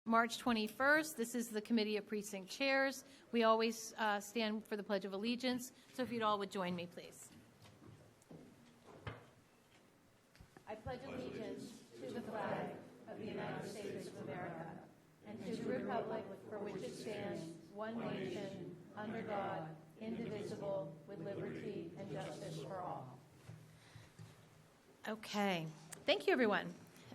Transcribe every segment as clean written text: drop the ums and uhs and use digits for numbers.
March 21st. This is the Committee of Precinct Chairs. We always stand for the Pledge of Allegiance, so if you'd all would join me, please. I pledge allegiance to the flag of the United States of America and to the republic for which it stands, one nation, under God, indivisible, with liberty and justice for all. Okay. Thank you, everyone.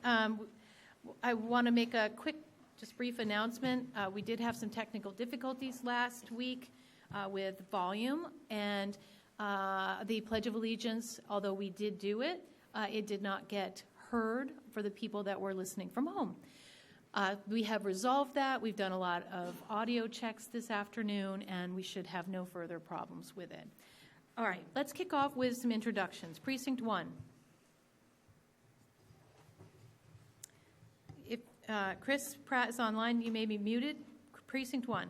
I want to make a quick, just brief announcement. We did have some technical difficulties last week with volume, and the Pledge of Allegiance, although we did do it, it did not get heard for the people that were listening from home. We have resolved that. We've done a lot of audio checks this afternoon, and we should have no further problems with it. All right, let's kick off with some introductions. Precinct 1. If Chris Pratt is online, you may be muted. Precinct 1.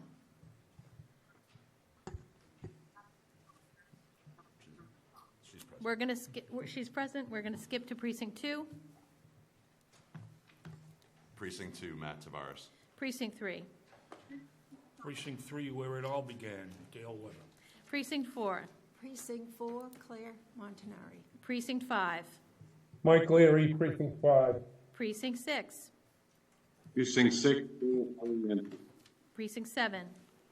We're going to skip. She's present. We're going to skip to Precinct 2. Precinct 2, Matt Tavares. Precinct 3. Precinct 3, where it all began, Dale Weber. Precinct 4. Precinct 4, Claire Montanari. Precinct 5. Mike Leary, Precinct 5. Precinct 6. Precinct 6, Precinct 7.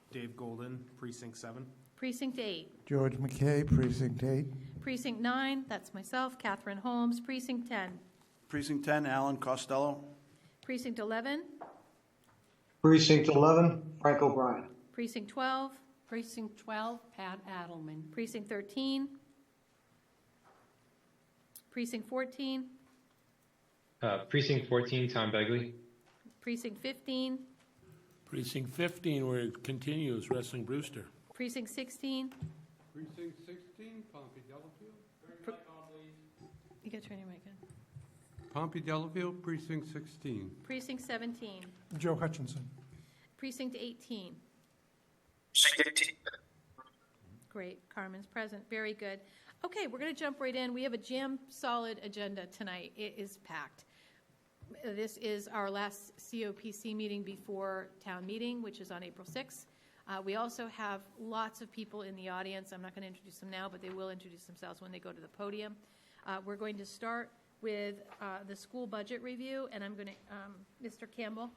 Dave Golden, Precinct 7. Precinct 8. George McKay, Precinct 8. Precinct 9, that's myself, Catherine Holmes. Precinct 10. Precinct 10, Alan Costello. Precinct 11. Precinct 11, Frank O'Brien. Precinct 12. Precinct 12, Pat Adelman. Precinct 13. Precinct 14. Precinct 14, Tom Begley. Precinct 15. Precinct 15, where it continues, Wrestling Brewster. Precinct 16. Precinct 16, Pompey Delafield. You got to turn your mic on. Pompey Delafield, Precinct 16. Precinct 17. Joe Hutchinson. Precinct 18. Great. Carmen's present. Very good. Okay, we're going to jump right in. We have a jam-solid agenda tonight. It is packed. This is our last COPC meeting before town meeting, which is on April 6th. We also have lots of people in the audience. I'm not going to introduce them now, but they will introduce themselves when they go to the podium. We're going to start with the school budget review, and I'm going to, Mr. Campbell.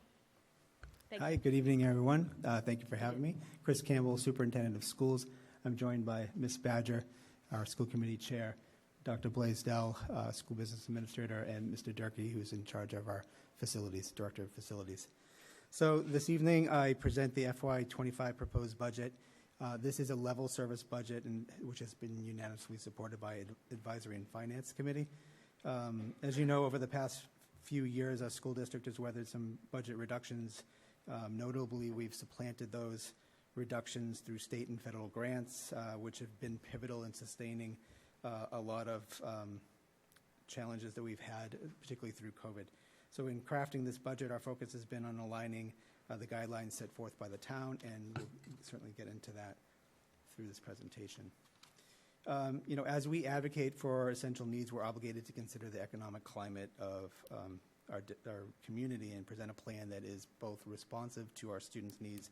Hi, good evening, everyone. Thank you for having me. Chris Campbell, Superintendent of Schools. I'm joined by Ms. Badger, our school committee chair, Dr. Blaisdell, school business administrator, and Mr. Durkee, who's in charge of our facilities, director of facilities. So this evening, I present the FY25 proposed budget. This is a level service budget, which has been unanimously supported by Advisory and Finance Committee. As you know, over the past few years, our school district has weathered some budget reductions. Notably, we've supplanted those reductions through state and federal grants, which have been pivotal in sustaining a lot of challenges that we've had, particularly through COVID. So in crafting this budget, our focus has been on aligning the guidelines set forth by the town, and we'll certainly get into that through this presentation. As we advocate for essential needs, we're obligated to consider the economic climate of our community and present a plan that is both responsive to our students' needs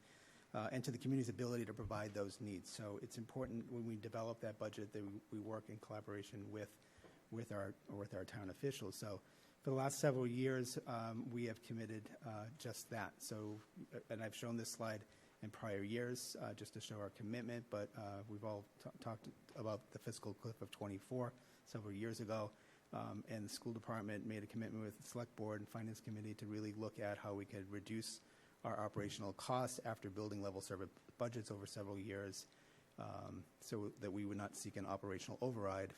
and to the community's ability to provide those needs. So it's important when we develop that budget that we work in collaboration with our town officials. So for the last several years, we have committed just that. So, and I've shown this slide in prior years just to show our commitment, but we've all talked about the fiscal cliff of 24 several years ago, and the school department made a commitment with the select board and finance committee to really look at how we could reduce our operational costs after building level service budgets over several years, so that we would not seek an operational override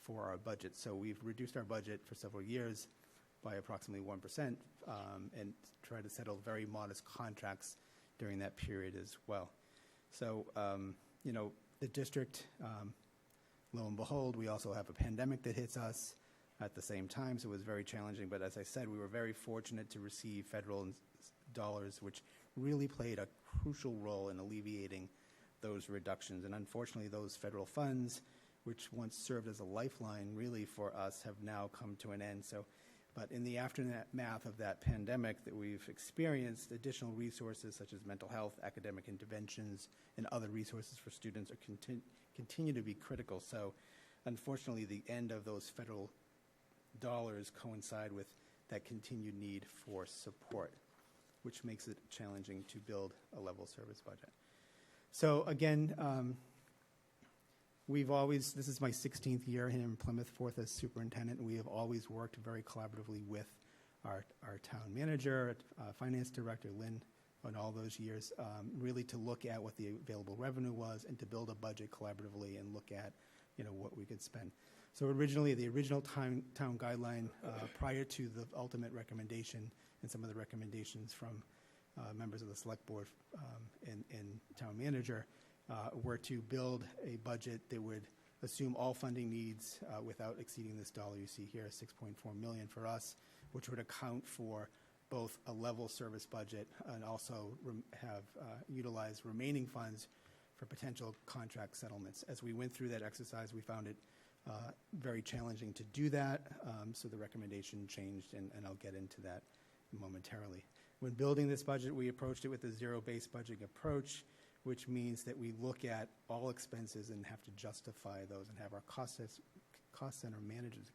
for our budget. So we've reduced our budget for several years by approximately 1% and tried to settle very modest contracts during that period as well. So, the district, lo and behold, we also have a pandemic that hits us at the same time, so it was very challenging. But as I said, we were very fortunate to receive federal dollars, which really played a crucial role in alleviating those reductions. And unfortunately, those federal funds, which once served as a lifeline really for us, have now come to an end. So But in the aftermath of that pandemic that we've experienced, additional resources such as mental health, academic interventions, and other resources for students are continue to be critical. So unfortunately, the end of those federal dollars coincide with that continued need for support, which makes it challenging to build a level service budget. So again, this is my 16th year here in Plymouth, fourth as superintendent, and we have always worked very collaboratively with our town manager, finance director, Lynn, on all those years, really to look at what the available revenue was and to build a budget collaboratively and look at, what we could spend. So originally, the original town guideline, prior to the ultimate recommendation and some of the recommendations from members of the select board and town manager, were to build a budget that would assume all funding needs without exceeding this dollar you see here, $6.4 million for us, which would account for both a level service budget and also utilize remaining funds for potential contract settlements. As we went through that exercise, we found it very challenging to do that, so the recommendation changed, and I'll get into that momentarily. When building this budget, we approached it with a zero-based budgeting approach, which means that we look at all expenses and have to justify those and have our cost center managers,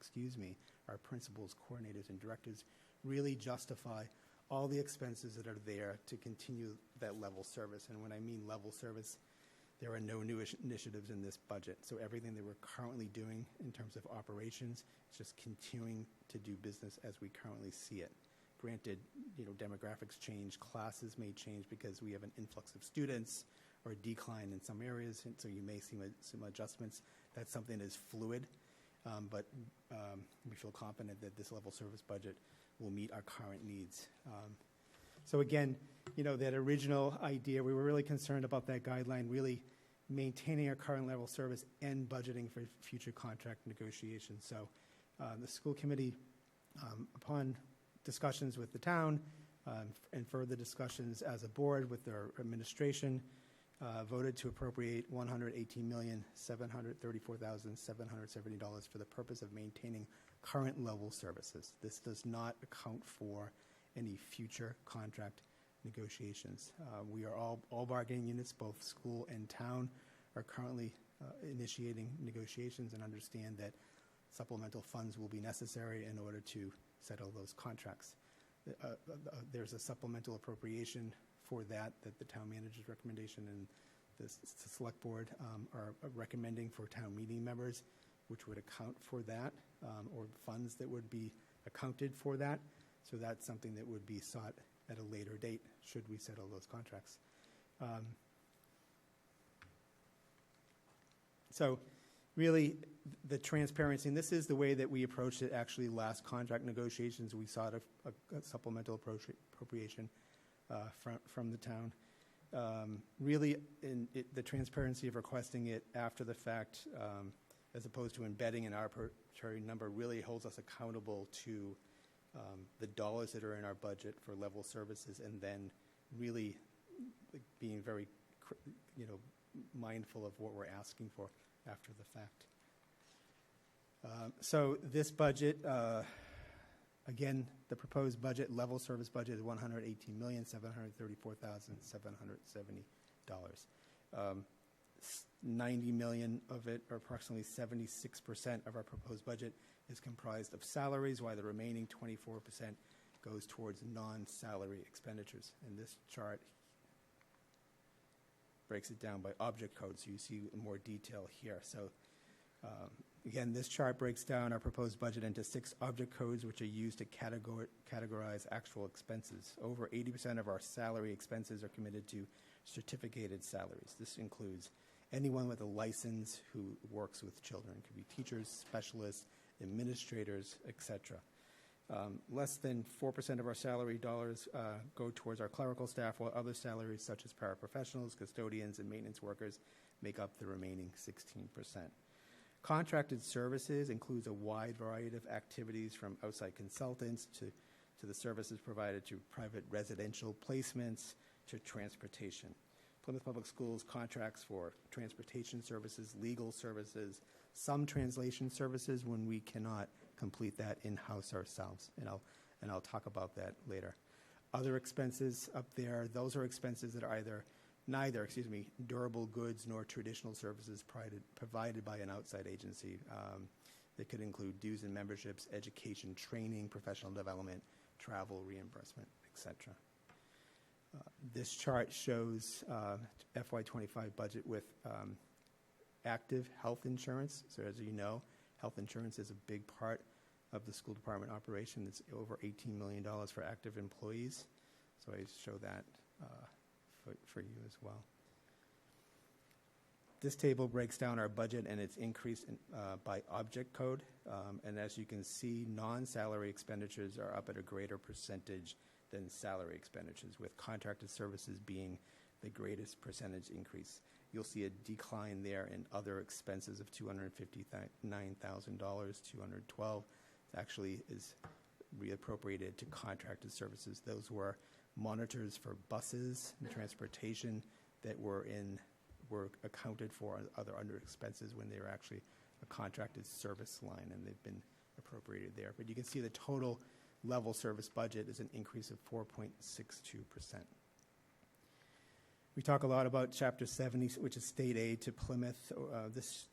our principals, coordinators, and directors really justify all the expenses that are there to continue that level service. And when I mean level service, there are no new initiatives in this budget. So everything that we're currently doing in terms of operations is just continuing to do business as we currently see it. Granted, demographics change, classes may change because we have an influx of students or a decline in some areas, and so you may see some adjustments. That's something that is fluid, but we feel confident that this level service budget will meet our current needs. So again, that original idea, we were really concerned about that guideline, really maintaining our current level service and budgeting for future contract negotiations. So the school committee, upon discussions with the town and further discussions as a board with their administration, voted to appropriate $118,734,770 for the purpose of maintaining current level services. This does not account for any future contract negotiations. We are all bargaining units, both school and town, are currently initiating negotiations and understand that supplemental funds will be necessary in order to settle those contracts. There's a supplemental appropriation for that the town manager's recommendation and the select board are recommending for town meeting members, which would account for that, or funds that would be accounted for that. So that's something that would be sought at a later date should we settle those contracts. So really, the transparency, and this is the way that we approached it actually last contract negotiations. We sought a supplemental appropriation from the town. Really, the transparency of requesting it after the fact, as opposed to embedding an arbitrary number, really holds us accountable to the dollars that are in our budget for level services, and then really being very, mindful of what we're asking for after the fact. So this budget, again, the proposed budget, level service budget, is $118,734,770. $90 million of it, or approximately 76% of our proposed budget, is comprised of salaries, while the remaining 24% goes towards non-salary expenditures. And this chart breaks it down by object code, so you see more detail here. So again, this chart breaks down our proposed budget into 6 object codes, which are used to categorize actual expenses. Over 80% of our salary expenses are committed to certificated salaries. This includes anyone with a license who works with children. It could be teachers, specialists, administrators, etc. Less than 4% of our salary dollars go towards our clerical staff, while other salaries such as paraprofessionals, custodians, and maintenance workers make up the remaining 16%. Contracted services includes a wide variety of activities, from outside consultants to the services provided to private residential placements to transportation. Plymouth Public Schools contracts for transportation services, legal services, some translation services when we cannot complete that in-house ourselves, and I'll talk about that later. Other expenses up there, those are expenses that are neither durable goods nor traditional services provided by an outside agency. That could include dues and memberships, education, training, professional development, travel, reimbursement, etc. This chart shows FY25 budget with active health insurance. So as you know, health insurance is a big part of the school department operation. It's over $18 million for active employees. So I show that for you as well. This table breaks down our budget and its increase by object code. And as you can see, non-salary expenditures are up at a greater percentage than salary expenditures, with contracted services being the greatest percentage increase. You'll see a decline there in other expenses of $259,000, $212 actually is reappropriated to contracted services. Those were monitors for buses and transportation that were accounted for other under expenses when they were actually a contracted service line, and they've been appropriated there. But you can see the total level service budget is an increase of 4.62%. We talk a lot about Chapter 70, which is state aid to Plymouth. This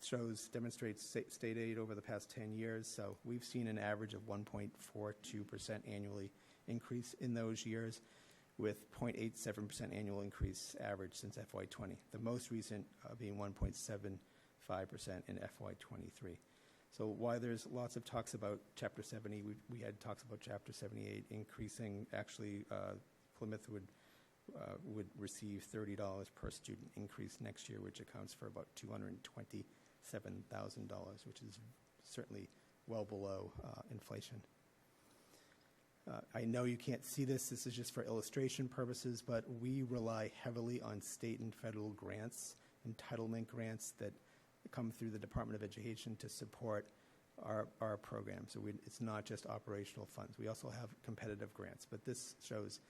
demonstrates state aid over the past 10 years. So we've seen an average of 1.42% annually increase in those years, with 0.87% annual increase average since FY20. The most recent being 1.75% in FY23. So while there's lots of talks about Chapter 70, we had talks about Chapter 78 increasing. Actually, Plymouth would receive $30 per student increase next year, which accounts for about $227,000, which is certainly well below inflation. I know you can't see this. This is just for illustration purposes, but we rely heavily on state and federal grants, entitlement grants that come through the Department of Education to support our program. So it's not just operational funds. We also have competitive grants, but this shows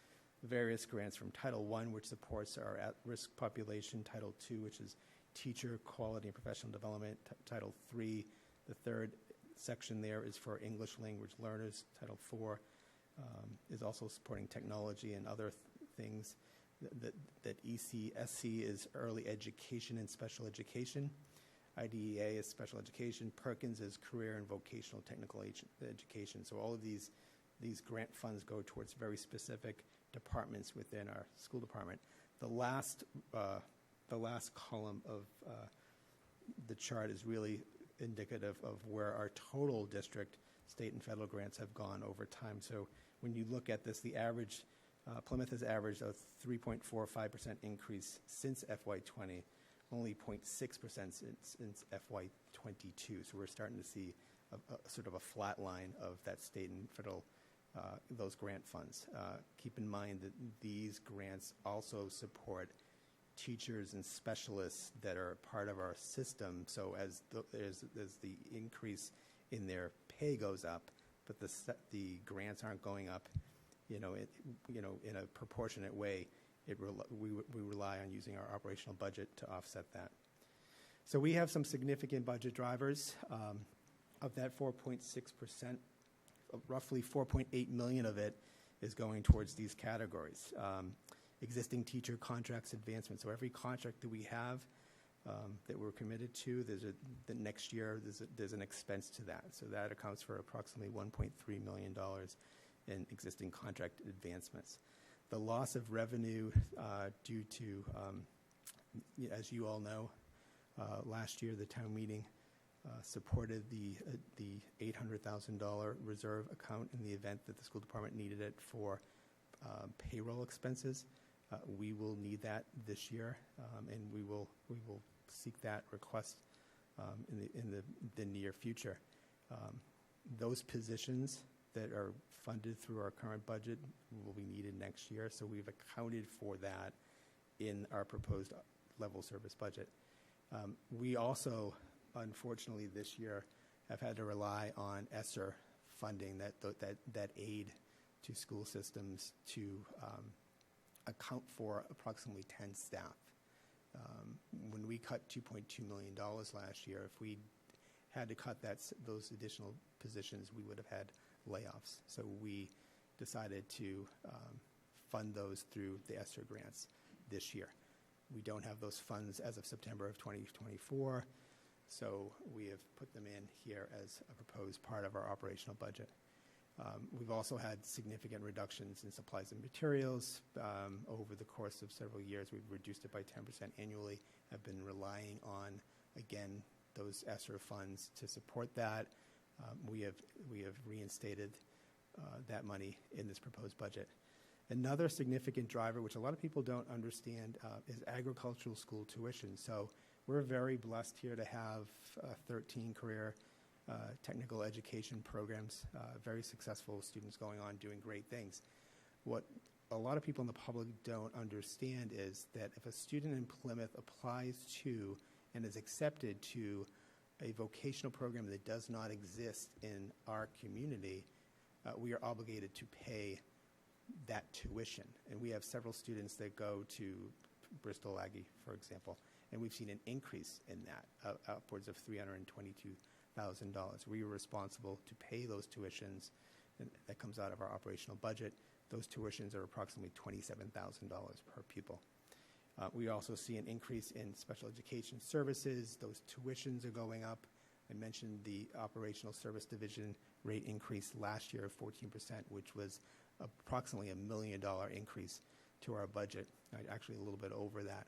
various grants from Title I, which supports our at-risk population, Title II, which is teacher quality and professional development, Title III. The third section there is for English language learners. Title IV is also supporting technology and other things. That ECSC is early education and special education. IDEA is special education. Perkins is career and vocational technical education. So all of these grant funds go towards very specific departments within our school department. The last column of the chart is really indicative of where our total district, state and federal grants have gone over time. So when you look at this, the average, Plymouth has averaged a 3.45% increase since FY20, only 0.6% since FY22. So we're starting to see a sort of a flat line of that state and federal those grant funds. Keep in mind that these grants also support teachers and specialists that are part of our system. So as the increase in their pay goes up, but the grants aren't going up, in a proportionate way, we rely on using our operational budget to offset that. So we have some significant budget drivers. Of that 4.6%, roughly 4.8 million of it is going towards these categories. Existing teacher contracts advancement. So every contract that we have that we're committed to, the next year there's an expense to that. So that accounts for approximately $1.3 million in existing contract advancements. The loss of revenue due to, as you all know, last year the town meeting supported the $800,000 reserve account in the event that the school department needed it for payroll expenses. We will need that this year, and we will seek that request in the near future. Those positions that are funded through our current budget will be needed next year, so we've accounted for that in our proposed level service budget. We also, unfortunately, this year have had to rely on ESSER funding, that aid to school systems to account for approximately 10 staff. When we cut $2.2 million last year, if we had to cut those additional positions, we would have had layoffs. So we decided to fund those through the ESSER grants this year. We don't have those funds as of September of 2024, so we have put them in here as a proposed part of our operational budget. We've also had significant reductions in supplies and materials. Over the course of several years, we've reduced it by 10% annually, have been relying on, again, those ESSER funds to support that. We have reinstated that money in this proposed budget. Another significant driver, which a lot of people don't understand, is agricultural school tuition. So we're very blessed here to have 13 career technical education programs, very successful students going on doing great things. What a lot of people in the public don't understand is that if a student in Plymouth applies to and is accepted to a vocational program that does not exist in our community, we are obligated to pay that tuition. And we have several students that go to Bristol Aggie, for example, and we've seen an increase in that, upwards of $322,000. We are responsible to pay those tuitions, and that comes out of our operational budget. Those tuitions are approximately $27,000 per pupil. We also see an increase in special education services. Those tuitions are going up. I mentioned the operational service division rate increase last year of 14%, which was approximately $1 million increase to our budget, actually a little bit over that,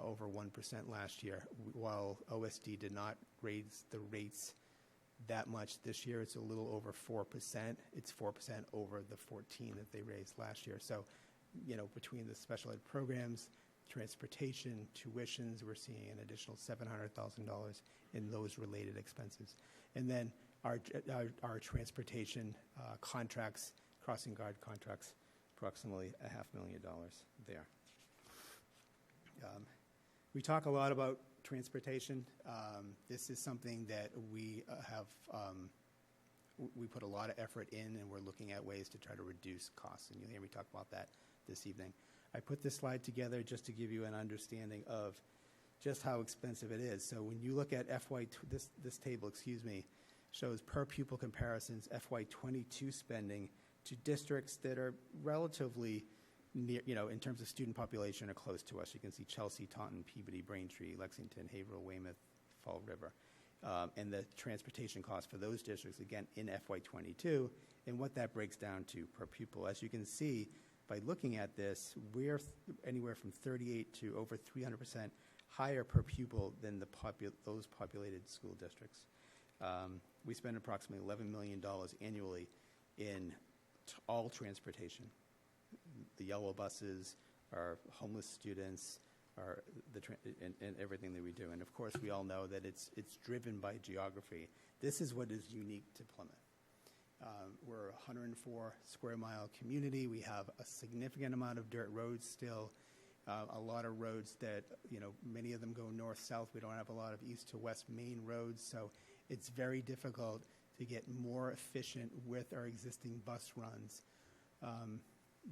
over 1% last year. While OSD did not raise the rates that much this year, it's a little over 4%. It's 4% over the 14 that they raised last year. So, between the special ed programs, transportation, tuitions, we're seeing an additional $700,000 in those related expenses. And then our transportation contracts, crossing guard contracts, approximately $500,000 there. We talk a lot about transportation. This is something that we we put a lot of effort in, and we're looking at ways to try to reduce costs. And you'll hear me talk about that this evening. I put this slide together just to give you an understanding of just how expensive it is. So when you look at this table, shows per pupil comparisons FY22 spending to districts that are relatively near, in terms of student population, are close to us. You can see Chelsea, Taunton, Peabody, Braintree, Lexington, Haverhill, Weymouth, Fall River. And the transportation costs for those districts, again, in FY22, and what that breaks down to per pupil. As you can see, by looking at this, we're anywhere from 38 to over 300% higher per pupil than those populated school districts. We spend approximately $11 million annually in all transportation. The yellow buses, our homeless students, and everything that we do. And of course, we all know that it's driven by geography. This is what is unique to Plymouth. We're a 104 square mile community. We have a significant amount of dirt roads still, a lot of roads that, many of them go north-south. We don't have a lot of east to west main roads, so it's very difficult to get more efficient with our existing bus runs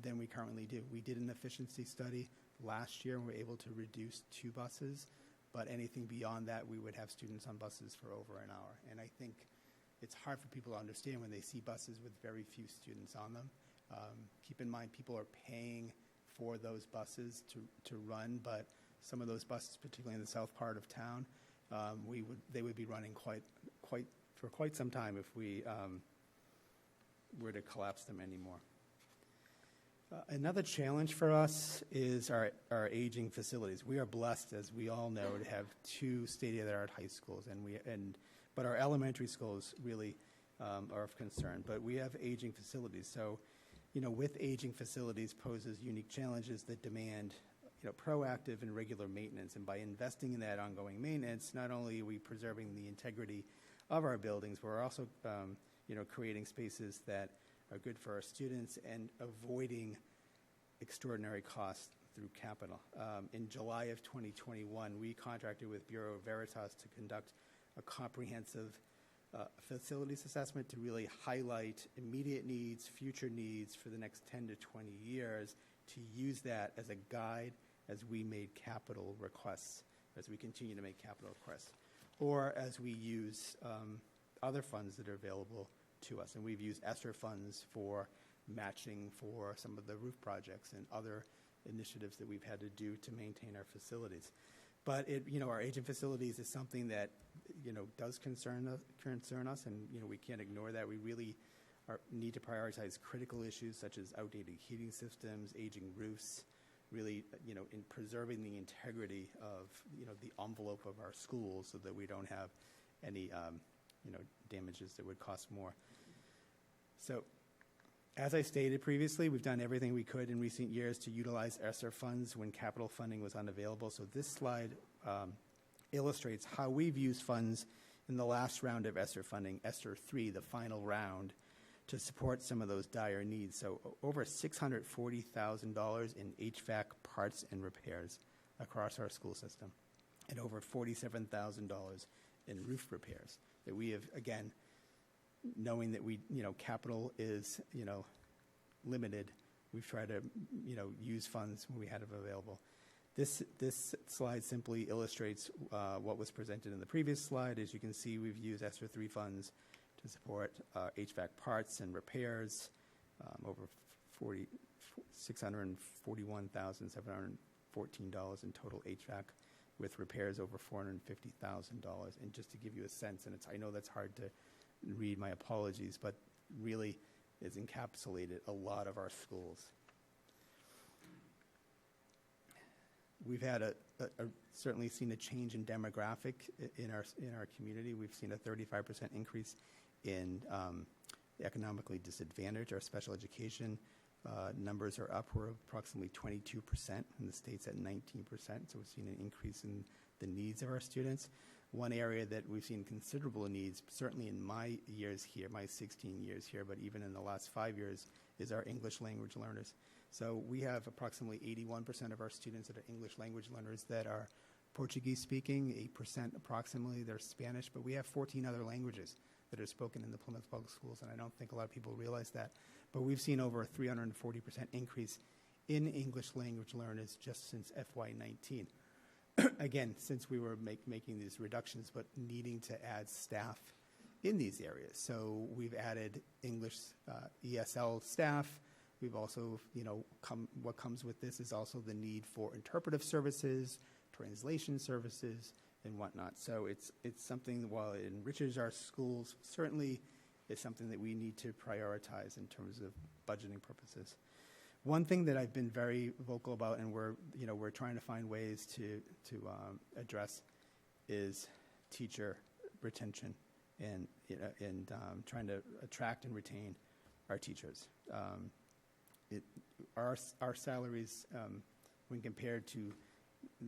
than we currently do. We did an efficiency study last year, and we were able to reduce 2 buses, but anything beyond that, we would have students on buses for over an hour. And I think it's hard for people to understand when they see buses with very few students on them. Keep in mind, people are paying for those buses to run, but some of those buses, particularly in the south part of town, they would be running for quite some time if we were to collapse them anymore. Another challenge for us is our aging facilities. We are blessed, as we all know, to have 2 state-of-the-art high schools, but our elementary schools really are of concern. But we have aging facilities. So, with aging facilities poses unique challenges that demand, proactive and regular maintenance. And by investing in that ongoing maintenance, not only are we preserving the integrity of our buildings, we're also, creating spaces that are good for our students and avoiding extraordinary costs through capital. In July of 2021, we contracted with Bureau Veritas to conduct a comprehensive facilities assessment to really highlight immediate needs, future needs for the next 10 to 20 years, to use that as a guide as we made capital requests, as we continue to make capital requests. or as we use other funds that are available to us. And we've used ESSER funds for matching for some of the roof projects and other initiatives that we've had to do to maintain our facilities. But our aging facilities is something that does concern us, and we can't ignore that. We really need to prioritize critical issues such as outdated heating systems, aging roofs, really in preserving the integrity of the envelope of our schools, so that we don't have any damages that would cost more. So, as I stated previously, we've done everything we could in recent years to utilize ESSER funds when capital funding was unavailable. So this slide illustrates how we've used funds in the last round of ESSER funding, ESSER 3, the final round, to support some of those dire needs. So over $640,000 in HVAC parts and repairs across our school system, and over $47,000 in roof repairs that we have, again, knowing that capital is, limited, we've tried to, use funds when we had them available. This slide simply illustrates what was presented in the previous slide. As you can see, we've used ESSER 3 funds to support HVAC parts and repairs, over $641,714 in total HVAC, with repairs over $450,000. And just to give you a sense, and I know that's hard to read, my apologies, but really has encapsulated a lot of our schools. We've had certainly seen a change in demographic in our community. We've seen a 35% increase in economically disadvantaged. Our special education numbers are up. We're approximately 22%, and the state's at 19%. So we've seen an increase in the needs of our students. One area that we've seen considerable needs, certainly in my years here, my 16 years here, but even in the last 5 years, is our English language learners. So we have approximately 81% of our students that are English language learners that are Portuguese speaking, 8% approximately they're Spanish, but we have 14 other languages that are spoken in the Plymouth Public Schools, and I don't think a lot of people realize that. But we've seen over a 340% increase in English language learners just since FY19. Again, since we were making these reductions, but needing to add staff in these areas. So we've added English ESL staff. We've also, what comes with this is also the need for interpretive services, translation services, and whatnot. So it's something, while it enriches our schools, certainly is something that we need to prioritize in terms of budgeting purposes. One thing that I've been very vocal about, and we're trying to find ways to address, is teacher retention and trying to attract and retain our teachers. Our salaries, when compared to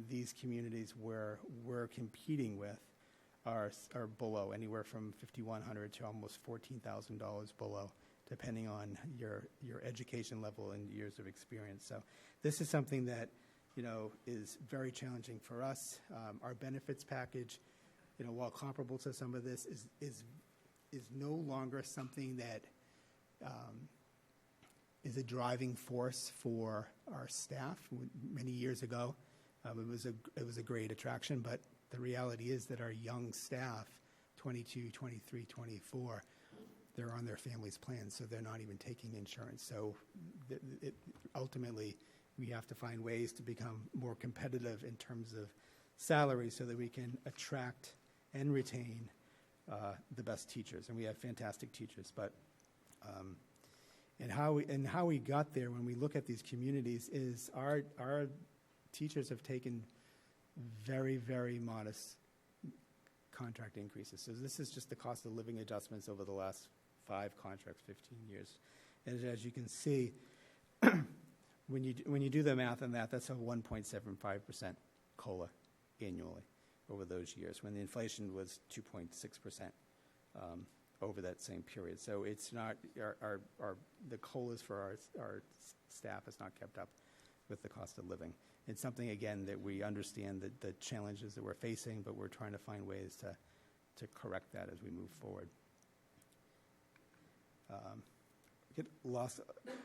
these communities where we're competing with, are below, anywhere from $5,100 to almost $14,000 below, depending on your education level and years of experience. So this is something that is very challenging for us. Our benefits package, while comparable to some of this, is no longer something that is a driving force for our staff. Many years ago, it was a great attraction, but the reality is that our young staff, 22, 23, 24, they're on their family's plans, so they're not even taking insurance. So ultimately, we have to find ways to become more competitive in terms of salary so that we can attract and retain the best teachers. And we have fantastic teachers, but and how we got there when we look at these communities is our teachers have taken very, very modest contract increases. So this is just the cost of living adjustments over the last 5 contracts, 15 years. And as you can see, when you do the math on that, that's a 1.75% COLA annually over those years, when the inflation was 2.6% over that same period. So it's not the COLAs for our staff has not kept up with the cost of living. It's something, again, that we understand the challenges that we're facing, but we're trying to find ways to correct that as we move forward.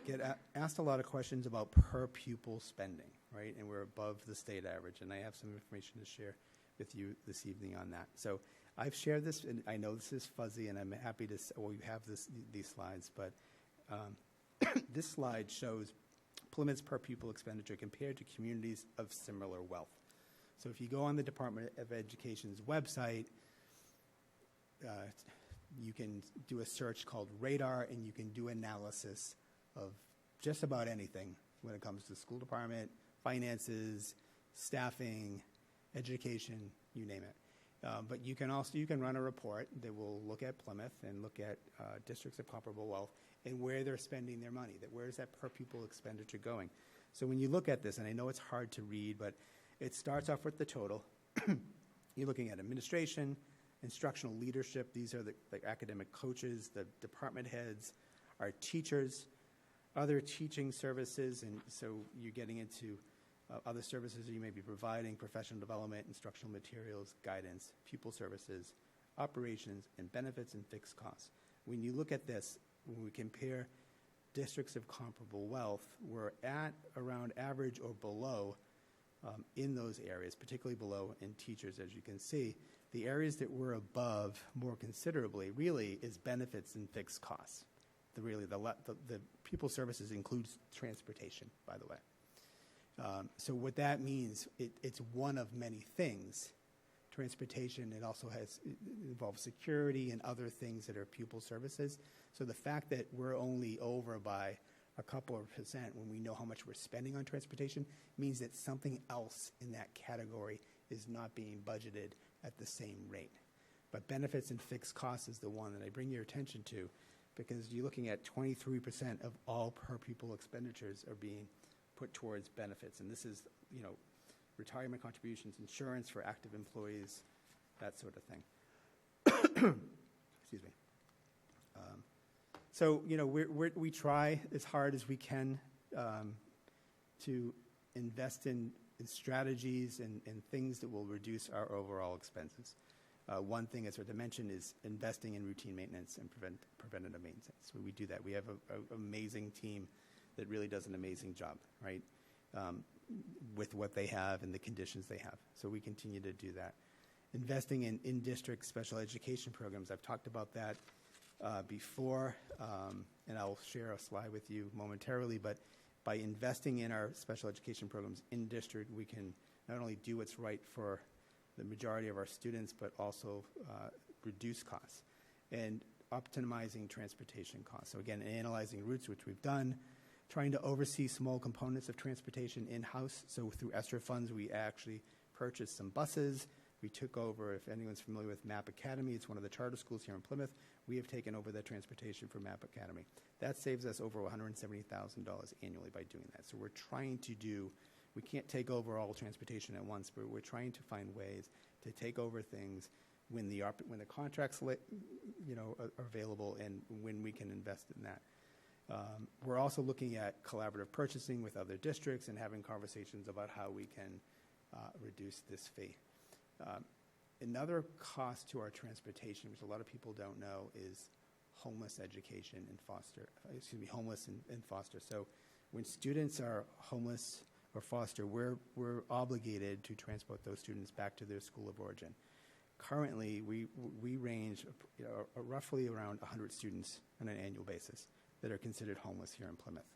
Get asked a lot of questions about per pupil spending, right? And we're above the state average, and I have some information to share with you this evening on that. So I've shared this, and I know this is fuzzy, and I'm happy to, well, you have these slides, but this slide shows Plymouth's per pupil expenditure compared to communities of similar wealth. So if you go on the Department of Education's website, you can do a search called Radar, and you can do analysis of just about anything when it comes to school department, finances, staffing, education, you name it. But you can run a report that will look at Plymouth and look at districts of comparable wealth and where they're spending their money, that where is that per pupil expenditure going. So when you look at this, and I know it's hard to read, but it starts off with the total. You're looking at administration, instructional leadership. These are the academic coaches, the department heads, our teachers, other teaching services, and so you're getting into other services that you may be providing, professional development, instructional materials, guidance, pupil services, operations, and benefits and fixed costs. When you look at this, when we compare districts of comparable wealth, we're at around average or below in those areas, particularly below in teachers, as you can see. The areas that we're above more considerably really is benefits and fixed costs. The pupil services includes transportation, by the way. So what that means, it's one of many things. Transportation, it involves security and other things that are pupil services. So the fact that we're only over by a couple of percent when we know how much we're spending on transportation means that something else in that category is not being budgeted at the same rate. But benefits and fixed costs is the one that I bring your attention to, because you're looking at 23% of all per pupil expenditures are being put towards benefits. And this is, retirement contributions, insurance for active employees, that sort of thing. Excuse me. So, we try as hard as we can to invest in strategies and strategies that will reduce our overall expenses. One thing, as I mentioned, is investing in routine maintenance and preventative maintenance. So we do that. We have an amazing team that really does an amazing job, right, with what they have and the conditions they have. So we continue to do that. Investing in district special education programs. I've talked about that before, and I'll share a slide with you momentarily, but by investing in our special education programs in district, we can not only do what's right for the majority of our students, but also reduce costs and optimizing transportation costs. So again, analyzing routes, which we've done, trying to oversee small components of transportation in-house. So through ESSER funds, we actually purchased some buses. We took over, if anyone's familiar with MAP Academy, it's one of the charter schools here in Plymouth. We have taken over the transportation for MAP Academy. That saves us over $170,000 annually by doing that. So we're trying to we can't take over all transportation at once, but we're trying to find ways to take over things when the contracts are available and when we can invest in that. We're also looking at collaborative purchasing with other districts and having conversations about how we can reduce this fee. Another cost to our transportation, which a lot of people don't know, is homeless education and homeless and foster. So when students are homeless or foster, we're obligated to transport those students back to their school of origin. Currently, we range roughly around 100 students on an annual basis that are considered homeless here in Plymouth,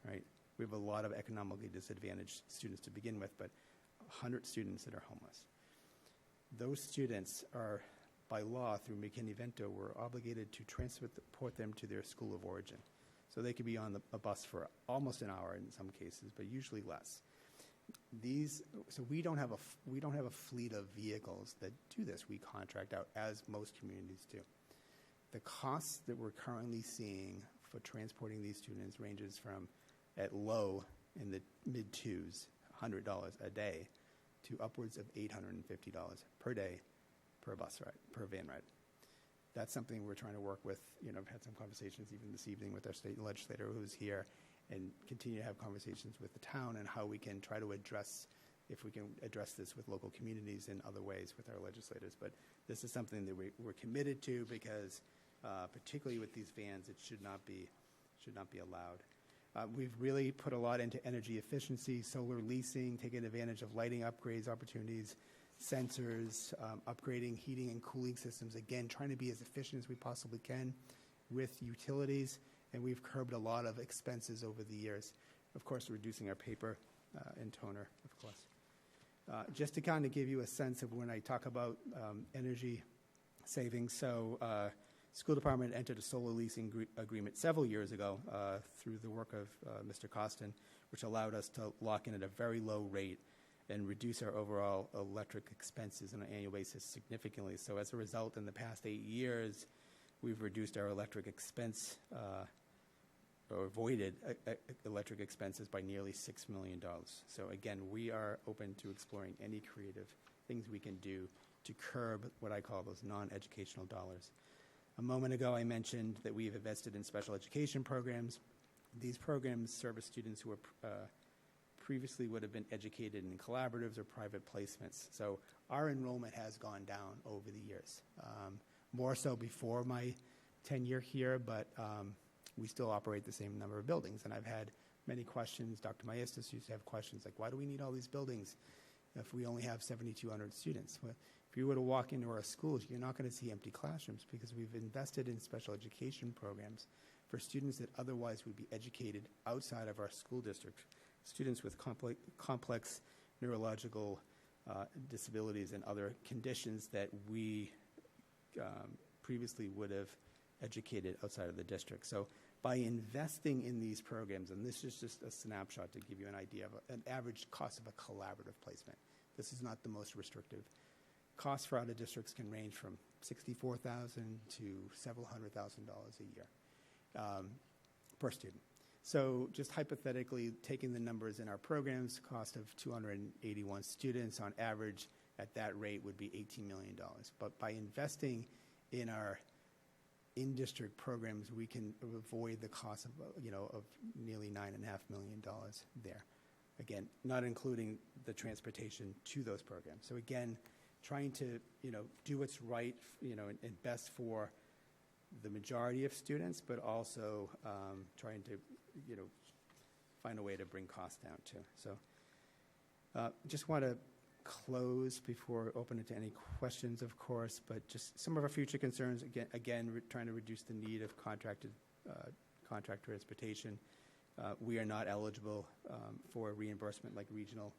right? We have a lot of economically disadvantaged students to begin with, but 100 students that are homeless. Those students are, by law, through McKinney-Vento, we're obligated to transport them to their school of origin. So they could be on a bus for almost an hour in some cases, but usually less. So we don't have a fleet of vehicles that do this. We contract out, as most communities do. The costs that we're currently seeing for transporting these students ranges from, at low, in the mid-twos, $100 a day, to upwards of $850 per day per bus ride, per van ride. That's something we're trying to work with. I've had some conversations even this evening with our state legislator who's here, and continue to have conversations with the town and how we can try to address this with local communities in other ways with our legislators. But this is something that we're committed to because, particularly with these vans, it should not be allowed. We've really put a lot into energy efficiency, solar leasing, taking advantage of lighting upgrades opportunities, sensors, upgrading heating and cooling systems, again, trying to be as efficient as we possibly can with utilities, and we've curbed a lot of expenses over the years. Of course, reducing our paper and toner, of course. Just to kind of give you a sense of when I talk about energy savings, so school department entered a solar leasing agreement several years ago through the work of Mr. Costin, which allowed us to lock in at a very low rate and reduce our overall electric expenses on an annual basis significantly. So as a result, in the past 8 years, we've reduced our electric expense or avoided electric expenses by nearly $6 million. So again, we are open to exploring any creative things we can do to curb what I call those non-educational dollars. A moment ago, I mentioned that we've invested in special education programs. These programs service students who previously would have been educated in collaboratives or private placements. So our enrollment has gone down over the years, more so before my tenure here, but we still operate the same number of buildings. And I've had many questions. Dr. Maestas used to have questions like, why do we need all these buildings if we only have 7,200 students? Well, if you were to walk into our schools, you're not going to see empty classrooms because we've invested in special education programs for students that otherwise would be educated outside of our school district, students with complex neurological disabilities and other conditions that we previously would have educated outside of the district. So by investing in these programs, and this is just a snapshot to give you an idea of an average cost of a collaborative placement. This is not the most restrictive. Costs for out-of-districts can range from $64,000 to several $100,000 a year per student. So just hypothetically, taking the numbers in our programs, cost of 281 students on average at that rate would be $18 million. But by investing in our in-district programs, we can avoid the cost of, of nearly $9.5 million there. Again, not including the transportation to those programs. So again, trying to, do what's right, and best for the majority of students, but also trying to, find a way to bring costs down too. So just want to close before open it to any questions, of course, but just some of our future concerns, again trying to reduce the need of contract transportation. We are not eligible for reimbursement like regional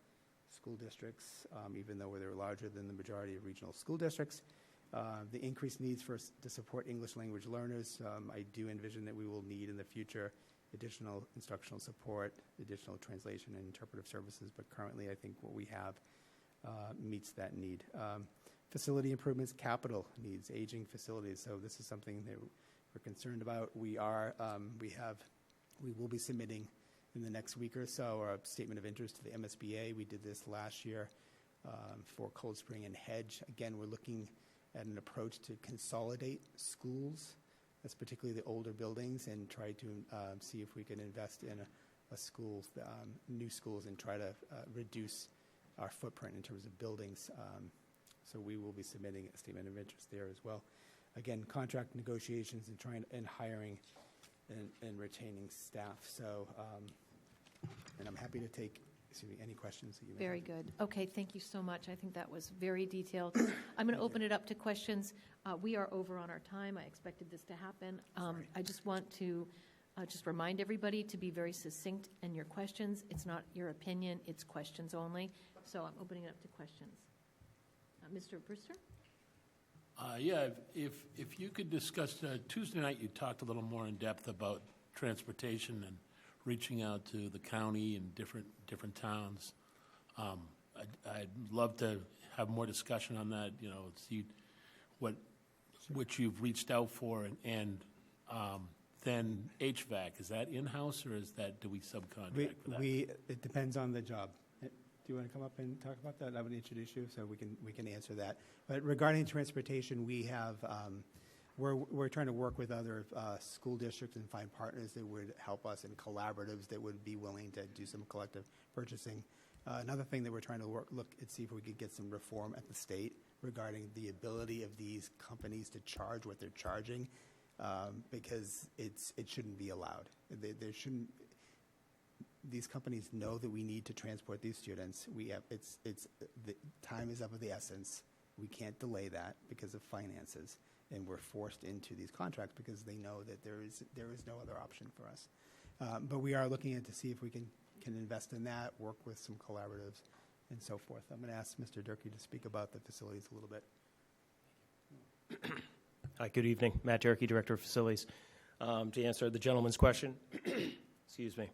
school districts, even though they're larger than the majority of regional school districts. The increased needs to support English language learners, I do envision that we will need in the future additional instructional support, additional translation and interpretive services, but currently I think what we have meets that need. Facility improvements, capital needs, aging facilities. So this is something that we're concerned about. We will be submitting in the next week or so our statement of interest to the MSBA. We did this last year for Cold Spring and Hedge. Again, we're looking at an approach to consolidate schools, that's particularly the older buildings, and try to see if we can invest in new schools, and try to reduce our footprint in terms of buildings. So we will be submitting a statement of interest there as well. Again, contract negotiations and hiring and retaining staff. So, and I'm happy to take any questions that you may have. Very good. Okay, thank you so much. I think that was very detailed. I'm going to open it up to questions. We are over on our time. I expected this to happen. I just want to just remind everybody to be very succinct in your questions. It's not your opinion, it's questions only. So I'm opening it up to questions. Mr. Brewster? Yeah, if you could discuss, Tuesday night you talked a little more in depth about transportation and reaching out to the county and different towns. I'd love to have more discussion on that, see what you've reached out for, and then HVAC, is that in-house or do we subcontract for that? It depends on the job. Do you want to come up and talk about that? I would introduce you so we can answer that. But regarding transportation, we have we're trying to work with other school districts and find partners that would help us, and collaboratives that would be willing to do some collective purchasing. Another thing that we're trying to look and see if we could get some reform at the state regarding the ability of these companies to charge what they're charging, because it shouldn't be allowed. There shouldn't. these companies know that we need to transport these students. The time is of the essence. We can't delay that because of finances, and we're forced into these contracts because they know that there is no other option for us. But we are looking to see if we can invest in that, work with some collaboratives, and so forth. I'm going to ask Mr. Durkee to speak about the facilities a little bit. Hi, good evening. Matt Durkee, Director of Facilities. To answer the gentleman's question, excuse me,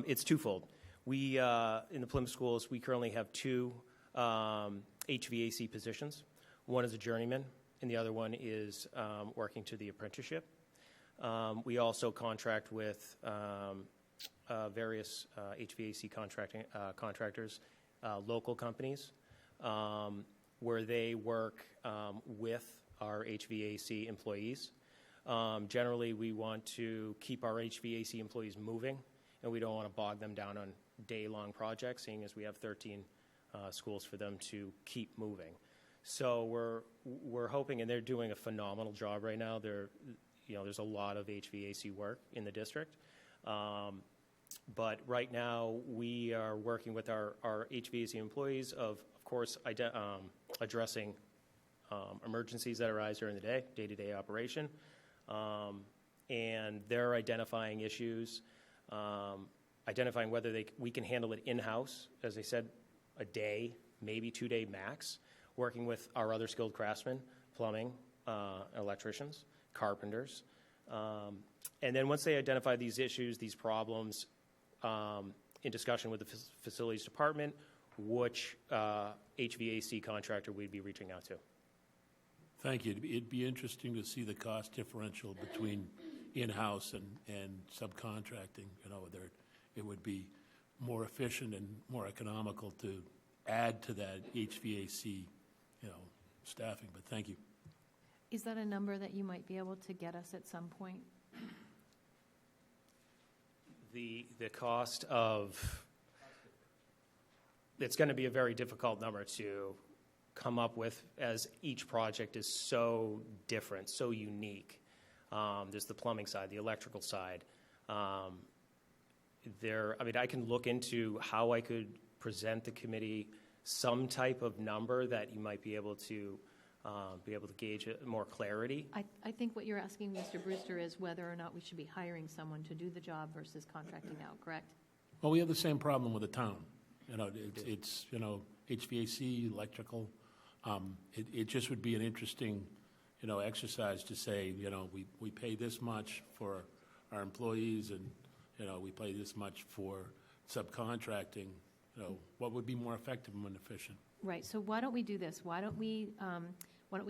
it's twofold. We, in the Plymouth schools, we currently have two HVAC positions. One is a journeyman, and the other one is working to the apprenticeship. We also contract with various HVAC contractors, local companies, where they work with our HVAC employees. Generally, we want to keep our HVAC employees moving, and we don't want to bog them down on day-long projects, seeing as we have 13 schools for them to keep moving. So we're hoping, and they're doing a phenomenal job right now. There's a lot of HVAC work in the district. But right now, we are working with our HVAC employees of course, addressing emergencies that arise during the day, day-to-day operation. And they're identifying issues, identifying whether we can handle it in-house, as I said, a day, maybe 2-day max, working with our other skilled craftsmen, plumbing, electricians, carpenters. And then once they identify these issues, these problems, in discussion with the facilities department, which HVAC contractor we'd be reaching out to. Thank you. It'd be interesting to see the cost differential between in-house and subcontracting, whether it would be more efficient and more economical to add to that HVAC, staffing, but thank you. Is that a number that you might be able to get us at some point? The cost of, it's going to be a very difficult number to come up with, as each project is so different, so unique. There's the plumbing side, the electrical side. I can look into how I could present the committee some type of number that you might be able to gauge more clarity. I think what you're asking, Mr. Brewster, is whether or not we should be hiring someone to do the job versus contracting out, correct? Well, we have the same problem with the town. It's HVAC, electrical. It just would be an interesting, exercise to say, we pay this much for our employees and, we pay this much for subcontracting. What would be more effective and efficient? Right. So why don't we do this? Why don't we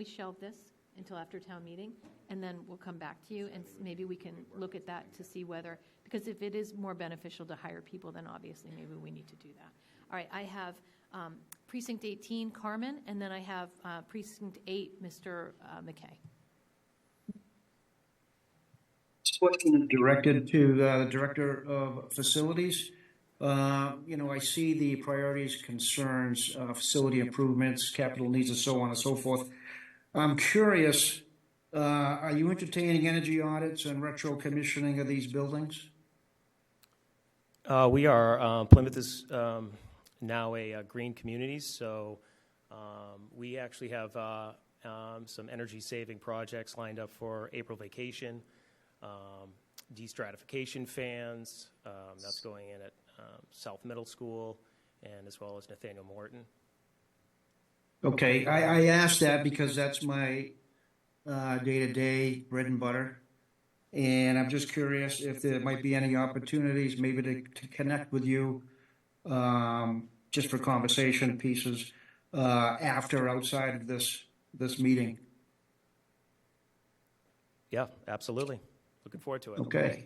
shelve this until after town meeting, and then we'll come back to you, and maybe we can look at that to see whether, because if it is more beneficial to hire people, then obviously maybe we need to do that. All right. I have Precinct 18, Carmen, and then I have Precinct 8, Mr. McKay. Question directed to the Director of Facilities. I see the priorities, concerns, facility improvements, capital needs, and so on and so forth. I'm curious, are you entertaining energy audits and retro commissioning of these buildings? We are. Plymouth is now a green community, so we actually have some energy-saving projects lined up for April vacation. Destratification fans, that's going in at South Middle School, and as well as Nathaniel Morton. Okay, I asked that because that's my day-to-day bread and butter, and I'm just curious if there might be any opportunities maybe to connect with you just for conversation pieces outside of this meeting. Yeah, absolutely. Looking forward to it. Okay.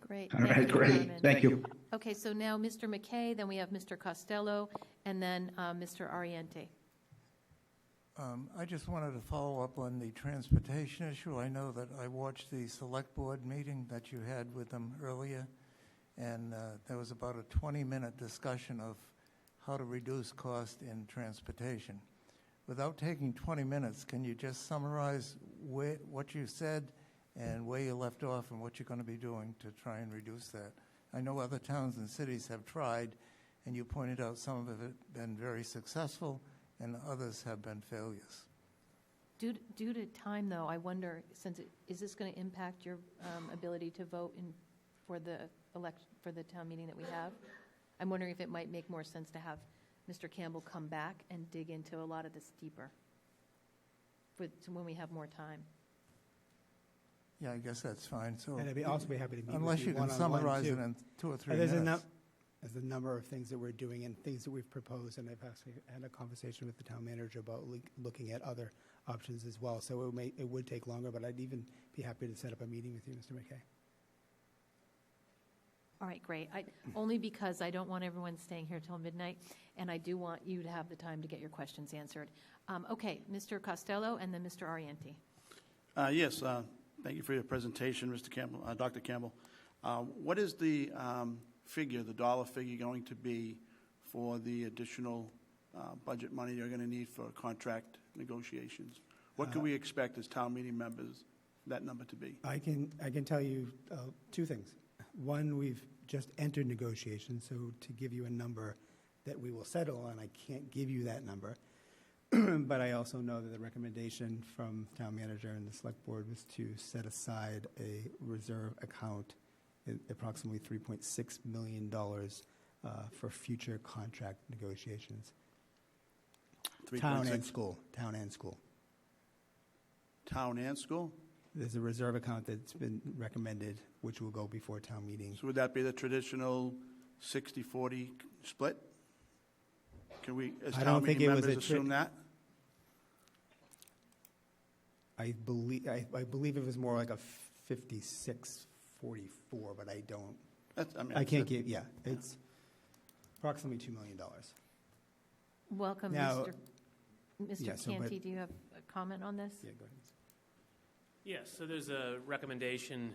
Great. All right, great. Carmen. Thank you. Okay, so now Mr. McKay, then we have Mr. Costello, and then Mr. Ariente. I just wanted to follow up on the transportation issue. I know that I watched the select board meeting that you had with them earlier, and there was about a 20-minute discussion of how to reduce cost in transportation. Without taking 20 minutes, can you just summarize what you said and where you left off and what you're going to be doing to try and reduce that I know other towns and cities have tried, and you pointed out some of it been very successful, and others have been failures. Due to time, though, I wonder, is this going to impact your ability to vote for the town meeting that we have? I'm wondering if it might make more sense to have Mr. Campbell come back and dig into a lot of this deeper when we have more time. Yeah, I guess that's fine. So, And I'd also be happy to meet unless with you can one-on-one, summarize too. it in 2 or 3 There's minutes. there's a number of things that we're doing and things that we've proposed, and I've actually had a conversation with the town manager about looking at other options as well. So it would take longer, but I'd even be happy to set up a meeting with you, Mr. McKay. All right, great. Only because I don't want everyone staying here till midnight, and I do want you to have the time to get your questions answered. Okay, Mr. Costello and then Mr. Arienti. Yes, thank you for your presentation, Mr. Campbell, Dr. Campbell. What is the figure, the dollar figure going to be for the additional budget money you're going to need for contract negotiations? What can we expect as town meeting members that number to be? I can tell you 2 things. One, we've just entered negotiations, so to give you a number that we will settle on, I can't give you that number. But I also know that the recommendation from town manager and the select board was to set aside a reserve account, approximately $3.6 million for future contract negotiations. Town and school. Town and school? There's a reserve account that's been recommended, which will go before town meeting. So would that be the traditional 60-40 split? Can we, as town meeting members, assume that? I believe it was more like a 56-44, but I don't. I can't give. Yeah, it's approximately $2 million. Welcome, Now, Mr. Canty. Do you have a comment on this? Yeah, go ahead. Yes, so there's a recommendation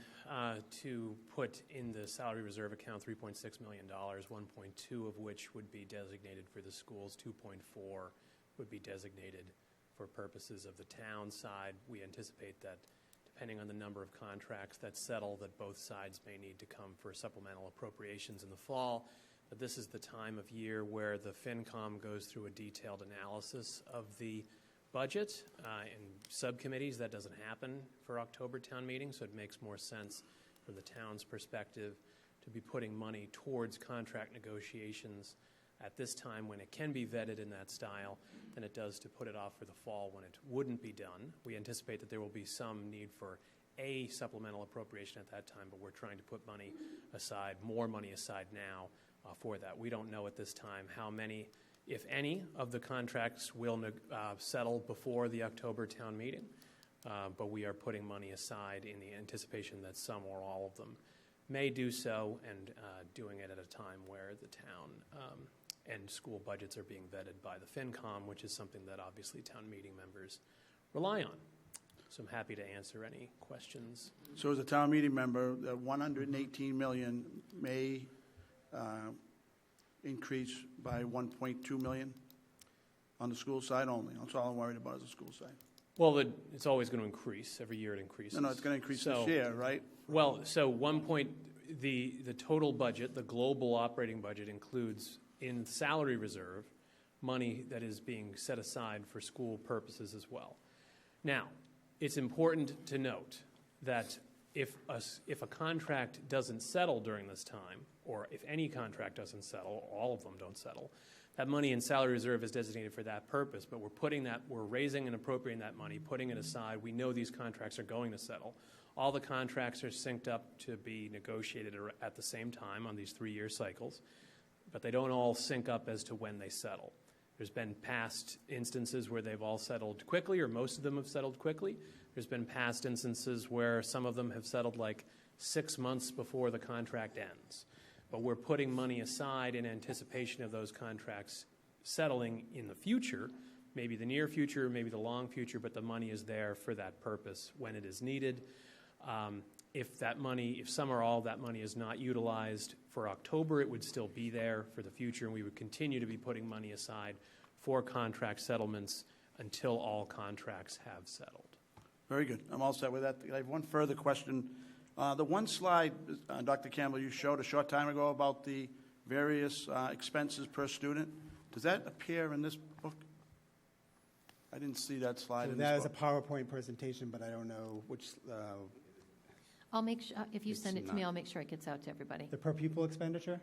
to put in the salary reserve account $3.6 million, 1.2 of which would be designated for the schools, 2.4 would be designated for purposes of the town side. We anticipate that depending on the number of contracts that settle, that both sides may need to come for supplemental appropriations in the fall. But this is the time of year where the FinCom goes through a detailed analysis of the budget in subcommittees. That doesn't happen for October town meeting, so it makes more sense from the town's perspective to be putting money towards contract negotiations at this time when it can be vetted in that style than it does to put it off for the fall when it wouldn't be done. We anticipate that there will be some need for a supplemental appropriation at that time, but we're trying to put money aside, more money aside now for that. We don't know at this time how many, if any, of the contracts will settle before the October town meeting, but we are putting money aside in the anticipation that some or all of them may do so, and doing it at a time where the town and school budgets are being vetted by the FinCom, which is something that obviously town meeting members rely on. So I'm happy to answer any questions. So as a town meeting member, the $118 million may increase by $1.2 million on the school side only. That's all I'm worried about is the school side. Well, it's always going to increase. Every year it increases. No, it's going to increase this year, right? Well, so the total budget, the global operating budget, includes in salary reserve money that is being set aside for school purposes as well. Now, it's important to note that if a contract doesn't settle during this time, or if any contract doesn't settle, all of them don't settle, that money in salary reserve is designated for that purpose, but we're raising and appropriating that money, putting it aside. We know these contracts are going to settle. All the contracts are synced up to be negotiated at the same time on these 3-year cycles, but they don't all sync up as to when they settle. There's been past instances where they've all settled quickly, or most of them have settled quickly. There's been past instances where some of them have settled like 6 months before the contract ends. But we're putting money aside in anticipation of those contracts settling in the future, maybe the near future, maybe the long future, but the money is there for that purpose when it is needed. If some or all of that money is not utilized for October, it would still be there for the future, and we would continue to be putting money aside for contract settlements until all contracts have settled. Very good. I'm all set with that. I have one further question The one slide, Dr. Campbell, you showed a short time ago about the various expenses per student, does that appear in this book? I didn't see that slide So in that this is a book. PowerPoint presentation, but I don't know which, I'll make sure, if you It's send it to me, not. I'll make sure it gets out to everybody. the per pupil expenditure?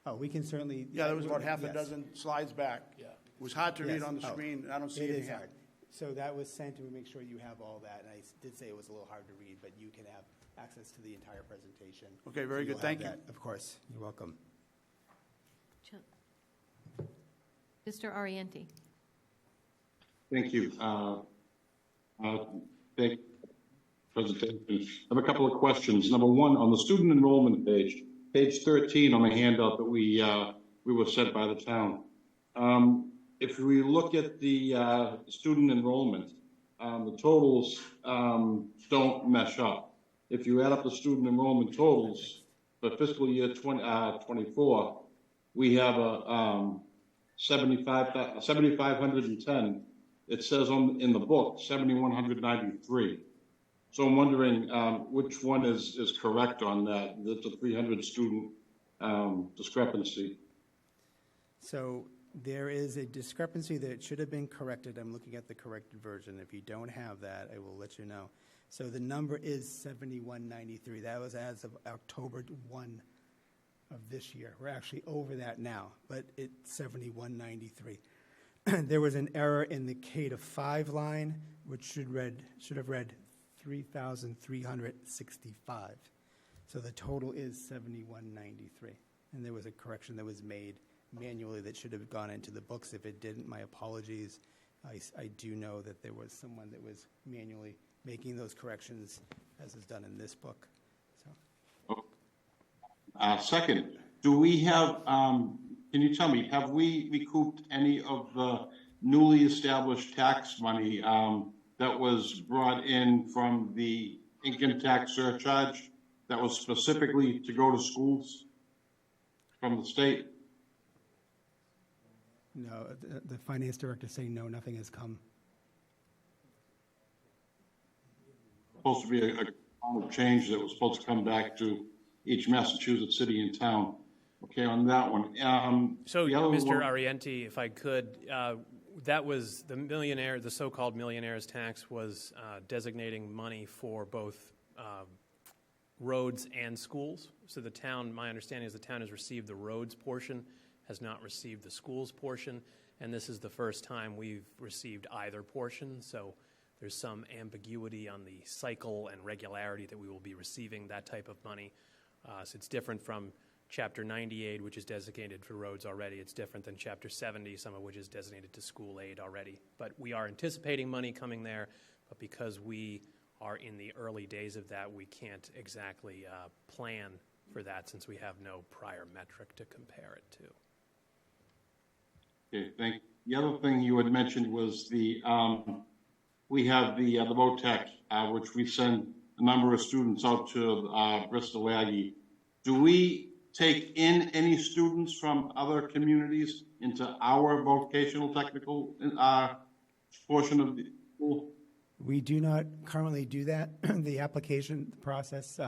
Oh, we can certainly. Yeah, there was about half a yes. dozen slides back. Yeah. It was hard to read Yes. on the Oh. screen, and I don't see It it is here. hard. So that was sent, and we make sure you have all that, and I did say it was a little hard to read, but you can have access to the entire presentation. Okay, very So good. you'll Thank have you. that. Of course, you're welcome. Mr. Arienti. Thank you. Thank presentation. I have a couple of questions. Number one, on the student enrollment page, page 13 on the handout that we were sent by the town. If we look at the student enrollment, the totals don't mesh up. If you add up the student enrollment totals for fiscal year 24, we have a 7,510. It says in the book 7,193. So I'm wondering which one is correct on that. That's a 300 student discrepancy. So there is a discrepancy that should have been corrected. I'm looking at the corrected version. If you don't have that, I will let you know. So the number is 7193. That was as of October 1 of this year. We're actually over that now, but it's 7193. There was an error in the K to 5 line, which should have read 3,365. So the total is 7193. And there was a correction that was made manually that should have gone into the books. If it didn't, my apologies. I do know that there was someone that was manually making those corrections, as is done in this book. So. Second, do we have, can you tell me, have we recouped any of the newly established tax money that was brought in from the income tax surcharge that was specifically to go to schools from the state? No, the finance director saying no, nothing has come. Supposed to be a change that was supposed to come back to each Massachusetts city and town. Okay, on that one. So, the other Mr. one- Arienti, if I could, that was the so-called millionaire's tax was designating money for both roads and schools. So the town, my understanding is the town has received the roads portion, has not received the schools portion, and this is the first time we've received either portion. So there's some ambiguity on the cycle and regularity that we will be receiving that type of money. So it's different from Chapter 98, which is designated for roads already. It's different than Chapter 70, some of which is designated to school aid already. But we are anticipating money coming there, but because we are in the early days of that, we can't exactly plan for that since we have no prior metric to compare it to. Okay, thank you. The other thing you had mentioned was we have the VOTEC, which we send a number of students out to Bristol Aggie. Do we take in any students from other communities into our vocational technical portion of the school? We do not currently do that. The application process,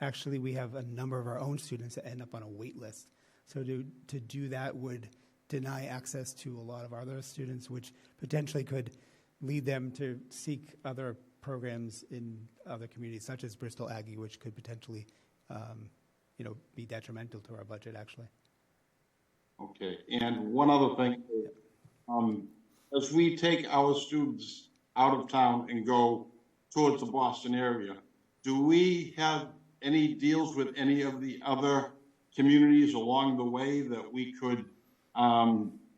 actually, we have a number of our own students that end up on a wait list. So to do that would deny access to a lot of our other students, which potentially could lead them to seek other programs in other communities, such as Bristol Aggie, which could potentially be detrimental to our budget, actually. Okay, and one other thing, as we take our students out of town and go towards the Boston area, do we have any deals with any of the other communities along the way that we could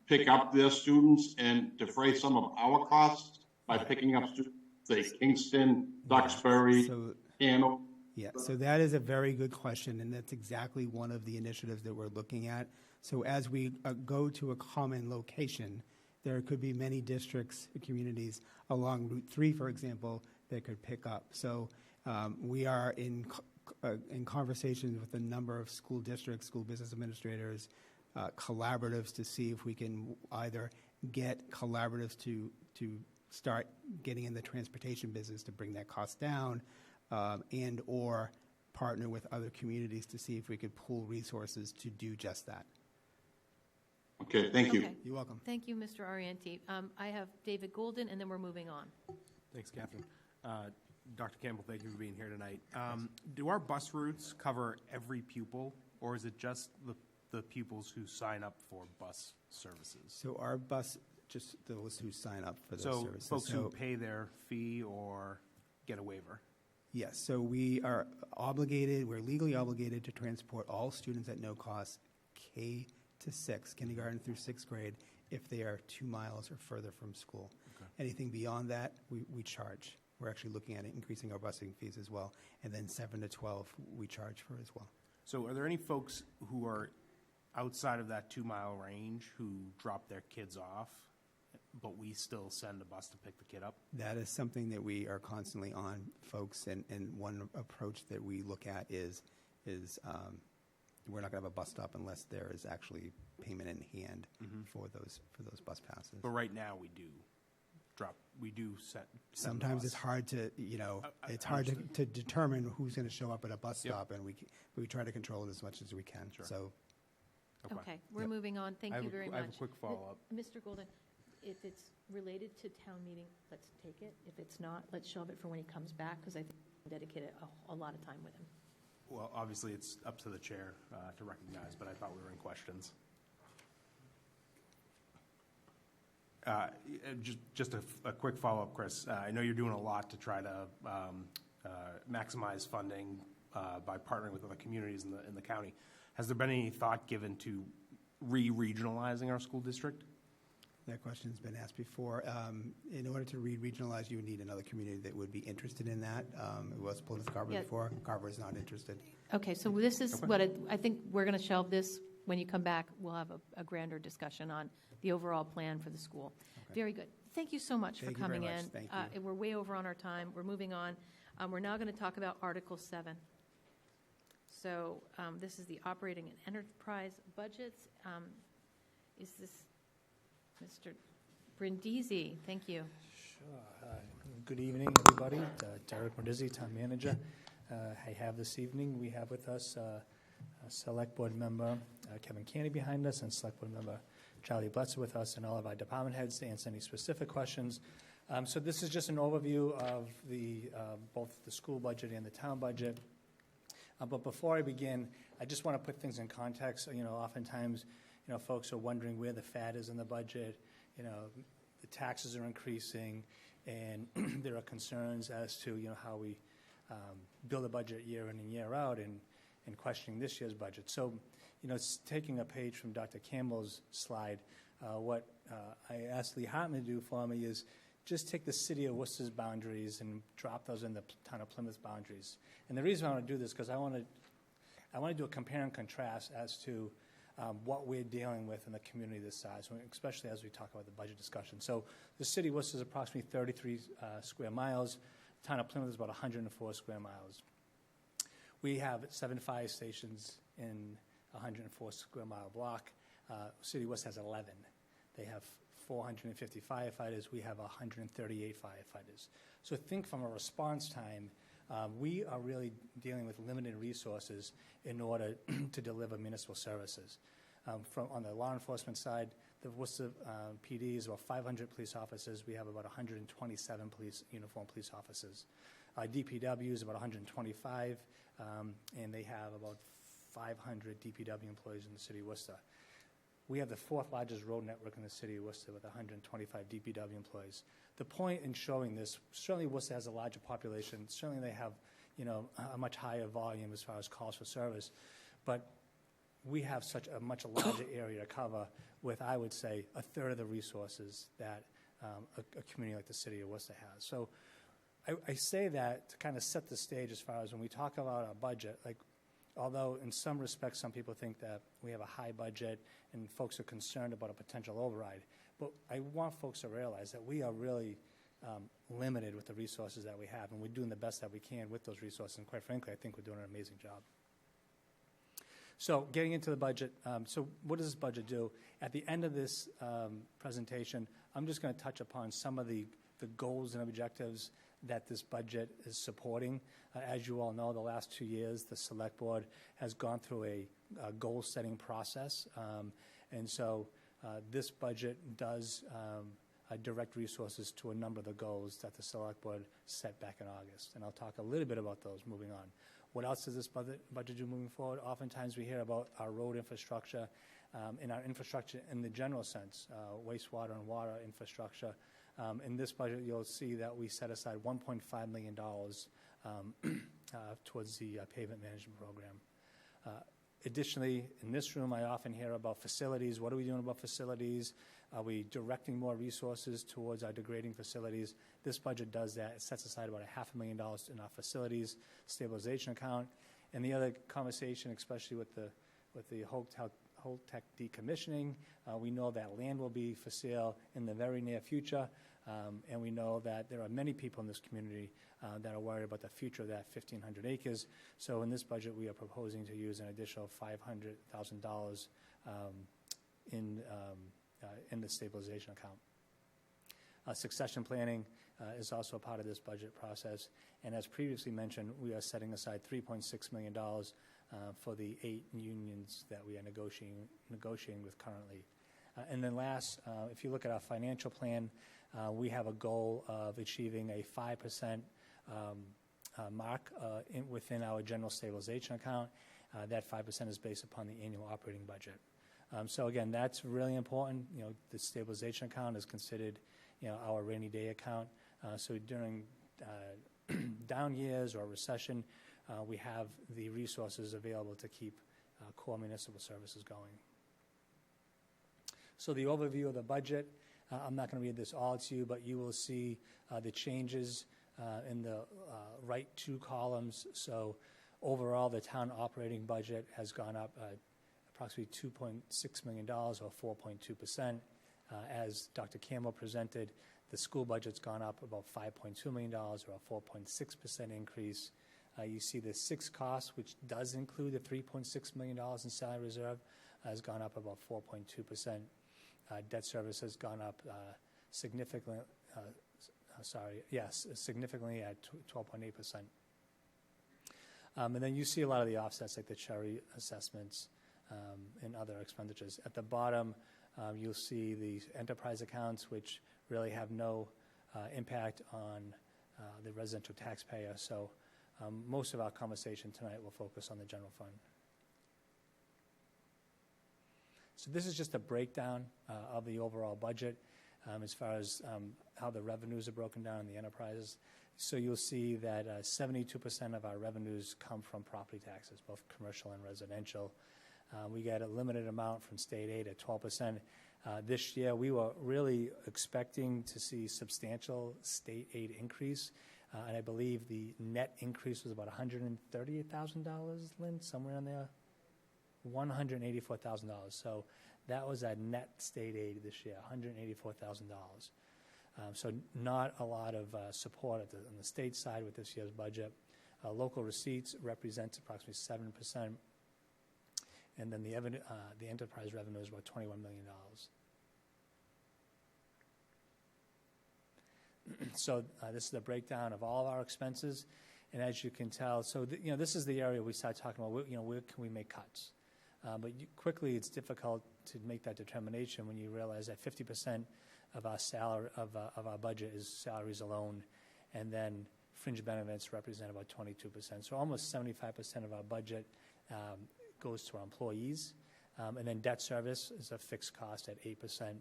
pick up their students and defray some of our costs by picking up students, say Kingston, Duxbury, Hanover? Yeah, so that is a very good question, and that's exactly one of the initiatives that we're looking at. So as we go to a common location, there could be many districts, communities along Route 3, for example, that could pick up. So we are in conversations with a number of school districts, school business administrators, collaboratives to see if we can either get collaboratives to start getting in the transportation business to bring that cost down, and/or partner with other communities to see if we could pool resources to do just that. Okay, thank you. Okay. You're welcome. Thank you, Mr. Arienti. I have David Golden, and then we're moving on. Thanks, Catherine. Dr. Campbell, thank you for being here tonight. Do our bus routes cover every pupil, or is it just the pupils who sign up for bus services? So our bus, just those who sign up for those So services. folks who pay their fee or get a waiver? Yes, so we are obligated, we're legally obligated to transport all students at no cost, K to 6, kindergarten through 6th grade, if they are 2 miles or further from school. Okay. Anything beyond that, we charge. We're actually looking at increasing our busing fees as well. And then 7 to 12, we charge for as well. So are there any folks who are outside of that 2-mile range who drop their kids off, but we still send a bus to pick the kid up? That is something that we are constantly on, folks, and one approach that we look at is we're not going to have a bus stop unless there is actually payment in hand for those bus passes. But right now we do send Sometimes the it's bus. hard to, it's hard understood. to determine who's going to show up at a bus Yep. stop, and we try to control it as much as we can. Sure. So Okay, we're Yep. moving on. Thank you very much. I have a quick follow-up. Mr. Golden, if it's related to town meeting, let's take it. If it's not, let's shelve it for when he comes back, because I think we dedicated a lot of time with him. Well, obviously, it's up to the chair to recognize, but I thought we were in questions. Just a quick follow-up, Chris. I know you're doing a lot to try to maximize funding by partnering with other communities in the county. Has there been any thought given to re-regionalizing our school district? that question's been asked before. In order to regionalize, you would need another community that would be interested in that. It was Plymouth Carver Yeah. before. Carver is not interested. Okay, so this is what I think we're going to shelve this. When you come back, we'll have a grander discussion on the overall plan for the school. Okay. Very good. Thank you so much Thank for you very coming much. in. Thank you. We're way over on our time. We're moving on. We're now going to talk about Article 7. So this is the operating and enterprise budgets. Is this Mr. Brindisi? Thank you. Sure. Good evening, everybody. Derek Brindisi, Town Manager. I have this evening, we have with us a Select Board Member Kevin Canny behind us, and Select Board Member Charlie Bletzer with us, and all of our department heads to answer any specific questions. So this is just an overview of the both the school budget and the town budget. But before I begin, I just want to put things in context. Oftentimes, folks are wondering where the fat is in the budget. The taxes are increasing, and there are concerns as to, how we build a budget year in and year out, and questioning this year's budget. So, it's taking a page from Dr. Campbell's slide. What I asked Lee Hartman to do for me is just take the city of Worcester's boundaries and drop those in the town of Plymouth boundaries. And the reason I want to do this because I want to do a compare and contrast as to what we're dealing with in the community this size, especially as we talk about the budget discussion. So the city of Worcester is approximately 33 square miles. The town of Plymouth is about 104 square miles. We have 7 fire stations in a 104 square mile block. City of Worcester has 11. They have 450 firefighters. We have 138 firefighters. So think from a response time, we are really dealing with limited resources in order to deliver municipal services. On the law enforcement side, the Worcester PD is about 500 police officers. We have about 127 uniformed police officers. DPW is about 125, and they have about 500 DPW employees in the city of Worcester. We have the 4th largest road network in the city of Worcester with 125 DPW employees. The point in showing this, certainly Worcester has a larger population. Certainly they have, a much higher volume as far as calls for service. But we have such a much larger area to cover with, I would say, a third of the resources that a community like the city of Worcester has. So I say that to kind of set the stage as far as when we talk about our budget, although in some respects some people think that we have a high budget and folks are concerned about a potential override, but I want folks to realize that we are really limited with the resources that we have, and we're doing the best that we can with those resources, and quite frankly, I think we're doing an amazing job. So getting into the budget, so what does this budget do? At the end of this presentation, I'm just going to touch upon some of the goals and objectives that this budget is supporting. As you all know, the last 2 years, the Select Board has gone through a goal-setting process. And so this budget does direct resources to a number of the goals that the Select Board set back in August. And I'll talk a little bit about those moving on. What else does this budget do moving forward? Oftentimes we hear about our road infrastructure and our infrastructure in the general sense, wastewater and water infrastructure. In this budget, you'll see that we set aside $1.5 million towards the pavement management program. Additionally, in this room, I often hear about facilities. What are we doing about facilities? Are we directing more resources towards our degrading facilities? This budget does that. It sets aside about $500,000 in our facilities stabilization account. And the other conversation, especially with the Holtec decommissioning, we know that land will be for sale in the very near future. And we know that there are many people in this community that are worried about the future of that 1,500 acres. So in this budget, we are proposing to use an additional $500,000 in the stabilization account. Succession planning is also a part of this budget process. And as previously mentioned, we are setting aside $3.6 million for the 8 unions that we are negotiating with currently. And then last, if you look at our financial plan, we have a goal of achieving a 5% mark within our general stabilization account. That 5% is based upon the annual operating budget. So again, that's really important. You know, the stabilization account is considered, you know, our rainy day account. So during down years or recession, we have the resources available to keep core municipal services going. So the overview of the budget, I'm not going to read this all to you, but you will see the changes in the right 2 columns. So overall, the town operating budget has gone up approximately $2.6 million or 4.2%. As Dr. Campbell presented, the school budget's gone up about $5.2 million or a 4.6% increase. You see the 6 costs, which does include the $3.6 million in salary reserve, has gone up about 4.2%. Debt service has gone up significantly at 12.8%. And then you see a lot of the offsets like the cherry assessments and other expenditures. At the bottom, you'll see the enterprise accounts, which really have no impact on the residential taxpayer. So most of our conversation tonight will focus on the general fund. So this is just a breakdown of the overall budget as far as how the revenues are broken down in the enterprises. So you'll see that 72% of our revenues come from property taxes, both commercial and residential. We get a limited amount from state aid at 12%. This year, we were really expecting to see substantial state aid increase. And I believe the net increase was about $138,000, Lynn, somewhere in there? $184,000. So that was a net state aid this year, $184,000. So not a lot of support on the state side with this year's budget. Local receipts represents approximately 7%. And then the enterprise revenue is about $21 million. So this is a breakdown of all of our expenses. And as you can tell, so this is the area we start talking about, where can we make cuts? But quickly, it's difficult to make that determination when you realize that 50% of our salary of our budget is salaries alone, and then fringe benefits represent about 22%. So almost 75% of our budget goes to our employees, and then debt service is a fixed cost at 8%,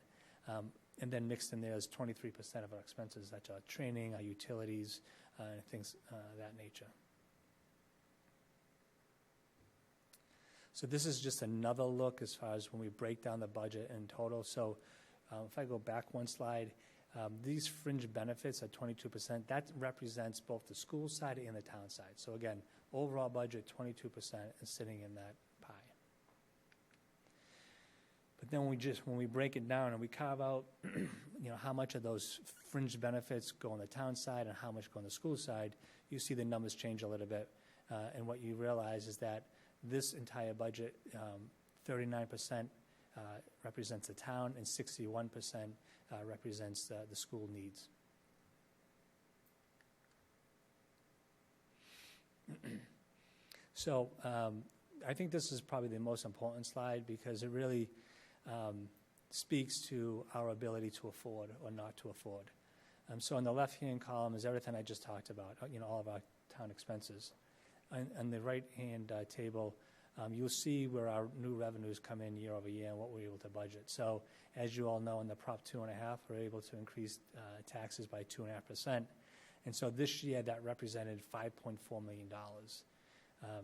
and then mixed in there is 23% of our expenses. That's our training, our utilities, things of that nature. So this is just another look as far as when we break down the budget in total. So if I go back one slide, these fringe benefits at 22%, that represents both the school side and the town side. So again, overall budget 22% is sitting in that pie. But then when we break it down and we carve out, how much of those fringe benefits go on the town side and how much go on the school side, you see the numbers change a little bit. And what you realize is that this entire budget, 39% represents the town and 61% represents the school needs. So I think this is probably the most important slide because it really speaks to our ability to afford or not to afford. So on the left-hand column is everything I just talked about, all of our town expenses. On the right-hand table, you'll see where our new revenues come in year over year and what we're able to budget. So as you all know, in the Prop 2.5, we're able to increase taxes by 2.5%. And so this year, that represented $5.4 million.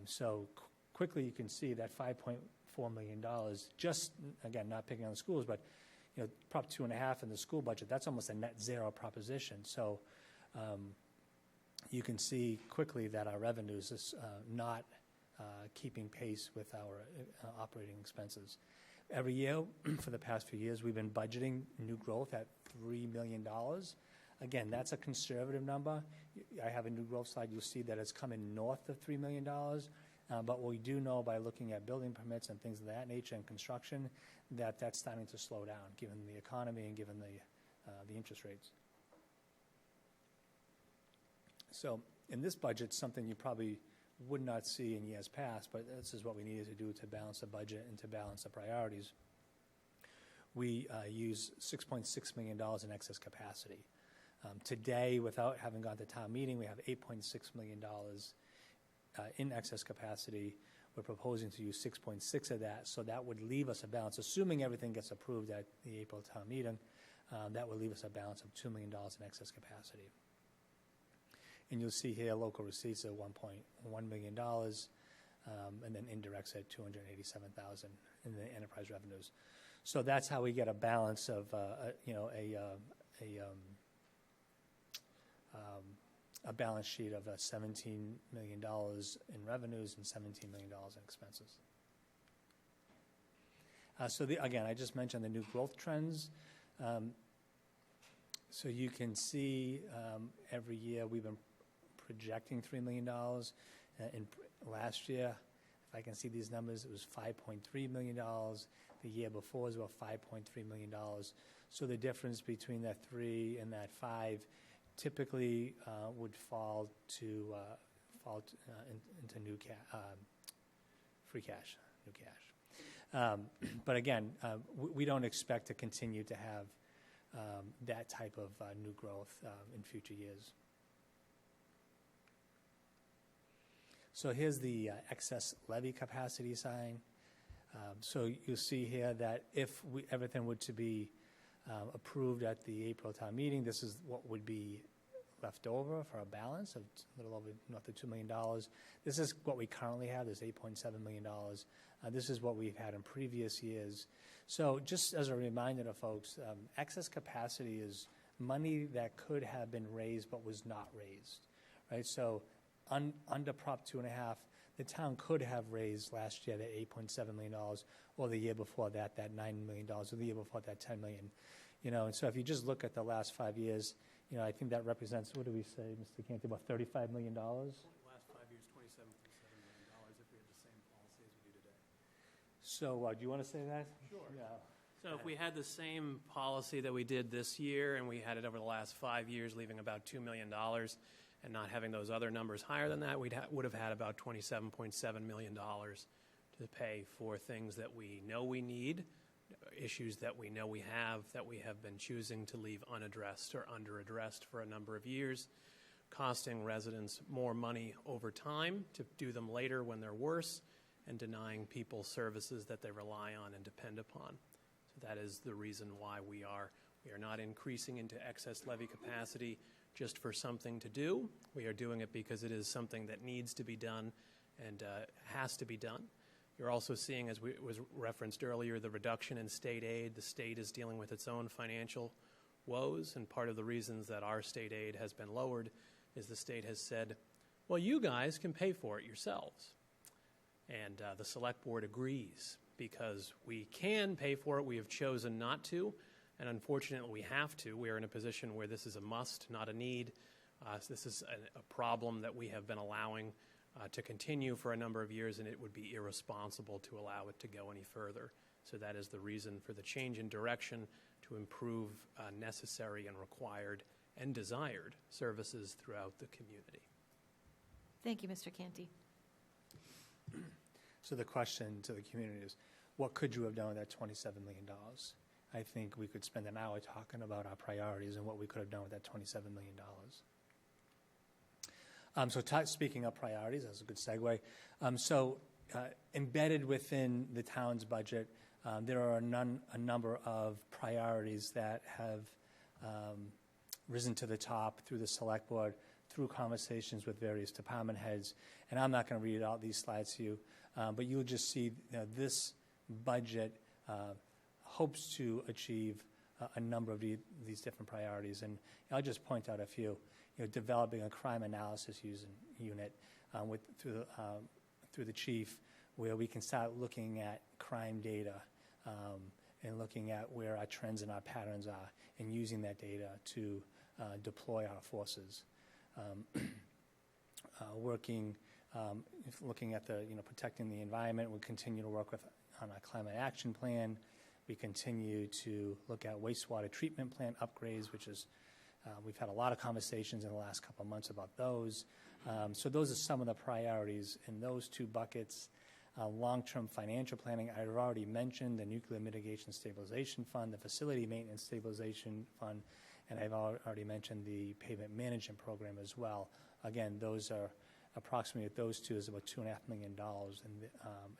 So quickly, you can see that $5.4 million, just, again, not picking on the schools, but Prop 2.5 in the school budget, that's almost a net zero proposition. So you can see quickly that our revenues is not keeping pace with our operating expenses. Every year for the past few years, we've been budgeting new growth at $3 million. Again, that's a conservative number. I have a new growth slide. You'll see that it's coming north of $3 million. But we do know by looking at building permits and things of that nature and construction that that's starting to slow down given the economy and given the interest rates. So in this budget, something you probably would not see in years past, but this is what we needed to do to balance the budget and to balance the priorities. We use $6.6 million in excess capacity. Today, without having gone to town meeting, we have $8.6 million in excess capacity. We're proposing to use 6.6 of that, so that would leave us a balance, assuming everything gets approved at the April town meeting, that would leave us a balance of $2 million in excess capacity. And you'll see here local receipts at $1.1 million, and then indirects at $287,000 in the enterprise revenues. So that's how we get a balance of a balance sheet of $17 million in revenues and $17 million in expenses. Again, I just mentioned the new growth trends. So you can see every year we've been projecting $3 million. In last year, if I can see these numbers, it was $5.3 million. The year before was about $5.3 million. So the difference between that 3 and that 5 typically would fall into new free cash, new cash. But again, we don't expect to continue to have that type of new growth in future years. So here's the excess levy capacity sign. So you'll see here that if everything were to be approved at the April town meeting, this is what would be left over for a balance of a little over north of $2 million. This is what we currently have, this $8.7 million. This is what we've had in previous years. So just as a reminder to folks, excess capacity is money that could have been raised but was not raised, right? So under Prop 2.5, the town could have raised last year that $8.7 million, or the year before that $9 million, or the year before that $10 million. And so if you just look at the last 5 years, I think that represents, what do we say, Mr. Canty, about $35 million? Last 5 years, $27.7 million if we had the same policy as we do today. So do you want to say that? Sure. Yeah. So if we had the same policy that we did this year and we had it over the last 5 years, leaving about $2 million and not having those other numbers higher than that, we would have had about $27.7 million to pay for things that we know we need, issues that we know we have that we have been choosing to leave unaddressed or under-addressed for a number of years, costing residents more money over time to do them later when they're worse, and denying people services that they rely on and depend upon. So that is the reason why we are not increasing into excess levy capacity just for something to do. We are doing it because it is something that needs to be done and has to be done. You're also seeing, as was referenced earlier, the reduction in state aid. The state is dealing with its own financial woes, and part of the reasons that our state aid has been lowered is the state has said, well, you guys can pay for it yourselves. And the select board agrees because we can pay for it. We have chosen not to, and unfortunately we have to. We are in a position where this is a must, not a need. So this is a problem that we have been allowing to continue for a number of years, and it would be irresponsible to allow it to go any further. So that is the reason for the change in direction to improve necessary and required and desired services throughout the community. Thank you, Mr. Canty. So the question to the community is, what could you have done with that $27 million? I think we could spend an hour talking about our priorities and what we could have done with that $27 million. Speaking of priorities, that's a good segue. Embedded within the town's budget, there are a number of priorities that have risen to the top through the select board, through conversations with various department heads. And I'm not going to read out these slides to you, but you'll just see this budget hopes to achieve a number of these different priorities. And I'll just point out a few. Developing a crime analysis unit through the chief, where we can start looking at crime data and looking at where our trends and our patterns are, and using that data to deploy our forces. Looking at protecting the environment, we continue to work on our climate action plan. We continue to look at wastewater treatment plant upgrades, which is we've had a lot of conversations in the last couple of months about those. So those are some of the priorities in those two buckets. Long-term financial planning, I've already mentioned the Nuclear Mitigation Stabilization Fund, the Facility Maintenance Stabilization Fund, and I've already mentioned the Pavement Management Program as well. Again, those are approximately, at those two, is about $2.5 million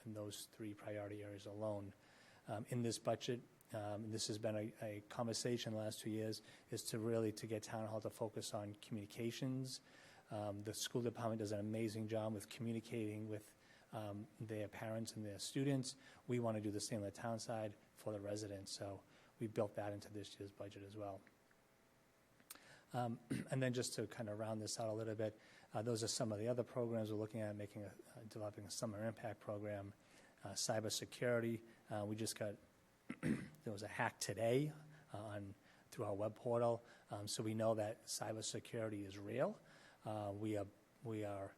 in those three priority areas alone. In this budget, this has been a conversation the last 2 years, is to get Town Hall to focus on communications. The school department does an amazing job with communicating with their parents and their students. We want to do the same on the town side for the residents, so we built that into this year's budget as well. And then just to kind of round this out a little bit, those are some of the other programs we're looking at, developing a summer impact program, cybersecurity. We just got there was a hack today through our web portal, so we know that cybersecurity is real. We are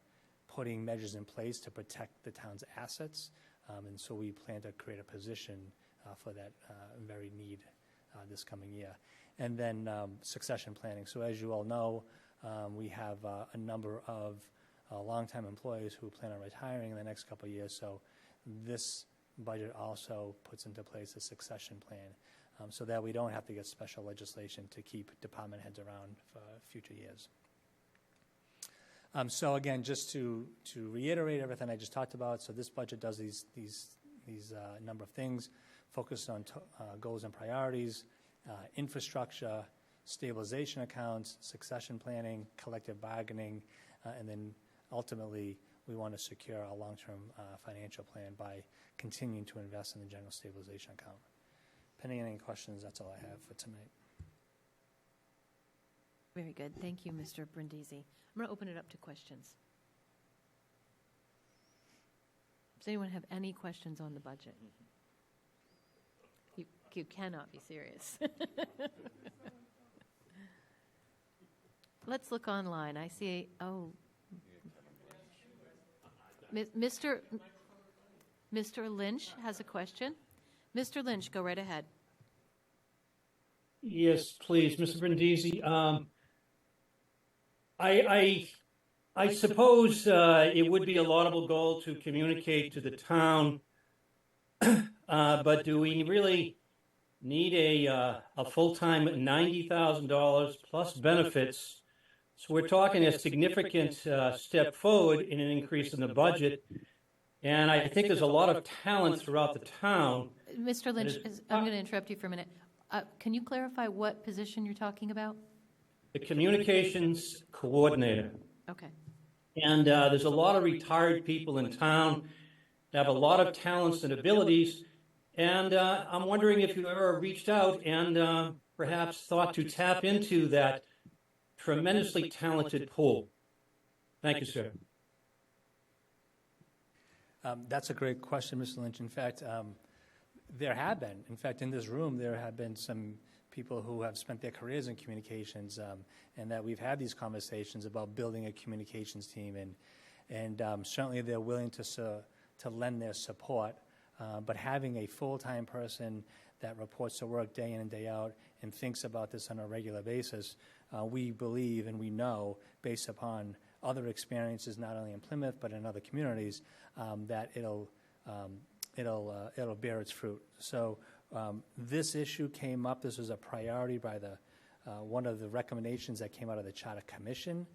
putting measures in place to protect the town's assets, and so we plan to create a position for that very need this coming year. And then succession planning. So as you all know, we have a number of longtime employees who plan on retiring in the next couple of years, so this budget also puts into place a succession plan so that we don't have to get special legislation to keep department heads around for future years. So again, just to reiterate everything I just talked about, so this budget does these number of things, focused on goals and priorities, infrastructure, stabilization accounts, succession planning, collective bargaining, and then ultimately we want to secure a long-term financial plan by continuing to invest in the general stabilization account. Pending any questions, that's all I have for tonight. Very good. Thank you, Mr. Brindisi. I'm going to open it up to questions. Does anyone have any questions on the budget? You cannot be serious. Let's look online. I see, Mr. Lynch has a question. Mr. Lynch, go right ahead. Yes, please, Mr. Brindisi. I suppose it would be a laudable goal to communicate to the town, but do we really need a full-time $90,000 plus benefits? So we're talking a significant step forward in an increase in the budget, and I think there's a lot of talent throughout the town. Mr. Lynch, I'm going to interrupt you for a minute. Can you clarify what position you're talking about? The communications coordinator. Okay. And there's a lot of retired people in town that have a lot of talents and abilities, and I'm wondering if you ever reached out and perhaps thought to tap into that tremendously talented pool. Thank you, sir. That's a great question, Mr. Lynch. In fact, there have been. In fact, in this room, there have been some people who have spent their careers in communications, and that we've had these conversations about building a communications team, and certainly they're willing to lend their support. But having a full-time person that reports to work day in and day out and thinks about this on a regular basis, we believe and we know, based upon other experiences, not only in Plymouth but in other communities, that it'll bear its fruit. So this issue came up. This was a priority by the one of the recommendations that came out of the Charter Commission.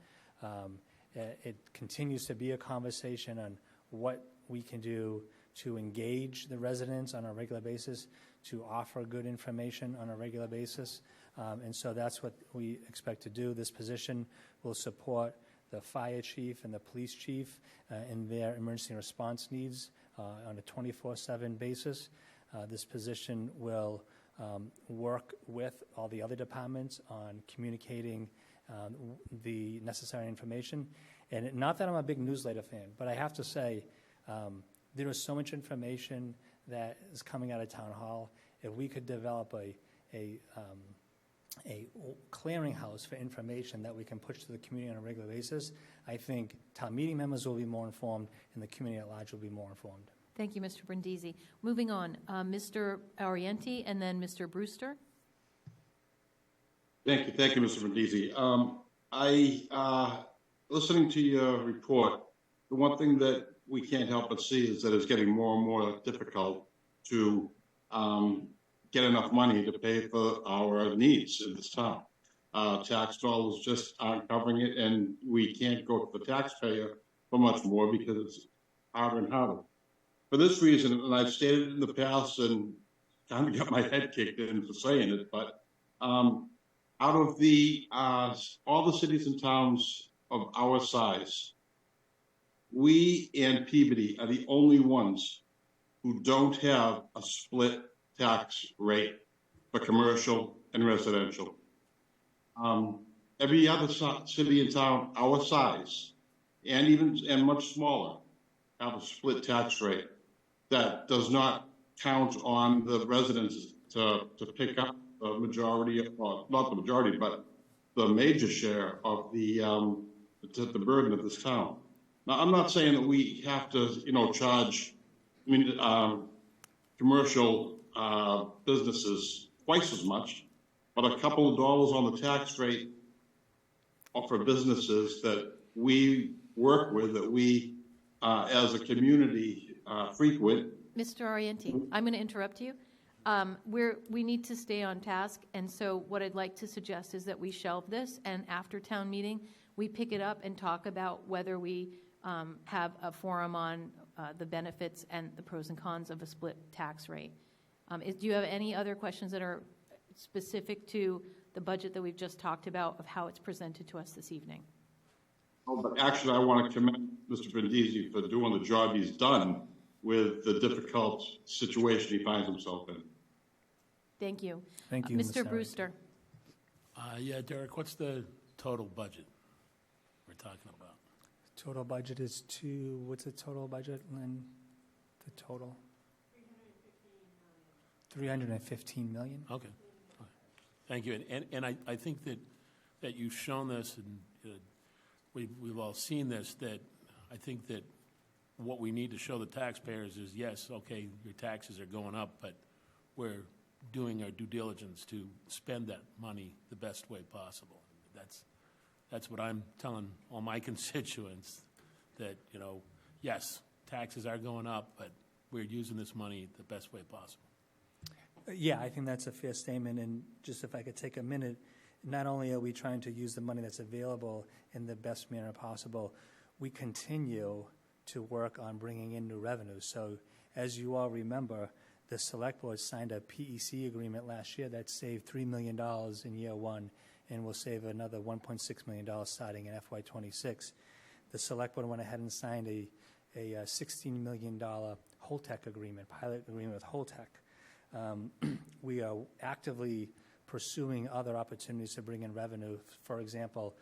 It continues to be a conversation on what we can do to engage the residents on a regular basis, to offer good information on a regular basis. And so that's what we expect to do. This position will support the fire chief and the police chief in their emergency response needs on a 24/7 basis. This position will work with all the other departments on communicating the necessary information. And not that I'm a big newsletter fan, but I have to say there is so much information that is coming out of Town Hall. If we could develop a clearinghouse for information that we can push to the community on a regular basis, I think town meeting members will be more informed and the community at large will be more informed. Thank you, Mr. Brindisi. Moving on, Mr. Orienti and then Mr. Brewster. Thank you, Mr. Brindisi. Listening to your report, the one thing that we can't help but see is that it's getting more and more difficult to get enough money to pay for our needs in this town. Tax dollars just aren't covering it, and we can't go to the taxpayer for much more because it's harder and harder. For this reason, and I've stated it in the past and kind of got my head kicked in for saying it, but out of the all the cities and towns of our size, we and Peabody are the only ones who don't have a split tax rate for commercial and residential. Every other city and town our size, and much smaller, have a split tax rate that does not count on the residents to pick up the majority, well, not the majority, but the major share of the burden of this town. Now, I'm not saying that we have to, charge, commercial businesses twice as much, but a couple of dollars on the tax rate for businesses that we work with, that we, as a community, frequent. Mr. Orienti, I'm going to interrupt you. We need to stay on task, and so what I'd like to suggest is that we shelve this, and after town meeting, we pick it up and talk about whether we have a forum on the benefits and the pros and cons of a split tax rate. Do you have any other questions that are specific to the budget that we've just talked about, of how it's presented to us this evening? Oh, but actually, I want to commend Mr. Brindisi for doing the job he's done with the difficult situation he finds himself in. Thank you. Thank you, Mr. Brewster. Yeah, Derek, what's the total budget we're talking about? Total budget is what's the total budget, Lynn? The total? $315 million. Okay. Thank you. And I think that you've shown this, and we've all seen this, that I think that what we need to show the taxpayers is, yes, okay, your taxes are going up, but we're doing our due diligence to spend that money the best way possible. That's what I'm telling all my constituents, that, yes, taxes are going up, but we're using this money the best way possible. Yeah, I think that's a fair statement. And just if I could take a minute, not only are we trying to use the money that's available in the best manner possible, we continue to work on bringing in new revenue. So as you all remember, the Select Board signed a PEC agreement last year that saved $3 million in year one, and will save another $1.6 million starting in FY26. The Select Board went ahead and signed a $16 million Holtec agreement, pilot agreement with Holtec. We are actively pursuing other opportunities to bring in revenue. For example,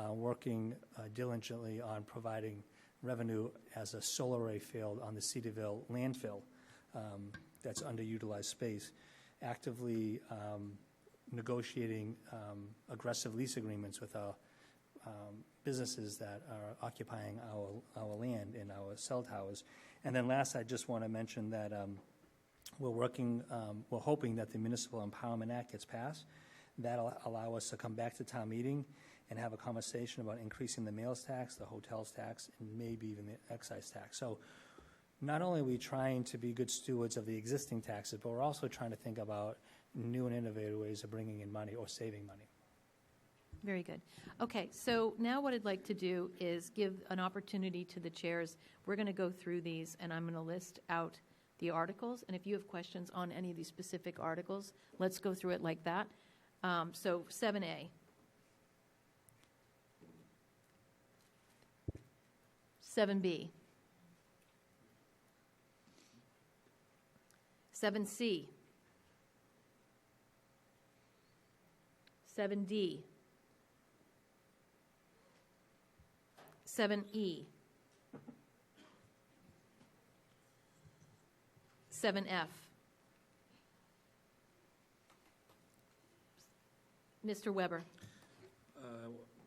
working diligently on providing revenue as a solar array field on the Cedarville landfill that's underutilized space. Actively negotiating aggressive lease agreements with our businesses that are occupying our land and our cell towers. And then last, I just want to mention that we're hoping that the Municipal Empowerment Act gets passed. That'll allow us to come back to town meeting and have a conversation about increasing the meals tax, the hotels tax, and maybe even the excise tax. So not only are we trying to be good stewards of the existing taxes, but we're also trying to think about new and innovative ways of bringing in money or saving money. Very good. Okay, so now what I'd like to do is give an opportunity to the chairs. We're going to go through these, and I'm going to list out the articles. And if you have questions on any of these specific articles, let's go through it like that. So 7A. 7B. 7C. 7D. 7E. 7F. Mr. Weber.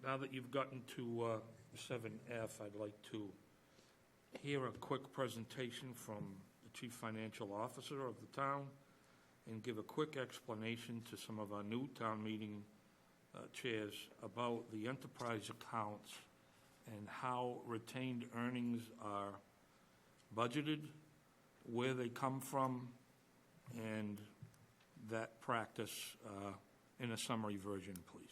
Now that you've gotten to 7F, I'd like to hear a quick presentation from the Chief Financial Officer of the town and give a quick explanation to some of our new town meeting chairs about the enterprise accounts and how retained earnings are budgeted, where they come from, and that practice in a summary version, please.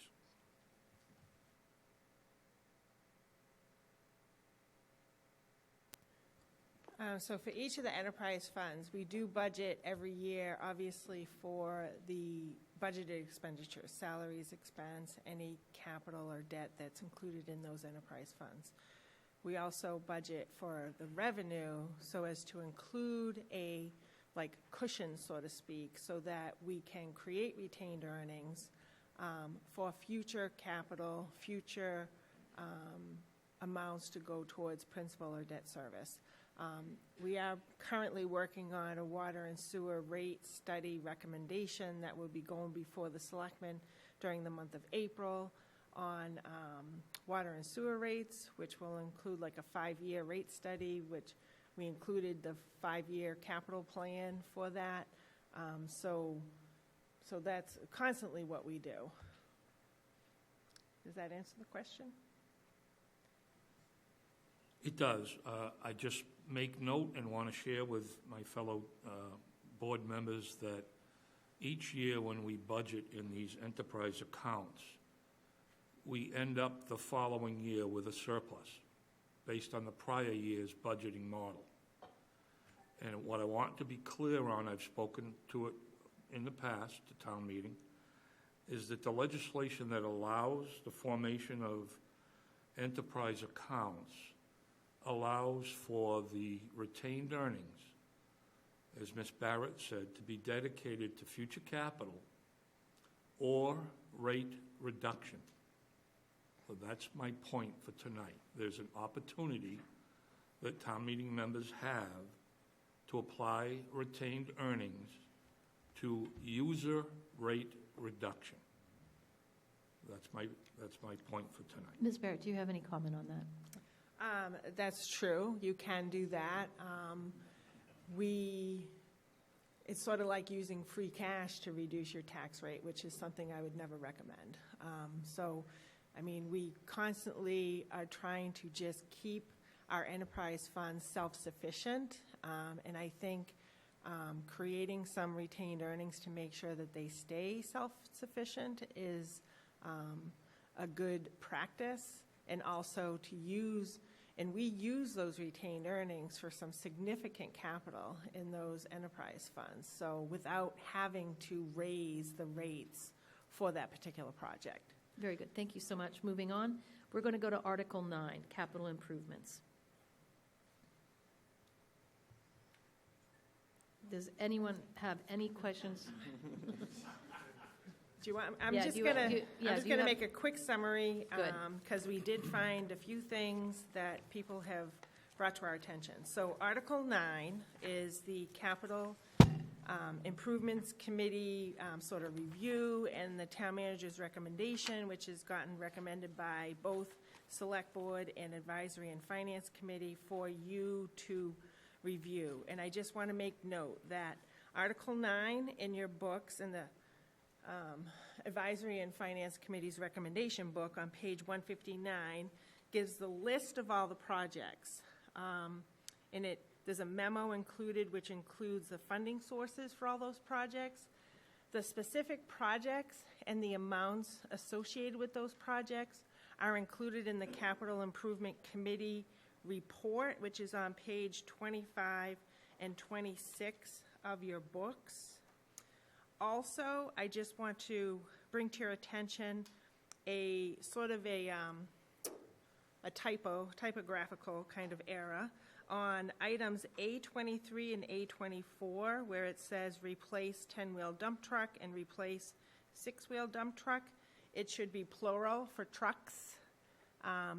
So for each of the enterprise funds, we do budget every year, obviously, for the budgeted expenditures, salaries, expense, any capital or debt that's included in those enterprise funds. We also budget for the revenue so as to include a cushion, so to speak, so that we can create retained earnings for future capital, future amounts to go towards principal or debt service. We are currently working on a water and sewer rate study recommendation that will be going before the selectmen during the month of April on water and sewer rates, which will include like a 5-year rate study, which we included the 5-year capital plan for that. So that's constantly what we do. Does that answer the question? It does. I just make note and want to share with my fellow board members that each year when we budget in these enterprise accounts, we end up the following year with a surplus based on the prior year's budgeting model. And what I want to be clear on, I've spoken to it in the past, to town meeting, is that the legislation that allows the formation of enterprise accounts allows for the retained earnings, as Ms. Barrett said, to be dedicated to future capital or rate reduction. So that's my point for tonight. There's an opportunity that town meeting members have to apply retained earnings to user rate reduction. That's my point for tonight. Ms. Barrett, do you have any comment on that? That's true. You can do that. It's sort of like using free cash to reduce your tax rate, which is something I would never recommend. We constantly are trying to just keep our enterprise funds self-sufficient, and I think creating some retained earnings to make sure that they stay self-sufficient is a good practice, and also to use, and we use those retained earnings for some significant capital in those enterprise funds, so without having to raise the rates for that particular project. Very good. Thank you so much. Moving on, we're going to go to Article 9, capital improvements. Does anyone have any questions? Do you want? I'm just going to make a quick summary because we did find a few things that people have brought to our attention. So Article 9 is the Capital Improvements Committee sort of review and the town manager's recommendation, which has gotten recommended by both Select Board and Advisory and Finance Committee for you to review. And I just want to make note that Article 9 in your books in the Advisory and Finance Committee's recommendation book on page 159 gives the list of all the projects. There's a memo included which includes the funding sources for all those projects. The specific projects and the amounts associated with those projects are included in the Capital Improvement Committee report, which is on page 25 and 26 of your books. Also, I just want to bring to your attention a sort of a typographical kind of error on items A23 and A24, where it says replace 10-wheel dump truck and replace 6-wheel dump truck. It should be plural for trucks.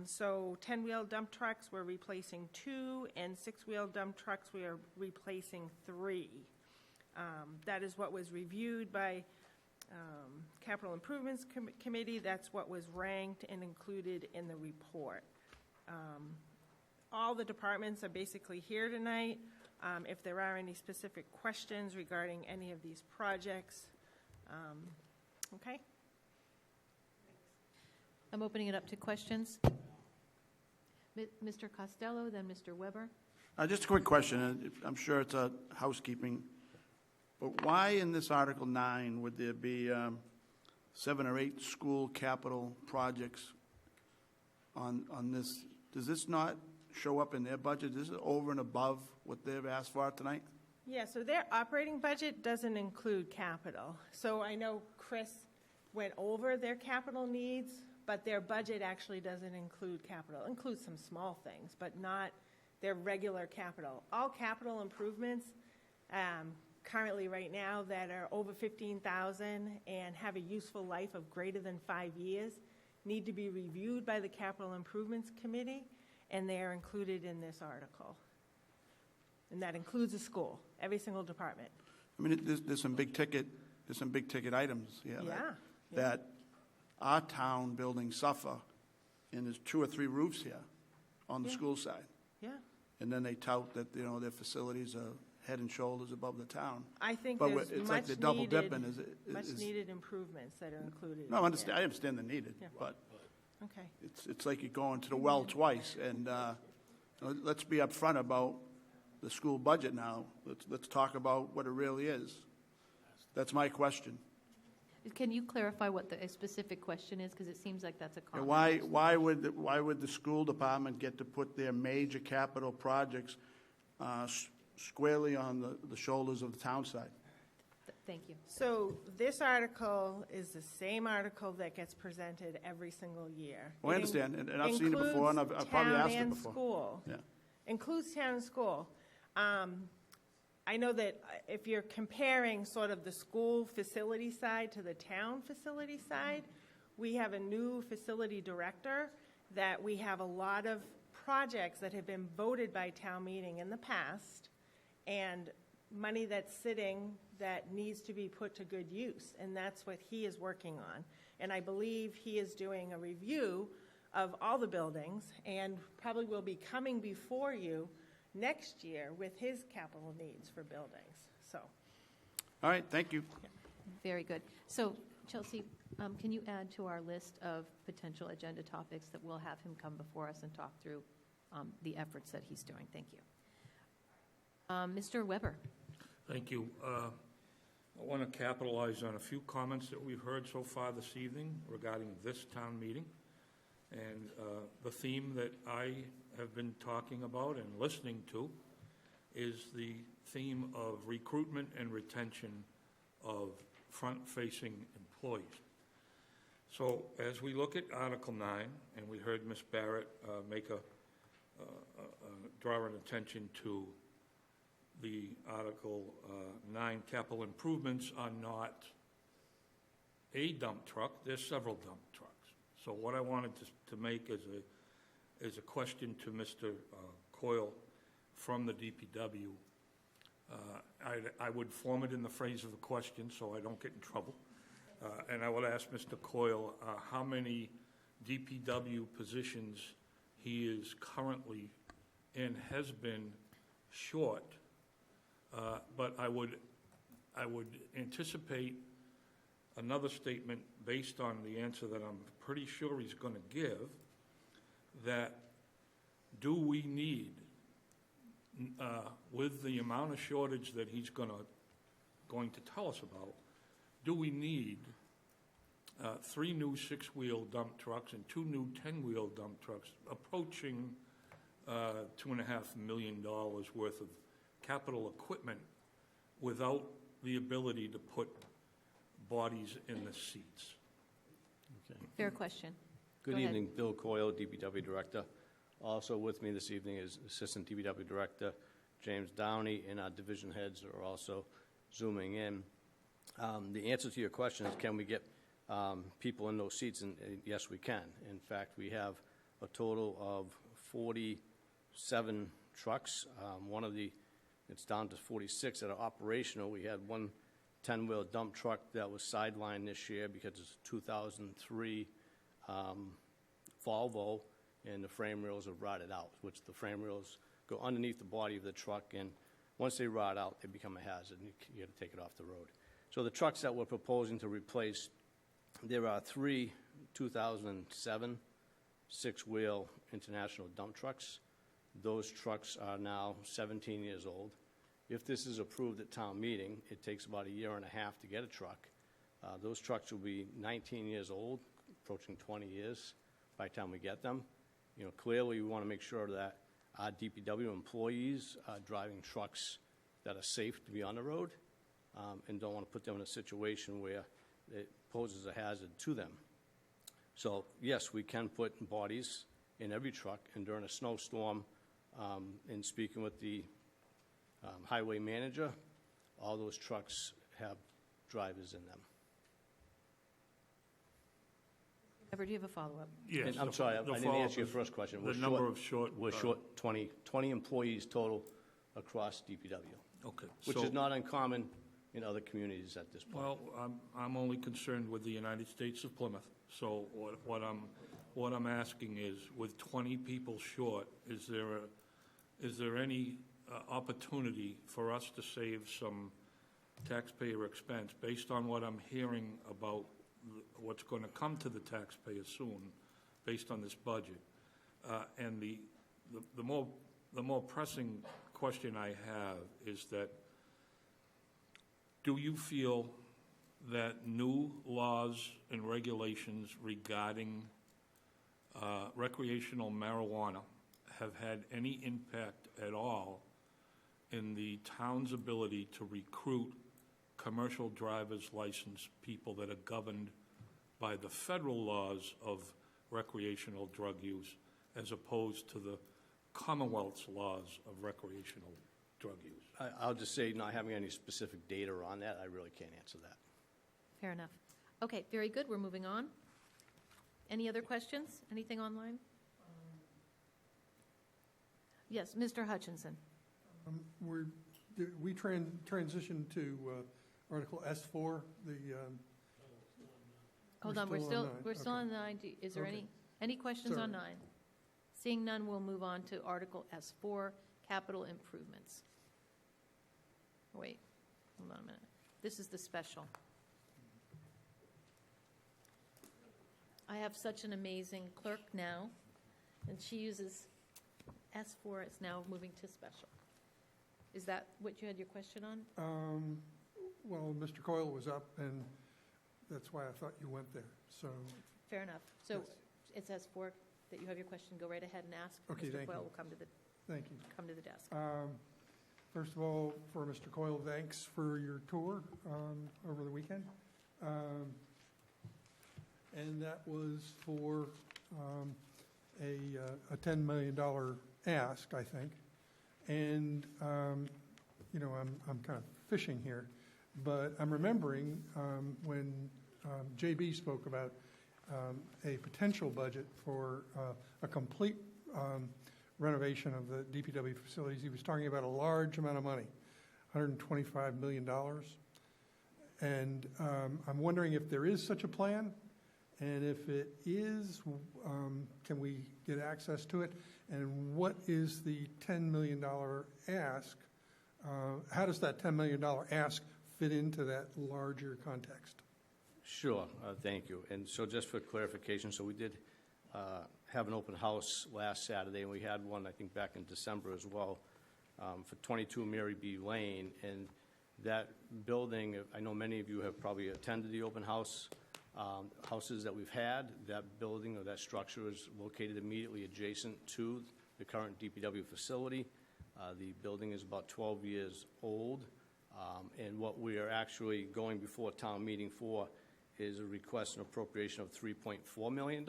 So 10-wheel dump trucks, we're replacing 2, and 6-wheel dump trucks, we are replacing 3. That is what was reviewed by Capital Improvements Committee. That's what was ranked and included in the report. All the departments are basically here tonight. If there are any specific questions regarding any of these projects, okay? I'm opening it up to questions. Mr. Costello, then Mr. Weber. Just a quick question, and I'm sure it's a housekeeping, but why in this Article 9 would there be 7 or 8 school capital projects on this? Does this not show up in their budget? Is this over and above what they've asked for tonight? Yeah, so their operating budget doesn't include capital. So I know Chris went over their capital needs, but their budget actually doesn't include capital. It includes some small things, but not their regular capital. All capital improvements currently right now that are over $15,000 and have a useful life of greater than 5 years need to be reviewed by the Capital Improvements Committee, and they are included in this article. And that includes a school, every single department. I mean, there's some big ticket items here that our town buildings suffer, and there's 2 or 3 roofs here on the school side. Yeah. And then they tout that, their facilities are head and shoulders above the town. I think But there's it's much like the double needed, dipping much needed improvements that are included. No, I understand the needed, but Okay. it's like you're going to the well twice. And let's be upfront about the school budget now. Let's talk about what it really is. That's my question. Can you clarify what the specific question is? Because it seems like that's a common. Why would the school department get to put their major capital projects squarely on the shoulders of the town side? Thank you. So this article is the same article that gets presented every single year. Well, I understand, and I've seen it before, and I've probably asked it before. School. Yeah. Includes town and school. I know that if you're comparing sort of the school facility side to the town facility side, we have a new facility director that we have a lot of projects that have been voted by town meeting in the past and money that's sitting that needs to be put to good use, and that's what he is working on. And I believe he is doing a review of all the buildings and probably will be coming before you next year with his capital needs for buildings. So, all right, thank you. Very good. So, Chelsea, can you add to our list of potential agenda topics that we'll have him come before us and talk through the efforts that he's doing? Thank you. Mr. Weber. Thank you. I want to capitalize on a few comments that we've heard so far this evening regarding this town meeting. And the theme that I have been talking about and listening to is the theme of recruitment and retention of front-facing employees. So as we look at Article 9, and we heard Ms. Barrett draw an attention to the Article 9 capital improvements are not a dump truck, there's several dump trucks. So what I wanted to make is a question to Mr. Coyle from the DPW. I would form it in the phrase of a question so I don't get in trouble. And I would ask Mr. Coyle how many DPW positions he is currently and has been short. But I would anticipate another statement based on the answer that I'm pretty sure he's going to give, that do we need, with the amount of shortage that he's going to tell us about, do we need 3 new 6-wheel dump trucks and 2 new 10-wheel dump trucks, approaching $2.5 million worth of capital equipment without the ability to put bodies in the seats? Okay. Fair question. Good Go ahead. evening, Bill Coyle, DPW Director. Also with me this evening is Assistant DPW Director James Downey, and our division heads are also zooming in. The answer to your question is, can we get people in those seats? And yes, we can. In fact, we have a total of 47 trucks. It's down to 46 that are operational. We had one 10-wheel dump truck that was sidelined this year because it's a 2003 Volvo, and the frame rails have rotted out, which the frame rails go underneath the body of the truck, and once they rot out, they become a hazard, and you got to take it off the road. So the trucks that we're proposing to replace, there are 3 2007 6-wheel international dump trucks. Those trucks are now 17 years old. If this is approved at town meeting, it takes about 1.5 years to get a truck. Those trucks will be 19 years old, approaching 20 years by the time we get them. Clearly, we want to make sure that our DPW employees are driving trucks that are safe to be on the road, and don't want to put them in a situation where it poses a hazard to them. So, yes, we can put bodies in every truck, and during a snowstorm, in speaking with the highway manager, all those trucks have drivers in them. Ever, do you have a follow-up? Yes. And I'm sorry, I didn't answer your first question. We're short 20 employees total across DPW. Okay. Which is not uncommon in other communities at this point. Well, I'm only concerned with the United States of Plymouth. So what I'm asking is, with 20 people short, is there any opportunity for us to save some taxpayer expense based on what I'm hearing about what's going to come to the taxpayer soon, based on this budget? And the more pressing question I have is that, do you feel that new laws and regulations regarding recreational marijuana have had any impact at all in the town's ability to recruit commercial driver's license people that are governed by the federal laws of recreational drug use, as opposed to the Commonwealth's laws of recreational drug use? I'll just say, not having any specific data on that, I really can't answer that. Fair enough. Okay, very good. We're moving on. Any other questions? Anything online? Yes, Mr. Hutchinson. We transitioned to Article S4. Hold on, we're still on 9. Is there any questions on 9? Seeing none, we'll move on to Article S4, capital improvements. Wait, hold on a minute. This is the special. I have such an amazing clerk now, and she uses S4. It's now moving to special. Is that what you had your question on? Well, Mr. Coyle was up, and that's why I thought you went there. So fair enough. So yes. it's S4 that you have your question. Go right ahead and ask. Okay, Mr. Coyle will come to the desk. First of all, for Mr. Coyle, thanks for your tour over the weekend. And that was for a $10 million ask, I think. And, I'm kind of fishing here, but I'm remembering when JB spoke about a potential budget for a complete renovation of the DPW facilities. He was talking about a large amount of money, $125 million. And I'm wondering if there is such a plan, and if it is, can we get access to it? And what is the $10 million ask? How does that $10 million ask fit into that larger context? Sure, thank you. And so just for clarification, so we did have an open house last Saturday, and we had one, I think, back in December as well, for 22 Mary B. Lane. And that building, I know many of you have probably attended the open house, houses that we've had. That building or that structure is located immediately adjacent to the current DPW facility. The building is about 12 years old, and what we are actually going before town meeting for is a request and appropriation of $3.4 million.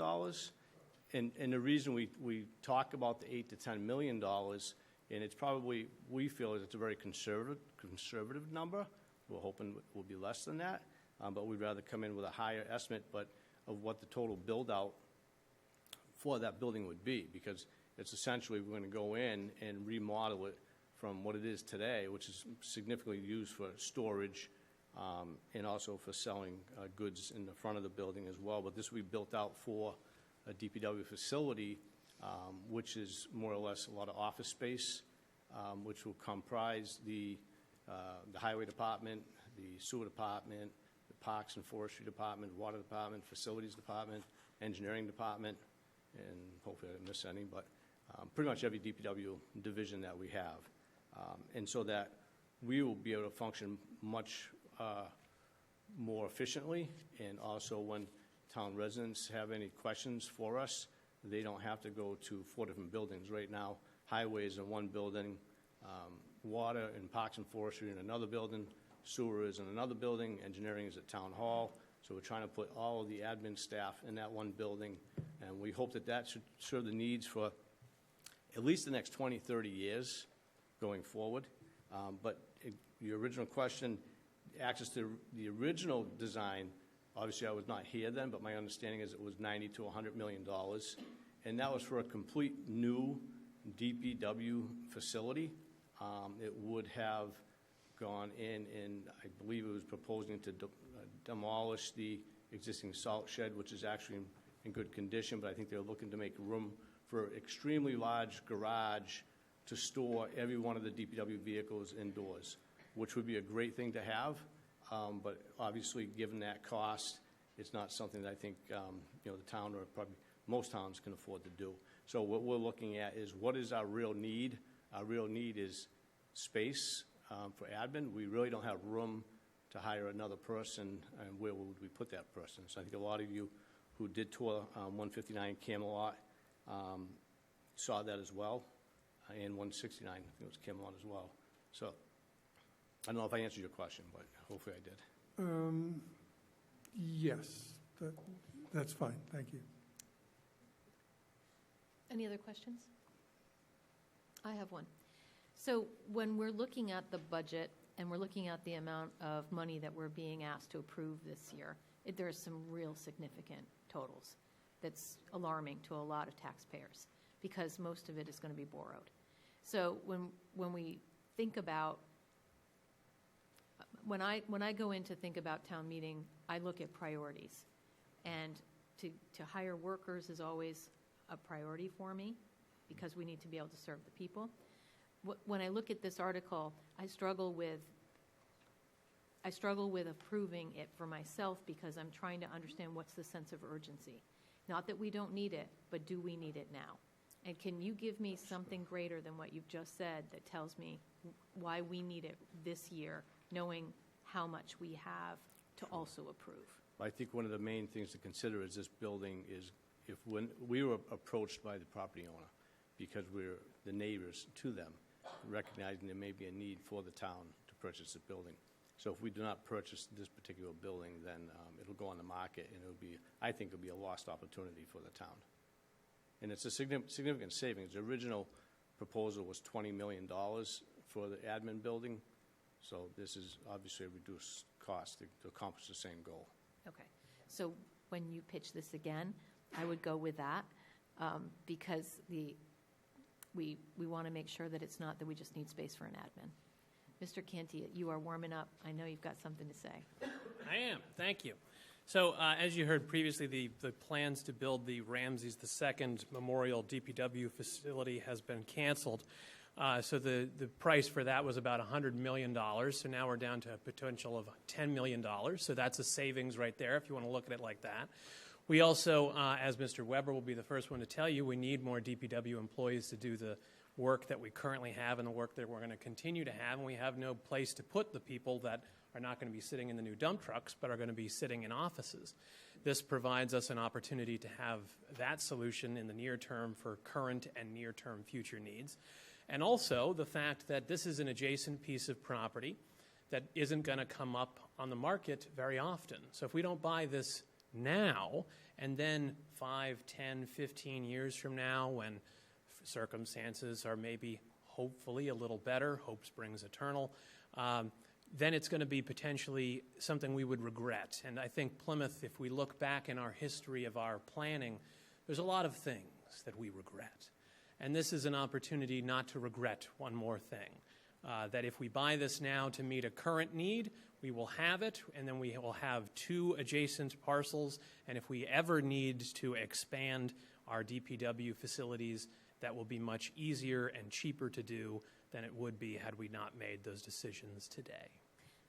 And the reason we talk about the $8 to $10 million, and it's probably, we feel it's a very conservative number. We're hoping it will be less than that, but we'd rather come in with a higher estimate, but of what the total build-out for that building would be, because it's essentially, we're going to go in and remodel it from what it is today, which is significantly used for storage, and also for selling goods in the front of the building as well. But this will be built out for a DPW facility, which is more or less a lot of office space, which will comprise the highway department, the sewer department, the parks and forestry department, water department, facilities department, engineering department, and hopefully I didn't miss any, but pretty much every DPW division that we have. And so that we will be able to function much more efficiently, and also when town residents have any questions for us, they don't have to go to 4 different buildings. Right now, highways in one building, water and parks and forestry in another building, sewer is in another building, engineering is at town hall. So we're trying to put all of the admin staff in that one building, and we hope that that should serve the needs for at least the next 20, 30 years going forward. But your original question, access to the original design, obviously I was not here then, but my understanding is it was $90 to $100 million. And that was for a complete new DPW facility. It would have gone in, and I believe it was proposing to demolish the existing salt shed, which is actually in good condition, but I think they're looking to make room for extremely large garage to store every one of the DPW vehicles indoors, which would be a great thing to have. But obviously, given that cost, it's not something that I think the town, or probably most towns, can afford to do. So what we're looking at is, what is our real need? Our real need is space for admin. We really don't have room to hire another person, and where would we put that person? So I think a lot of you who did tour 159 Camelot saw that as well, and 169, I think it was Camelot as well. So I don't know if I answered your question, but hopefully I did. Yes, that's fine, thank you. Any other questions? I have one. So when we're looking at the budget and we're looking at the amount of money that we're being asked to approve this year, there are some real significant totals. That's alarming to a lot of taxpayers, because most of it is going to be borrowed. So when we think about, when I go in to think about town meeting, I look at priorities, and to hire workers is always a priority for me, because we need to be able to serve the people. When I look at this article, I struggle with approving it for myself, because I'm trying to understand what's the sense of urgency. Not that we don't need it, but do we need it now? And can you give me something greater than what you've just said that tells me why we need it this year, knowing how much we have to also approve? I think one of the main things to consider is this building is, when we were approached by the property owner, because we're the neighbors to them, recognizing there may be a need for the town to purchase the building. So if we do not purchase this particular building, then it'll go on the market, and I think it'll be a lost opportunity for the town. And it's a significant savings. The original proposal was $20 million for the admin building, so this is obviously a reduced cost to accomplish the same goal. Okay. So when you pitch this again, I would go with that, because we want to make sure that it's not that we just need space for an admin. Mr. Canty, you are warming up. I know you've got something to say. I am. Thank you. So as you heard previously, the plans to build the Ramses II Memorial DPW facility has been canceled. So the price for that was about $100 million. So now we're down to a potential of $10 million. So that's a savings right there if you want to look at it like that. We also, as Mr. Weber will be the first one to tell you, we need more DPW employees to do the work that we currently have and the work that we're going to continue to have. And we have no place to put the people that are not going to be sitting in the new dump trucks, but are going to be sitting in offices. This provides us an opportunity to have that solution in the near term for current and near-term future needs. And also the fact that this is an adjacent piece of property that isn't going to come up on the market very often. So if we don't buy this now, and then 5, 10, 15 years from now, when circumstances are maybe hopefully a little better, hope springs eternal, then it's going to be potentially something we would regret. And I think Plymouth, if we look back in our history of our planning, there's a lot of things that we regret. And this is an opportunity not to regret one more thing. That if we buy this now to meet a current need, we will have it, and then we will have 2 adjacent parcels. And if we ever need to expand our DPW facilities, that will be much easier and cheaper to do than it would be had we not made those decisions today.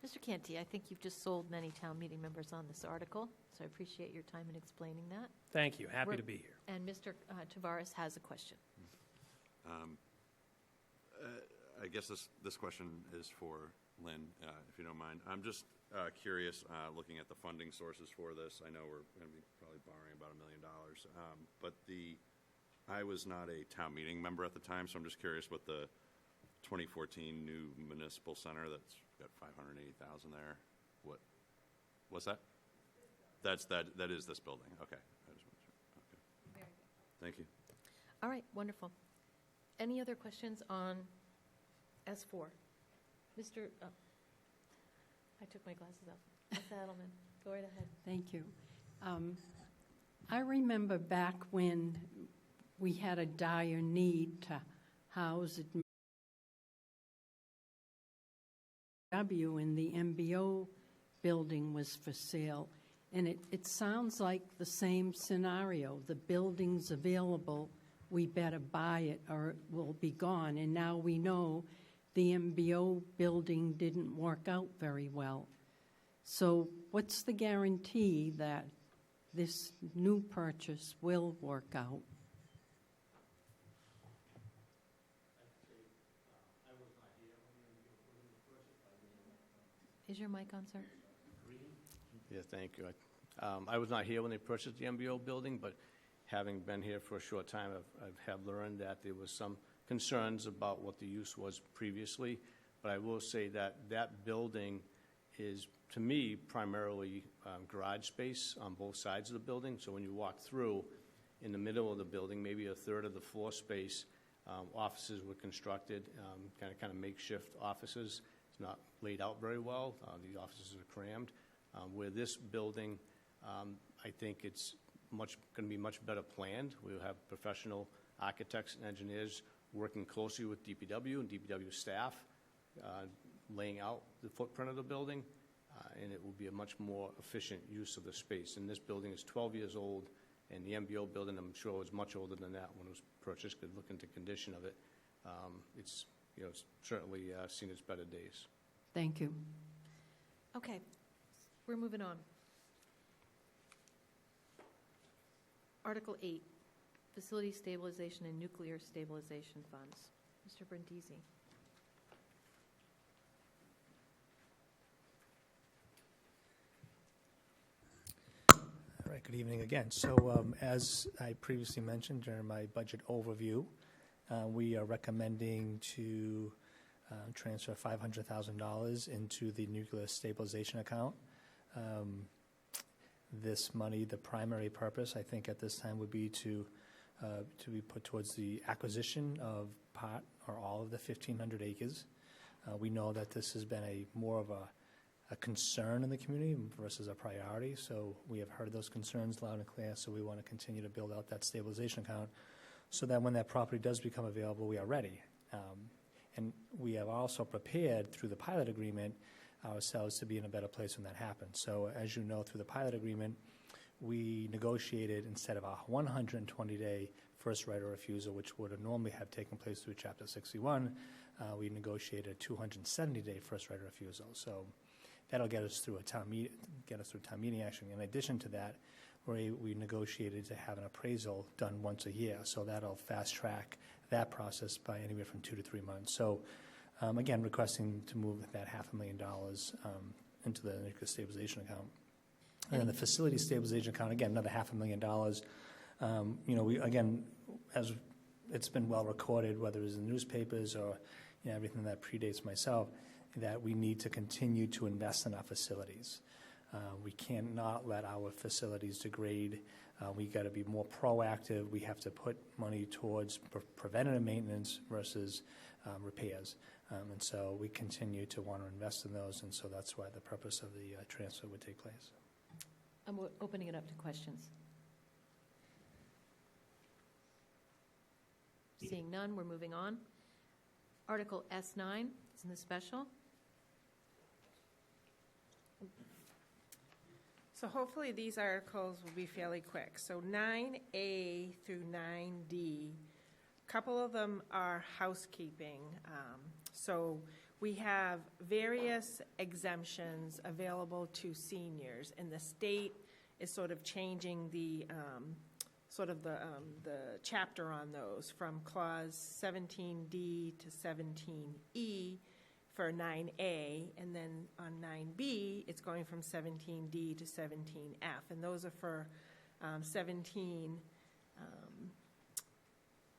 Mr. Canty, I think you've just sold many town meeting members on this article, so I appreciate your time in explaining that. Thank you. Happy to be here. And Mr. Tavares has a question. I guess this question is for Lynn, if you don't mind. I'm just curious, looking at the funding sources for this. I know we're going to be probably borrowing about $1 million, but I was not a town meeting member at the time, so I'm just curious what the 2014 new municipal center that's got $580,000 there. What's that? That is this building. Okay. I just want to sure. Okay. Very good. Thank you. All right, wonderful. Any other questions on S4? I took my glasses off. Ms. Adelman, go right ahead. Thank you. I remember back when we had a dire need to house W and the MBO building was for sale. And it sounds like the same scenario. The building's available, we better buy it or it will be gone. And now we know the MBO building didn't work out very well. So what's the guarantee that this new purchase will work out? Is your mic on, sir? Yeah, thank you. I was not here when they purchased the MBO building, but having been here for a short time, I have learned that there was some concerns about what the use was previously. But I will say that that building is, to me, primarily garage space on both sides of the building. So when you walk through, in the middle of the building, maybe a third of the floor space, offices were constructed, kind of makeshift offices. It's not laid out very well. The offices are crammed. Where this building, I think it's going to be much better planned. We'll have professional architects and engineers working closely with DPW and DPW staff, laying out the footprint of the building, and it will be a much more efficient use of the space. And this building is 12 years old, and the MBO building, I'm sure, was much older than that when it was purchased. Could look into condition of it. It's certainly seen its better days. Thank you. Okay, we're moving on. Article 8, Facility Stabilization and Nuclear Stabilization Funds. Mr. Brindisi. All right, good evening again. So as I previously mentioned during my budget overview, we are recommending to transfer $500,000 into the nuclear stabilization account. This money, the primary purpose, I think, at this time would be to be put towards the acquisition of part or all of the 1,500 acres. We know that this has been more of a concern in the community versus a priority, so we have heard those concerns loud and clear, so we want to continue to build out that stabilization account so that when that property does become available, we are ready. And we have also prepared, through the pilot agreement, ourselves to be in a better place when that happens. So as you know, through the pilot agreement, we negotiated, instead of a 120-day first right of refusal, which would have normally have taken place through Chapter 61, we negotiated a 270-day first right of refusal. So that'll get us through town meeting action. In addition to that, we negotiated to have an appraisal done once a year. So that'll fast track that process by anywhere from 2 to 3 months. So again, requesting to move that $500,000 into the nuclear stabilization account. And then the facility stabilization account, again, another $500,000. We, again, as it's been well recorded, whether it's in the newspapers or everything that predates myself, that we need to continue to invest in our facilities. We cannot let our facilities degrade. We got to be more proactive. We have to put money towards preventative maintenance versus repairs. And so we continue to want to invest in those, and so that's why the purpose of the transfer would take place. I'm opening it up to questions. Seeing none, we're moving on. Article S9 is in the special. So hopefully these articles will be fairly quick. So 9A through 9D, a couple of them are housekeeping. So we have various exemptions available to seniors, and the state is sort of changing the chapter on those from clause 17D to 17E for 9A, and then on 9B, it's going from 17D to 17F, and those are for 17.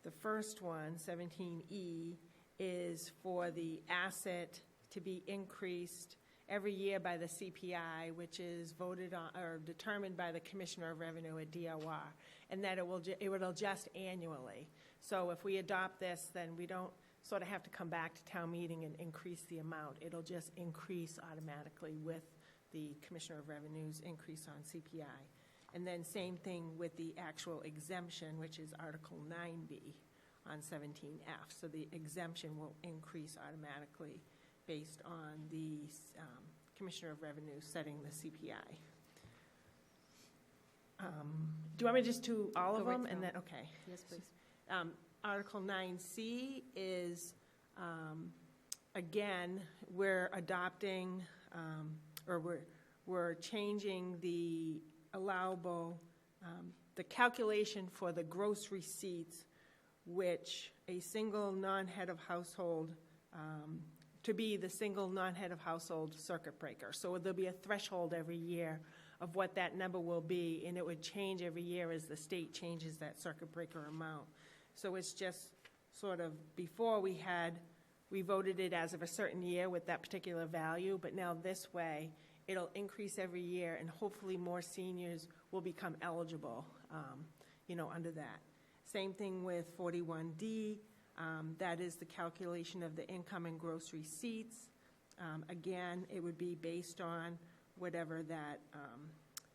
The first one, 17E, is for the asset to be increased every year by the CPI, which is voted on or determined by the Commissioner of Revenue at DOR, and that it will adjust annually. So if we adopt this, then we don't sort of have to come back to town meeting and increase the amount. It'll just increase automatically with the Commissioner of Revenue's increase on CPI. And then same thing with the actual exemption, which is Article 9B on 17F. So the exemption will increase automatically based on the Commissioner of Revenue setting the CPI. Do you want me just to all of them? And then, okay. Yes, please. Article 9C is, again, we're adopting, we're changing the allowable, the calculation for the gross receipts, which a single non-head of household, to be the single non-head of household circuit breaker. So there'll be a threshold every year of what that number will be, and it would change every year as the state changes that circuit breaker amount. So it's just sort of, before we voted it as of a certain year with that particular value, but now this way, it'll increase every year, and hopefully more seniors will become eligible, under that. Same thing with 41D, that is the calculation of the income and gross receipts. Again, it would be based on whatever that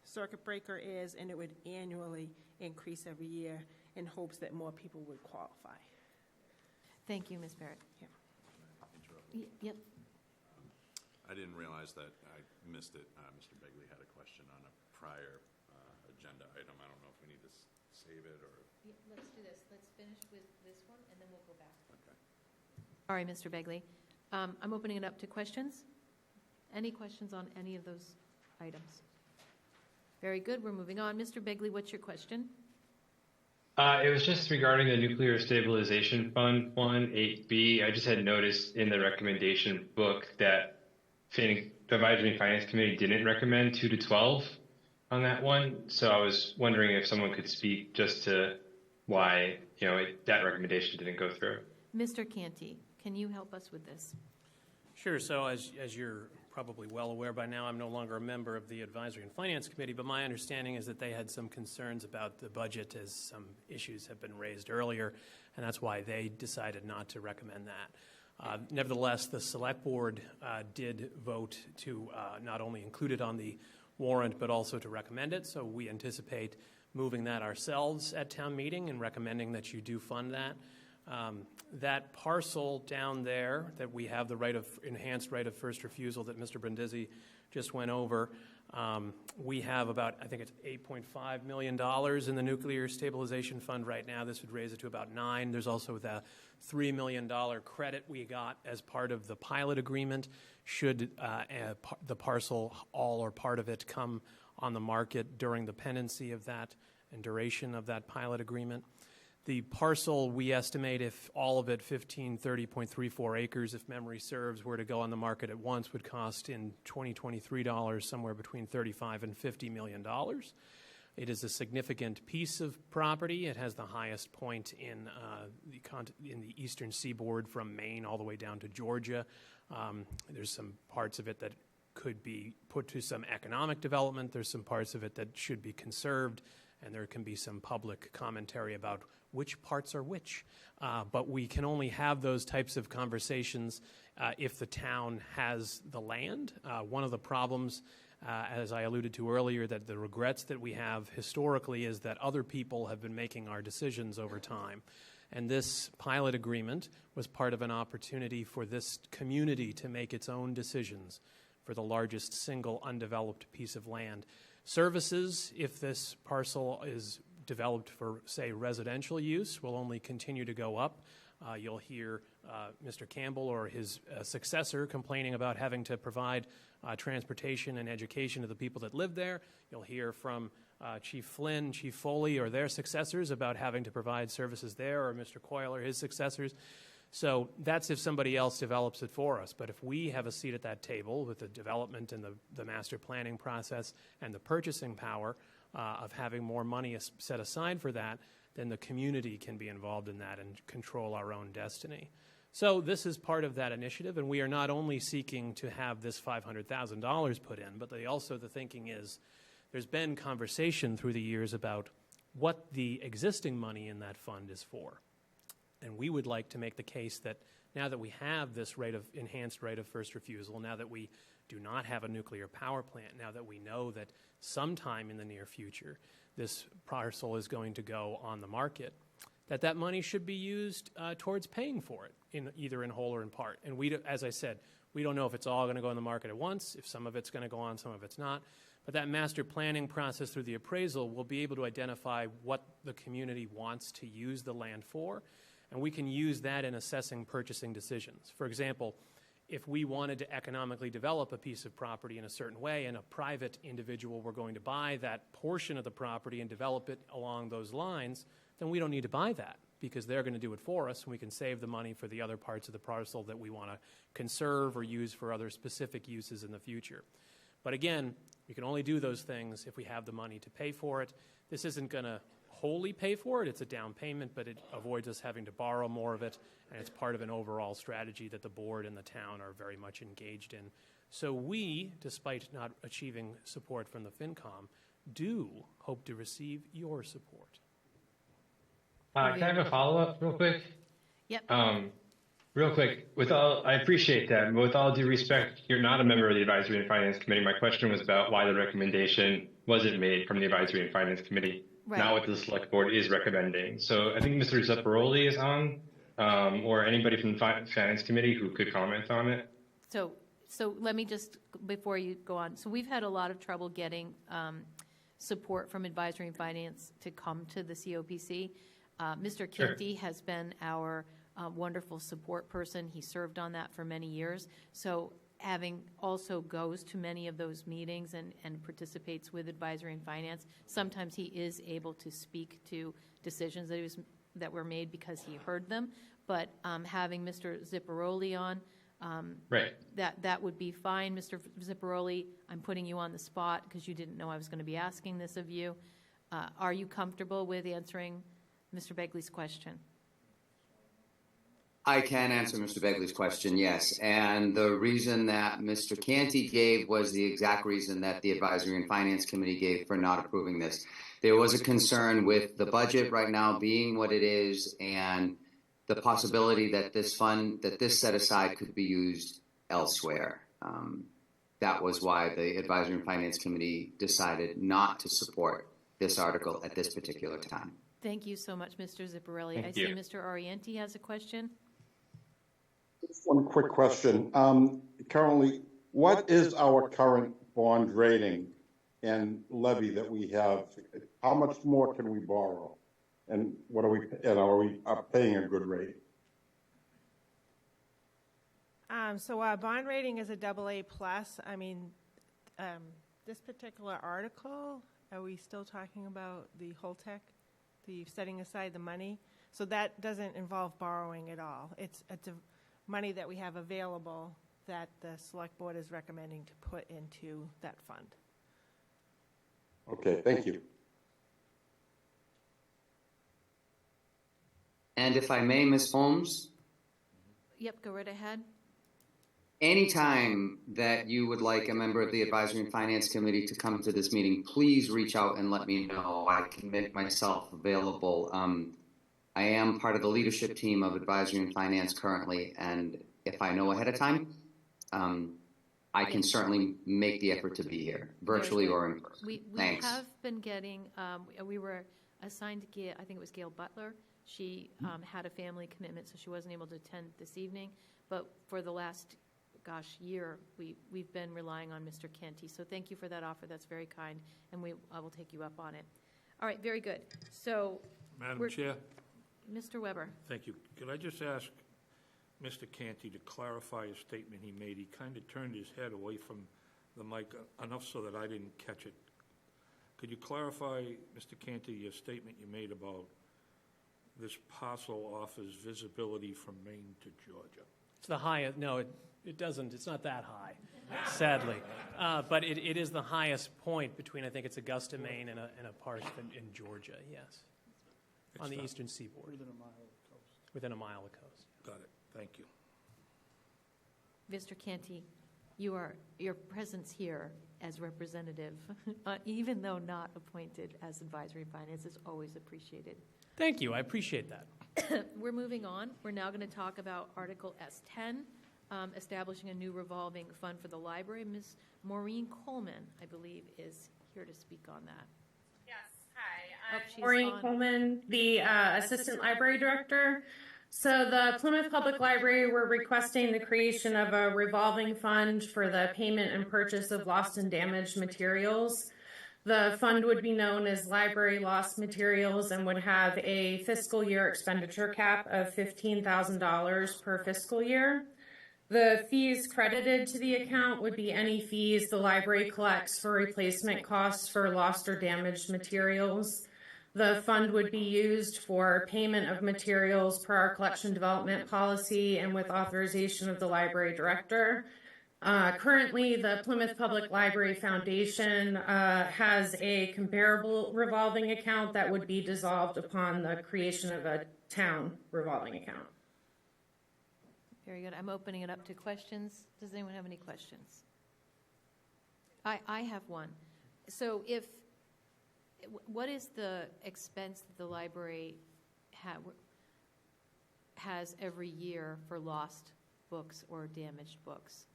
circuit breaker is, and it would annually increase every year in hopes that more people would qualify. Thank you, Ms. Barrett. Yeah. Yep. I didn't realize that I missed it. Mr. Begley had a question on a prior agenda item. I don't know if we need to save it or... Yeah, let's do this. Let's finish with this one, and then we'll go back. Okay. All right, Mr. Begley. I'm opening it up to questions. Any questions on any of those items? Very good. We're moving on. Mr. Begley, what's your question? It was just regarding the Nuclear Stabilization Fund 8B. I just had noticed in the recommendation book that the Advisory and Finance Committee didn't recommend 2 to 12 on that one. So I was wondering if someone could speak just to why that recommendation didn't go through. Mr. Canty, can you help us with this? Sure. So as you're probably well aware by now, I'm no longer a member of the Advisory and Finance Committee, but my understanding is that they had some concerns about the budget as some issues have been raised earlier, and that's why they decided not to recommend that. Nevertheless, the Select Board did vote to not only include it on the warrant, but also to recommend it, so we anticipate moving that ourselves at town meeting and recommending that you do fund that. That parcel down there that we have the enhanced right of first refusal that Mr. Brindisi just went over, we have about, I think it's $8.5 million in the Nuclear Stabilization Fund right now. This would raise it to about $9 million. There's also the $3 million credit we got as part of the pilot agreement should the parcel, all or part of it, come on the market during the pendency of that and duration of that pilot agreement. The parcel, we estimate, if all of it, 1530.34 acres, if memory serves, were to go on the market at once, would cost in 2023 dollars somewhere between $35 and $50 million. It is a significant piece of property. It has the highest point in the eastern seaboard from Maine all the way down to Georgia. There's some parts of it that could be put to some economic development. There's some parts of it that should be conserved, and there can be some public commentary about which parts are which. But we can only have those types of conversations if the town has the land. One of the problems, as I alluded to earlier, that the regrets that we have historically is that other people have been making our decisions over time. And this pilot agreement was part of an opportunity for this community to make its own decisions for the largest single undeveloped piece of land. Services, if this parcel is developed for, say, residential use, will only continue to go up. You'll hear Mr. Campbell or his successor complaining about having to provide transportation and education to the people that live there. You'll hear from Chief Flynn, Chief Foley, or their successors about having to provide services there, or Mr. Coyle or his successors. So that's if somebody else develops it for us. But if we have a seat at that table with the development and the master planning process and the purchasing power of having more money set aside for that, then the community can be involved in that and control our own destiny. So this is part of that initiative, and we are not only seeking to have this $500,000 put in, but the thinking is there's been conversation through the years about what the existing money in that fund is for. And we would like to make the case that now that we have this enhanced right of first refusal, now that we do not have a nuclear power plant, now that we know that sometime in the near future this parcel is going to go on the market, that money should be used towards paying for it, either in whole or in part. And as I said, we don't know if it's all going to go on the market at once, if some of it's going to go on, some of it's not. But that master planning process through the appraisal will be able to identify what the community wants to use the land for, and we can use that in assessing purchasing decisions. For example, if we wanted to economically develop a piece of property in a certain way and a private individual were going to buy that portion of the property and develop it along those lines, then we don't need to buy that because they're going to do it for us, and we can save the money for the other parts of the parcel that we want to conserve or use for other specific uses in the future. But again, we can only do those things if we have the money to pay for it. This isn't going to wholly pay for it. It's a down payment, but it avoids us having to borrow more of it, and it's part of an overall strategy that the board and the town are very much engaged in. So we, despite not achieving support from the FinCom, do hope to receive your support. Can I have a follow-up real quick? Yep. Real quick, I appreciate that. With all due respect, you're not a member of the Advisory and Finance Committee. My question was about why the recommendation wasn't made from the Advisory and Finance Committee, not what the Select Board is recommending. So I think Mr. Zepparoli is on, or anybody from the Finance Committee who could comment on it. So let me just, before you go on, so we've had a lot of trouble getting support from Advisory and Finance to come to the COPC. Mr. Kinty has been our wonderful support person. He served on that for many years. So having also goes to many of those meetings and participates with Advisory and Finance, sometimes he is able to speak to decisions that were made because he heard them. But having Mr. Zipparoli on, that would be fine. Mr. Zipparoli, I'm putting you on the spot because you didn't know I was going to be asking this of you. Are you comfortable with answering Mr. Begley's question? I can answer Mr. Begley's question, yes. And the reason that Mr. Canty gave was the exact reason that the Advisory and Finance Committee gave for not approving this. There was a concern with the budget right now being what it is and the possibility that this fund, that this set aside could be used elsewhere. That was why the Advisory and Finance Committee decided not to support this article at this particular time. Thank you so much, Mr. Zipparelli. Thank I you. see Mr. Orienti has a question. Just one quick question. Currently, what is our current bond rating and levy that we have? How much more can we borrow? And what are we, and are we paying a good rate? So our bond rating is a AA+. I mean, this particular article, are we still talking about the Holtec, the setting aside the money? So that doesn't involve borrowing at all. It's a money that we have available that the select board is recommending to put into that fund. Okay, thank you. And if I may, Ms. Holmes, Yep, go right ahead. anytime that you would like a member of the Advisory and Finance Committee to come to this meeting, please reach out and let me know. I can make myself available. I am part of the leadership team of Advisory and Finance currently, and if I know ahead of time, I can certainly make the effort to be here, virtually or in person. We Thanks. have been getting, we were assigned to Gail, I think it was Gail Butler. She had a family commitment, so she wasn't able to attend this evening. But for the last, year, we've been relying on Mr. Canty. So thank you for that offer. That's very kind, and I will take you up on it. All right, very good. So, Madam Chair? Mr. Weber. Thank you. Could I just ask Mr. Canty to clarify a statement he made? He kind of turned his head away from the mic enough so that I didn't catch it. Could you clarify, Mr. Canty, your statement you made about this parcel offers visibility from Maine to Georgia? It's the highest, no, it doesn't, it's not that high, sadly. But it is the highest point between, I think it's Augusta, Maine, and a part in Georgia, yes. On the eastern seaboard. Within a mile of the coast. Within a mile of the coast. Got it. Thank you. Mr. Canty, your presence here as representative, even though not appointed as advisory finance, is always appreciated. Thank you. I appreciate that. We're moving on. We're now going to talk about Article S10, establishing a new revolving fund for the library. Ms. Maureen Coleman, I believe, is here to speak on that. Yes, hi. I'm she's Maureen on. Coleman, the Assistant Library Director. So the Plymouth Public Library, we're requesting the creation of a revolving fund for the payment and purchase of lost and damaged materials. The fund would be known as Library Lost Materials and would have a fiscal year expenditure cap of $15,000 per fiscal year. The fees credited to the account would be any fees the library collects for replacement costs for lost or damaged materials. The fund would be used for payment of materials per our collection development policy and with authorization of the library director. Currently, the Plymouth Public Library Foundation has a comparable revolving account that would be dissolved upon the creation of a town revolving account. Very good. I'm opening it up to questions. Does anyone have any questions? I have one. So what is the expense that the library has every year for lost books or damaged books?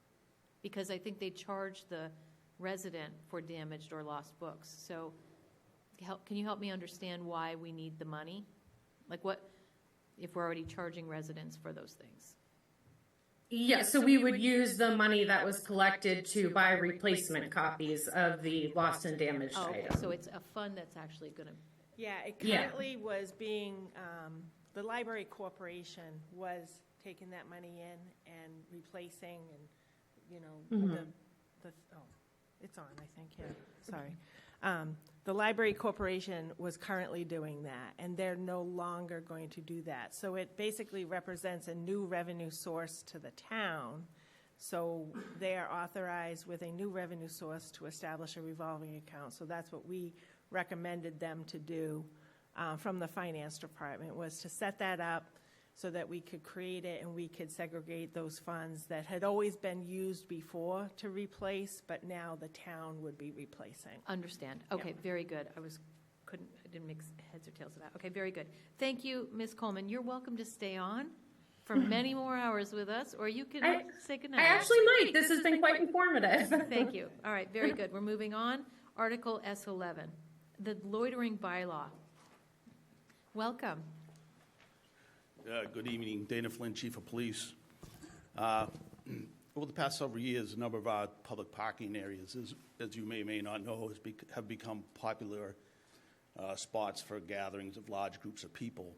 Because I think they charge the resident for damaged or lost books. So can you help me understand why we need the money? Like what, if we're already charging residents for those things? Yeah, so we would use the money that was collected to buy replacement copies of the lost and damaged items. So it's a fund that's actually going to... Yeah, it currently was being, the library corporation was taking that money in and replacing and, it's on, I think, yeah, sorry. The library corporation was currently doing that, and they're no longer going to do that. So it basically represents a new revenue source to the town. So they are authorized with a new revenue source to establish a revolving account. So that's what we recommended them to do from the finance department, was to set that up so that we could create it and we could segregate those funds that had always been used before to replace, but now the town would be replacing. Understand. Okay, very good. I didn't make heads or tails of that. Okay, very good. Thank you, Ms. Coleman. You're welcome to stay on for many more hours with us, or you can say goodnight. I actually might. This has been quite informative. Thank you. All right, very good. We're moving on. Article S11, the loitering bylaw. Welcome. Good evening, Dana Flynn, Chief of Police. Over the past several years, a number of our public parking areas, as you may or may not know, have become popular spots for gatherings of large groups of people.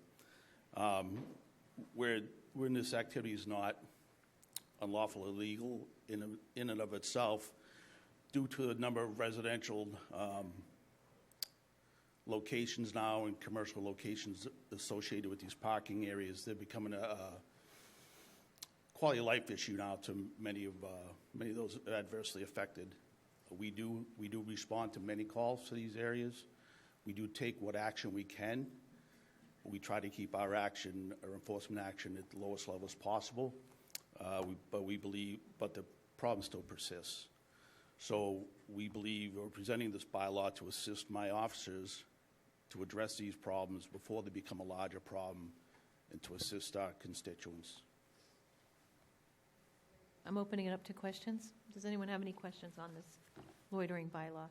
Where this activity is not unlawful or illegal in and of itself, due to the number of residential locations now and commercial locations associated with these parking areas, they're becoming a quality of life issue now to many of those adversely affected. We do respond to many calls to these areas. We do take what action we can. We try to keep our enforcement action at the lowest levels possible. But the problem still persists. So we believe we're presenting this bylaw to assist my officers to address these problems before they become a larger problem and to assist our constituents. I'm opening it up to questions. Does anyone have any questions on this loitering bylaw?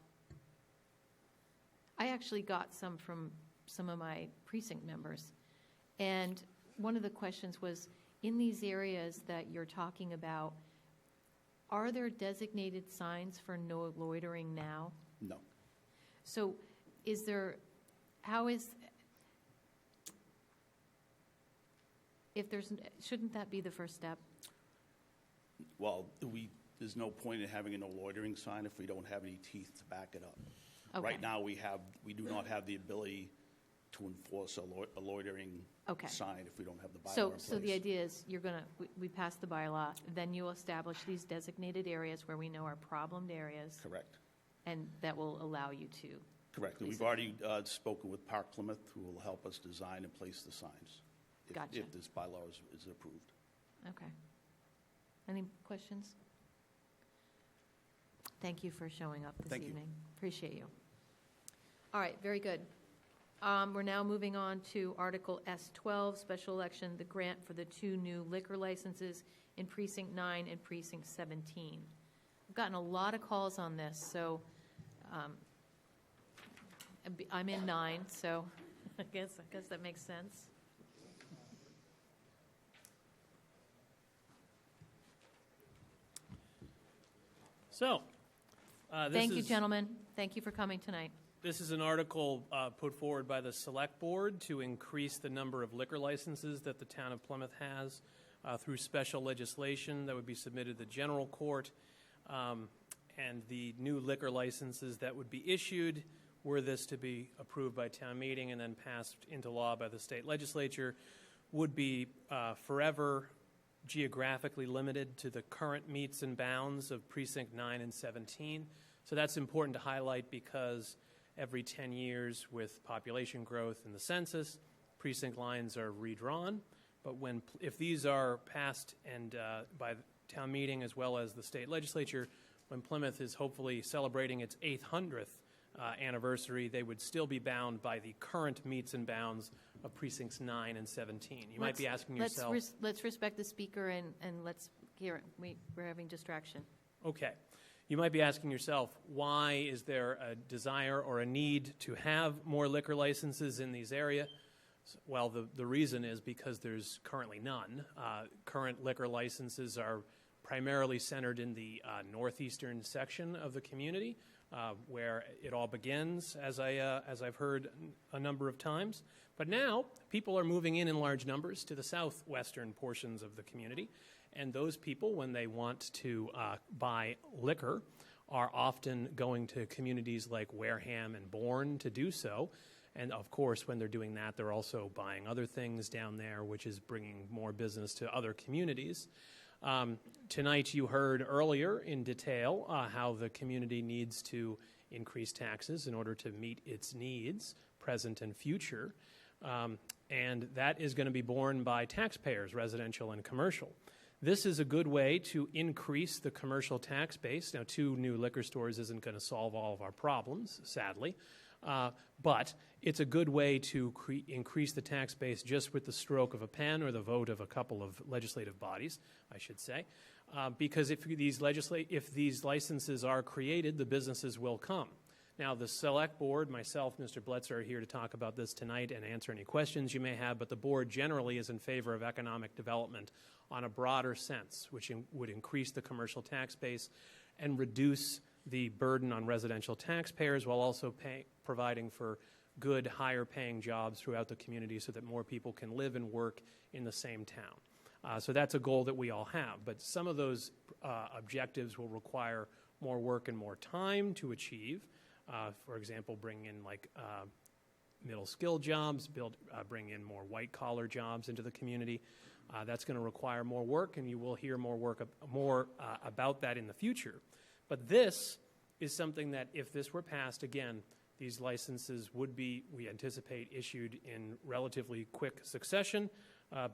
I actually got some from some of my precinct members. And one of the questions was, in these areas that you're talking about, are there designated signs for no loitering now? No. So shouldn't that be the first step? Well, there's no point in having a no loitering sign if we don't have any teeth to back it up. Okay. Right now, we do not have the ability to enforce a loitering sign if we don't have the bylaw in place. So the idea is we pass the bylaw, then you'll establish these designated areas where we know are problemed areas. Correct. And that will allow you to. Correct. And we've already spoken with Park Plymouth, who will help us design and place the signs if this bylaw is approved. Okay. Any questions? Thank you for showing up this evening. Appreciate you. All right, very good. We're now moving on to Article S12, Special Election, the grant for the 2 new liquor licenses in Precinct 9 and Precinct 17. I've gotten a lot of calls on this, so I'm in 9, so I guess that makes sense. So, thank you, gentlemen. Thank you for coming tonight. This is an article put forward by the Select Board to increase the number of liquor licenses that the town of Plymouth has through special legislation that would be submitted to the General Court. And the new liquor licenses that would be issued, were this to be approved by town meeting and then passed into law by the state legislature, would be forever geographically limited to the current metes and bounds of Precinct 9 and 17. So that's important to highlight because every 10 years with population growth in the census, precinct lines are redrawn. But if these are passed and by the town meeting as well as the state legislature, when Plymouth is hopefully celebrating its 800th anniversary, they would still be bound by the current metes and bounds of precincts 9 and 17. You might be asking yourself... Let's respect the speaker and let's hear it. We're having distraction. Okay. You might be asking yourself, why is there a desire or a need to have more liquor licenses in these areas? Well, the reason is because there's currently none. Current liquor licenses are primarily centered in the northeastern section of the community, where it all begins, as I've heard a number of times. But now, people are moving in large numbers to the southwestern portions of the community, and those people, when they want to buy liquor, are often going to communities like Wareham and Bourne to do so. And of course, when they're doing that, they're also buying other things down there, which is bringing more business to other communities. Tonight you heard earlier in detail how the community needs to increase taxes in order to meet its needs, present and future. And that is going to be borne by taxpayers, residential and commercial. This is a good way to increase the commercial tax base. Now, 2 new liquor stores isn't going to solve all of our problems, sadly. But it's a good way to increase the tax base just with the stroke of a pen or the vote of a couple of legislative bodies, I should say. Because if these licenses are created, the businesses will come. Now, the select board, myself, Mr. Bletzer, are here to talk about this tonight and answer any questions you may have, but the board generally is in favor of economic development on a broader sense, which would increase the commercial tax base and reduce the burden on residential taxpayers while also providing for good, higher-paying jobs throughout the community so that more people can live and work in the same town. So that's a goal that we all have, but some of those objectives will require more work and more time to achieve. For example, bring in middle skill jobs, bring in more white collar jobs into the community. That's going to require more work, and you will hear more about that in the future. But this is something that, if this were passed, again, these licenses would be, we anticipate, issued in relatively quick succession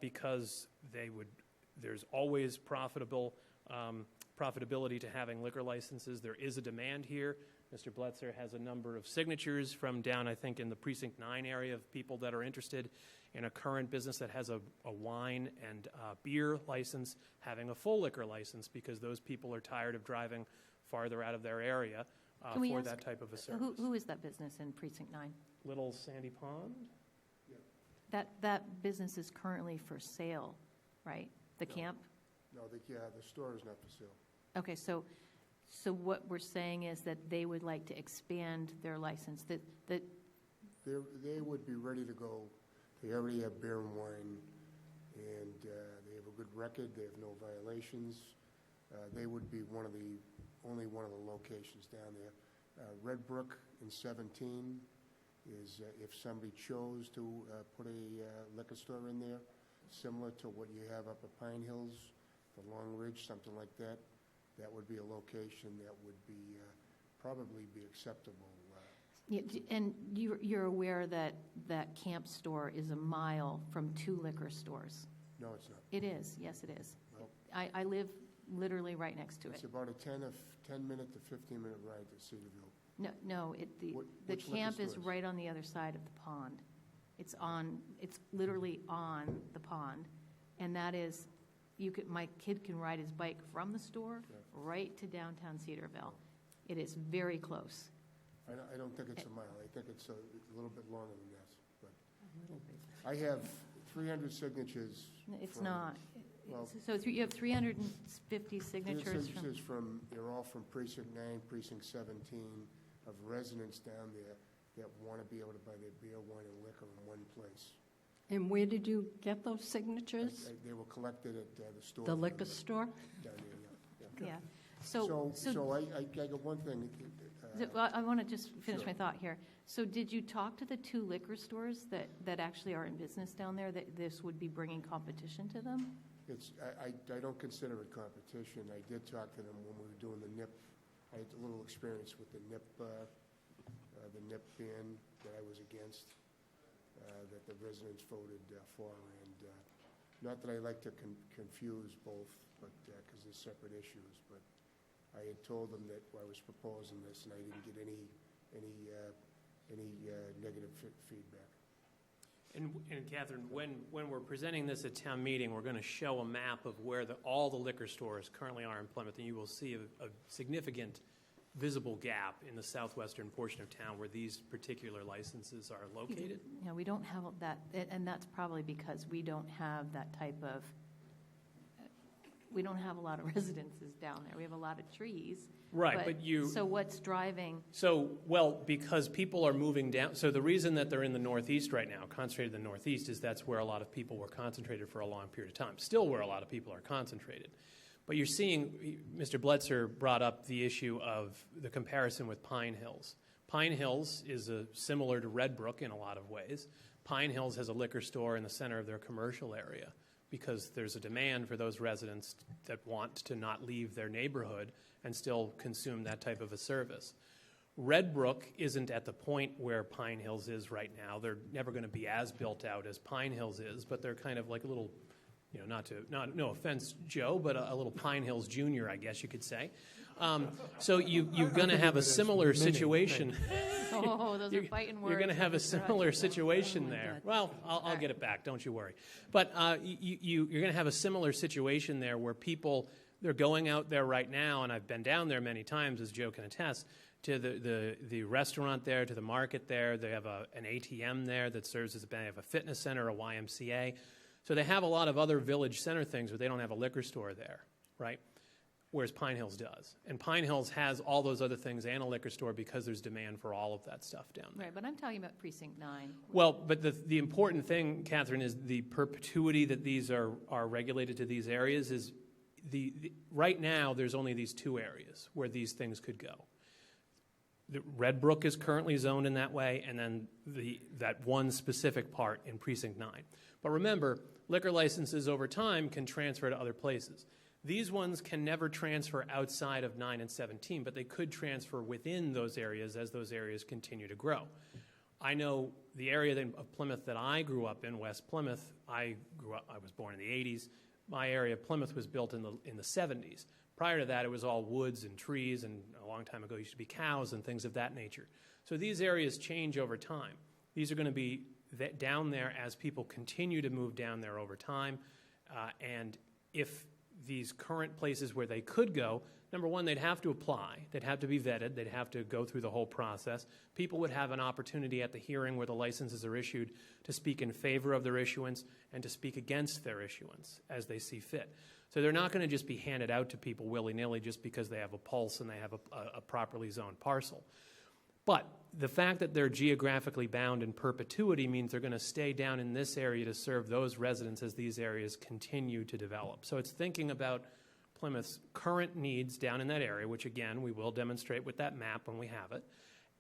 because there's always profitability to having liquor licenses. There is a demand here. Mr. Bletzer has a number of signatures from down, I think, in the Precinct 9 area of people that are interested in a current business that has a wine and beer license having a full liquor license because those people are tired of driving farther out of their area for that type of a service. Who is that business in Precinct 9? Little Sandy Pond? That business is currently for sale, right? The camp? No, the store is not for sale. Okay, so what we're saying is that they would like to expand their license. They would be ready to go. They already have beer and wine, and they have a good record. They have no violations. They would be only one of the locations down there. Red Brook in 17 is if somebody chose to put a liquor store in there, similar to what you have up at Pine Hills, the Long Ridge, something like that. That would be a location that would be probably be acceptable. Yeah, and you're aware that that camp store is a mile from 2 liquor stores? No, it's not. It is. Yes, it is. Well, I live literally right next to it. It's about a 10-minute to 15-minute ride to Cedarville. No. The camp is right on the other side of the pond. It's literally on the pond, and that is, my kid can ride his bike from the store right to downtown Cedarville. It is very close. I don't think it's a mile. I think it's a little bit longer than that. But I have 300 signatures. It's not. Well, so you have 350 signatures from. They're all from Precinct 9, Precinct 17, of residents down there that want to be able to buy their beer, wine, and liquor in one place. And where did you get those signatures? They were collected at the store. The liquor store? Down there, yeah. So I got one thing. I want to just finish my thought here. So did you talk to the 2 liquor stores that actually are in business down there, that this would be bringing competition to them? I don't consider it competition. I did talk to them when we were doing the NIP. I had a little experience with the NIP ban that I was against, that the residents voted for, and not that I like to confuse both, but because they're separate issues. But I had told them that I was proposing this, and I didn't get any negative feedback. And Catherine, when we're presenting this at town meeting, we're going to show a map of where all the liquor stores currently are in Plymouth, and you will see a significant visible gap in the southwestern portion of town where these particular licenses are located. Yeah, we don't have that, and that's probably because we don't have that type of, we don't have a lot of residences down there. We have a lot of trees. Right, but so what's driving? Because people are moving down. So the reason that they're in the Northeast right now, concentrated in the Northeast, is that's where a lot of people were concentrated for a long period of time. Still where a lot of people are concentrated. But you're seeing, Mr. Bletzer brought up the issue of the comparison with Pine Hills. Pine Hills is similar to Red Brook in a lot of ways. Pine Hills has a liquor store in the center of their commercial area because there's a demand for those residents that want to not leave their neighborhood and still consume that type of a service. Red Brook isn't at the point where Pine Hills is right now. They're never going to be as built out as Pine Hills is, but they're kind of like a little, no offense, Joe, but a little Pine Hills Junior, I guess you could say. So you're going to have a similar situation. Oh, those are fighting words. You're going to have a similar situation there. Well, I'll get it back, don't you worry. But you're going to have a similar situation there where people, they're going out there right now, and I've been down there many times, as Joe can attest, to the restaurant there, to the market there. They have an ATM there that serves as they have a fitness center, a YMCA. So they have a lot of other village center things, but they don't have a liquor store there, right? Whereas Pine Hills does. And Pine Hills has all those other things and a liquor store because there's demand for all of that stuff down there. Right, but I'm talking about Precinct 9. Well, but the important thing, Catherine, is the perpetuity that these are regulated to these areas is right now there's only these two areas where these things could go. The Red Brook is currently zoned in that way, and then that one specific part in Precinct 9. But remember, liquor licenses over time can transfer to other places. These ones can never transfer outside of 9 and 17, but they could transfer within those areas as those areas continue to grow. I know the area of Plymouth that I grew up in, West Plymouth, I was born in the 80s. My area of Plymouth was built in the 70s. Prior to that, it was all woods and trees, and a long time ago it used to be cows and things of that nature. So these areas change over time. These are going to be down there as people continue to move down there over time. And if these current places where they could go, number one, they'd have to apply. They'd have to be vetted. They'd have to go through the whole process. People would have an opportunity at the hearing where the licenses are issued to speak in favor of their issuance and to speak against their issuance as they see fit. So they're not going to just be handed out to people willy-nilly just because they have a pulse and they have a properly zoned parcel. But the fact that they're geographically bound in perpetuity means they're going to stay down in this area to serve those residents as these areas continue to develop. So it's thinking about Plymouth's current needs down in that area, which again, we will demonstrate with that map when we have it,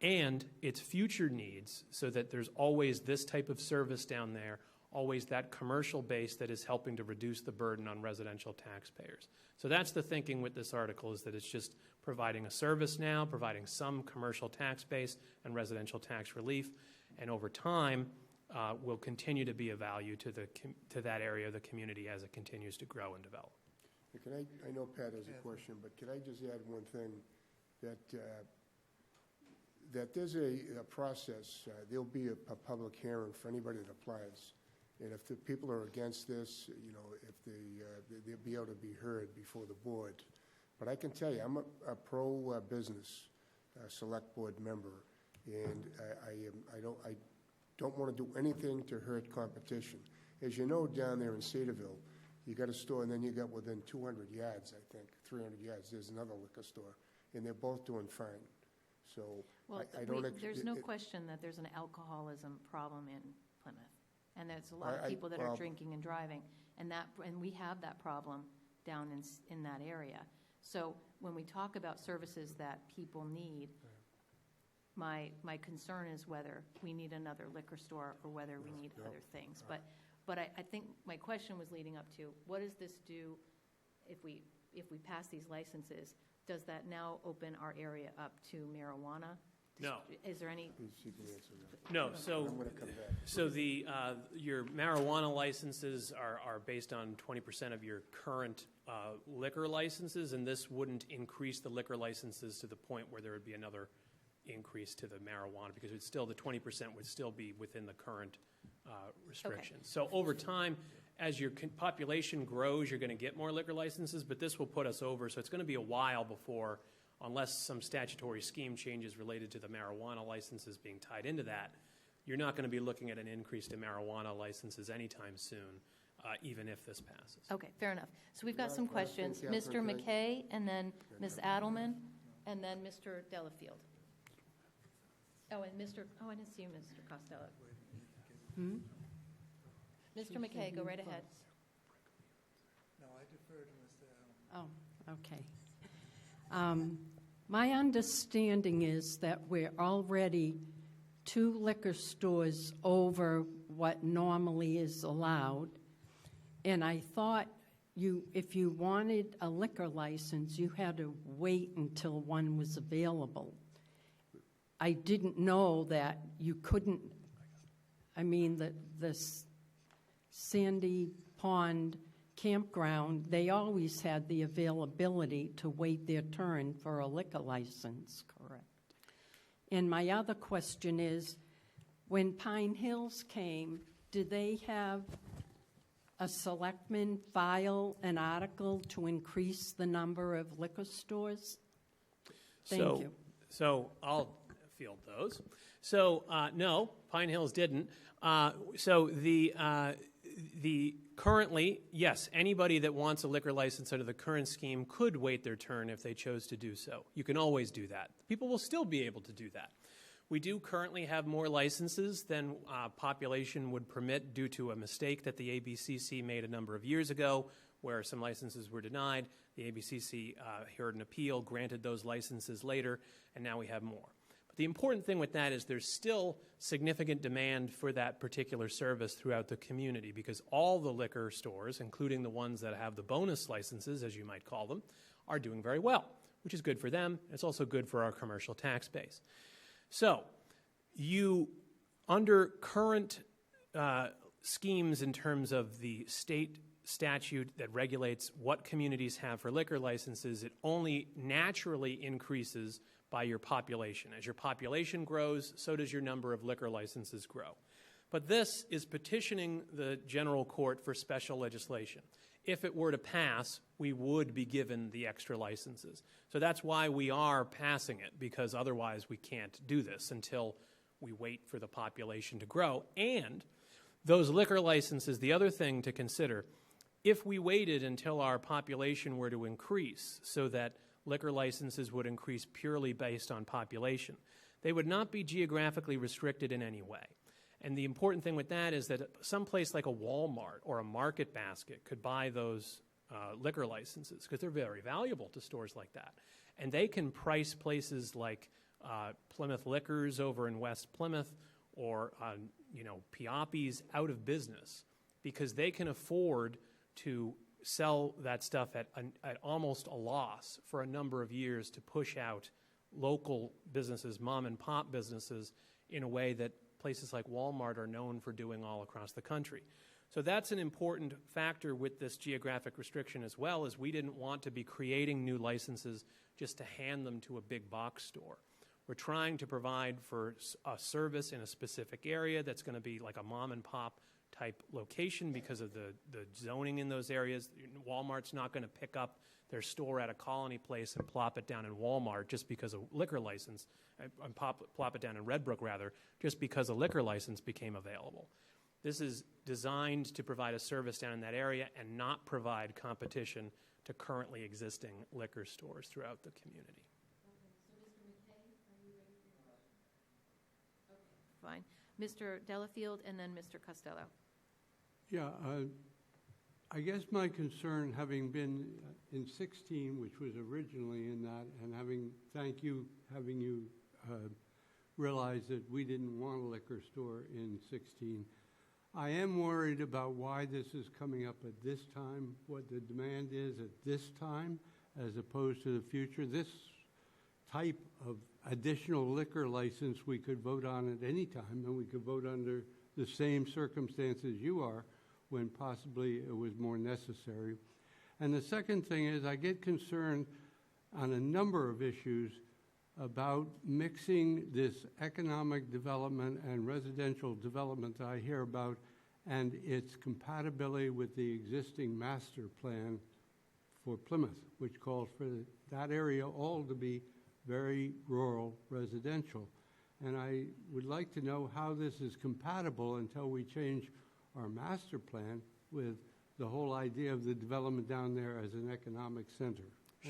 and its future needs so that there's always this type of service down there, always that commercial base that is helping to reduce the burden on residential taxpayers. So that's the thinking with this article, is that it's just providing a service now, providing some commercial tax base and residential tax relief, and over time will continue to be a value to that area of the community as it continues to grow and develop. I know Pat has a question, but can I just add one thing? That there's a process. There'll be a public hearing for anybody that applies. And if the people are against this, if they'll be able to be heard before the board. But I can tell you, I'm a pro-business select board member, and I don't want to do anything to hurt competition. As you know, down there in Cedarville, you got a store, and then you got within 200 yards, I think, 300 yards, there's another liquor store, and they're both doing fine. So well, there's no question that there's an alcoholism problem in Plymouth. And there's a lot of people that are drinking and driving, and we have that problem down in that area. So when we talk about services that people need, my concern is whether we need another liquor store or whether we need other things. But I think my question was leading up to, what does this do if we pass these licenses? Does that now open our area up to marijuana? No. Is there any? No. So your marijuana licenses are based on 20% of your current liquor licenses, and this wouldn't increase the liquor licenses to the point where there would be another increase to the marijuana, because it's still, the 20% would still be within the current restrictions. Okay. So over time, as your population grows, you're going to get more liquor licenses, but this will put us over. So it's going to be a while before, unless some statutory scheme changes related to the marijuana licenses being tied into that, you're not going to be looking at an increase to marijuana licenses anytime soon, even if this passes. Okay, fair enough. So we've got some questions. Mr. McKay, and then Ms. Adelman, and then Mr. Delafield. Oh, and I didn't see you, Mr. Costello. Mr. McKay, go right ahead. No, I defer to Mr. Adelman. Oh, okay. My understanding is that we're already 2 liquor stores over what normally is allowed, and I thought if you wanted a liquor license, you had to wait until one was available. I didn't know that you couldn't. I mean, the Sandy Pond campground, they always had the availability to wait their turn for a liquor license, correct? And my other question is, when Pine Hills came, did they have a selectman file an article to increase the number of liquor stores? Thank you. So I'll field those. So no, Pine Hills didn't. The currently, yes, anybody that wants a liquor license under the current scheme could wait their turn if they chose to do so. You can always do that. People will still be able to do that. We do currently have more licenses than population would permit due to a mistake that the ABCC made a number of years ago where some licenses were denied. The ABCC heard an appeal, granted those licenses later, and now we have more. The important thing with that is there's still significant demand for that particular service throughout the community because all the liquor stores, including the ones that have the bonus licenses, as you might call them, are doing very well, which is good for them. It's also good for our commercial tax base. So under current schemes in terms of the state statute that regulates what communities have for liquor licenses, it only naturally increases by your population. As your population grows, so does your number of liquor licenses grow. But this is petitioning the general court for special legislation. If it were to pass, we would be given the extra licenses. So that's why we are passing it, because otherwise we can't do this until we wait for the population to grow. And those liquor licenses, the other thing to consider, if we waited until our population were to increase so that liquor licenses would increase purely based on population, they would not be geographically restricted in any way. And the important thing with that is that some place like a Walmart or a Market Basket could buy those liquor licenses because they're very valuable to stores like that. And they can price places like Plymouth Liquors over in West Plymouth or Pioppi's out of business because they can afford to sell that stuff at almost a loss for a number of years to push out local businesses, mom and pop businesses, in a way that places like Walmart are known for doing all across the country. So that's an important factor with this geographic restriction as well, as we didn't want to be creating new licenses just to hand them to a big box store. We're trying to provide for a service in a specific area that's going to be like a mom and pop type location because of the zoning in those areas. Walmart's not going to pick up their store at a Colony Place and plop it down in Walmart just because a liquor license, plop it down in Red Brook rather, just because a liquor license became available. This is designed to provide a service down in that area and not provide competition to currently existing liquor stores throughout the community. Fine. Mr. Delafield and then Mr. Costello. Yeah, I guess my concern, having been in 16, which was originally in that, and having you realize that we didn't want a liquor store in 16, I am worried about why this is coming up at this time, what the demand is at this time, as opposed to the future. This type of additional liquor license we could vote on at any time, and we could vote under the same circumstances you are when possibly it was more necessary. And the second thing is I get concerned on a number of issues about mixing this economic development and residential development that I hear about and its compatibility with the existing master plan for Plymouth, which calls for that area all to be very rural residential. And I would like to know how this is compatible until we change our master plan with the whole idea of the development down there as an economic center.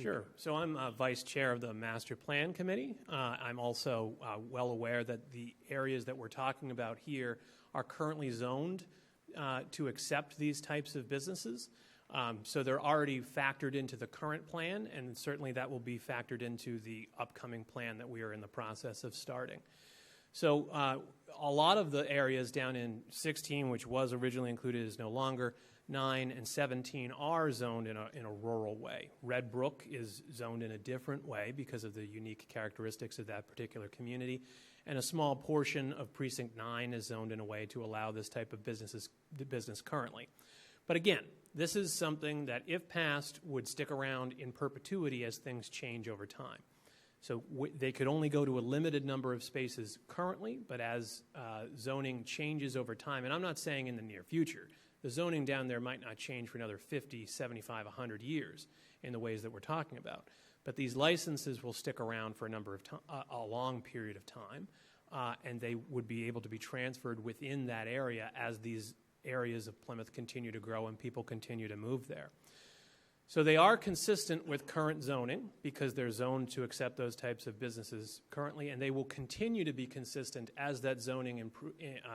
Sure. So I'm vice chair of the Master Plan Committee. I'm also well aware that the areas that we're talking about here are currently zoned to accept these types of businesses. So they're already factored into the current plan, and certainly that will be factored into the upcoming plan that we are in the process of starting. So a lot of the areas down in 16, which was originally included, is no longer. 9 and 17 are zoned in a rural way. Red Brook is zoned in a different way because of the unique characteristics of that particular community. And a small portion of Precinct 9 is zoned in a way to allow this type of business currently. But again, this is something that, if passed, would stick around in perpetuity as things change over time. So they could only go to a limited number of spaces currently, but as zoning changes over time, and I'm not saying in the near future, the zoning down there might not change for another 50, 75, 100 years in the ways that we're talking about. But these licenses will stick around for a long period of time, and they would be able to be transferred within that area as these areas of Plymouth continue to grow and people continue to move there. So they are consistent with current zoning because they're zoned to accept those types of businesses currently, and they will continue to be consistent as that zoning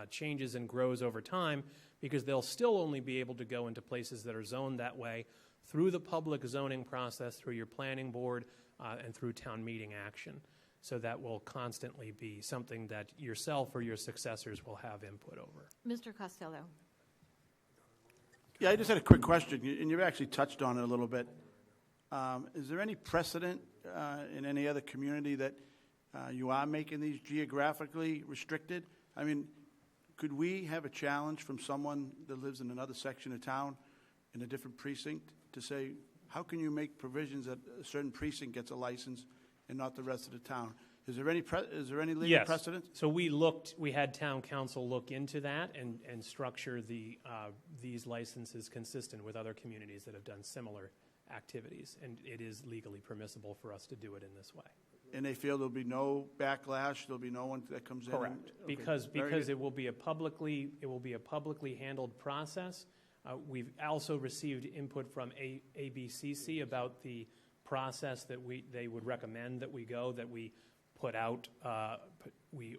changes and grows over time, because they'll still only be able to go into places that are zoned that way through the public zoning process, through your planning board, and through town meeting action. So that will constantly be something that yourself or your successors will have input over. Mr. Costello. Yeah, I just had a quick question, and you've actually touched on it a little bit. Is there any precedent in any other community that you are making these geographically restricted? I mean, could we have a challenge from someone that lives in another section of town in a different precinct to say, how can you make provisions that a certain precinct gets a license and not the rest of the town? Is there any legal precedent? So we had town council look into that and structure these licenses consistent with other communities that have done similar activities, and it is legally permissible for us to do it in this way. And they feel there'll be no backlash, there'll be no one that comes in? Correct, because it will be a publicly handled process. We've also received input from ABCC about the process that they would recommend that we go, that we put out, we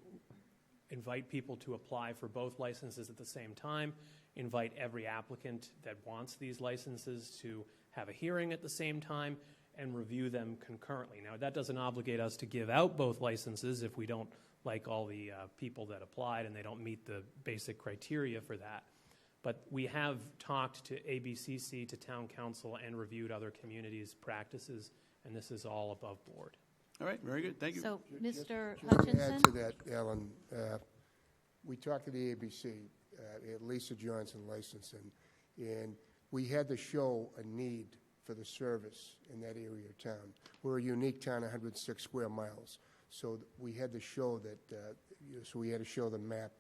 invite people to apply for both licenses at the same time, invite every applicant that wants these licenses to have a hearing at the same time, and review them concurrently. Now, that doesn't obligate us to give out both licenses if we don't like all the people that applied and they don't meet the basic criteria for that. But we have talked to ABCC, to town council, and reviewed other communities' practices, and this is all above board. All right, very good, thank you. So, Mr. Just to Hutchinson? add to that, Alan, we talked to the ABC, Lisa Johnson licensing, and we had to show a need for the service in that area of town. We're a unique town, 106 square miles, so we had to show that, so we had to show the map,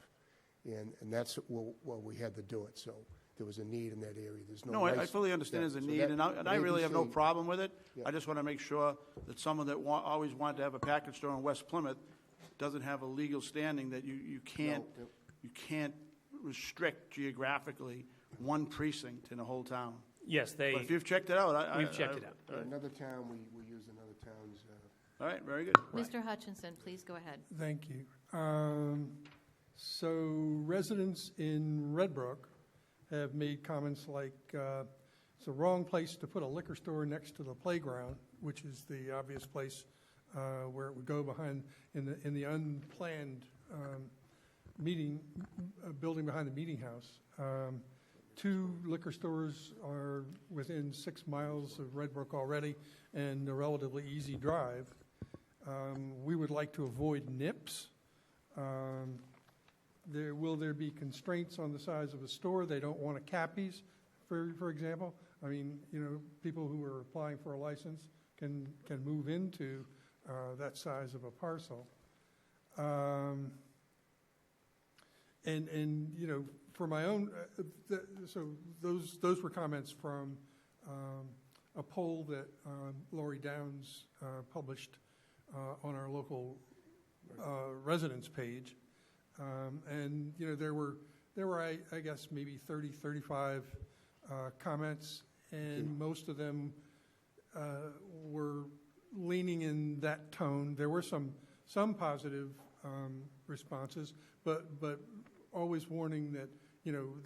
and that's what we had to do it, so there was a need in that area. There's no. I fully understand there's a need, and I really have no problem with it. Yeah. I just want to make sure that someone that always wanted to have a package store in West Plymouth doesn't have a legal standing that you can't restrict geographically one precinct in a whole town. Yes, but if you've checked it out, we've checked it out. Right. Another town, we use another town's. All right, very good. Mr. Hutchinson, please go ahead. Thank you. So residents in Red Brook have made comments like it's the wrong place to put a liquor store next to the playground, which is the obvious place where it would go behind in the unplanned building behind the meeting house. 2 liquor stores are within 6 miles of Red Brook already, and a relatively easy drive. We would like to avoid nips. Will there be constraints on the size of a store? They don't want a Cappies, for example. I mean, people who are applying for a license can move into that size of a parcel. And for my own, so those were comments from a poll that Lori Downs published on our local residents page. And there were I guess maybe 30, 35 comments, and most of them were leaning in that tone. There were some positive responses, but always warning that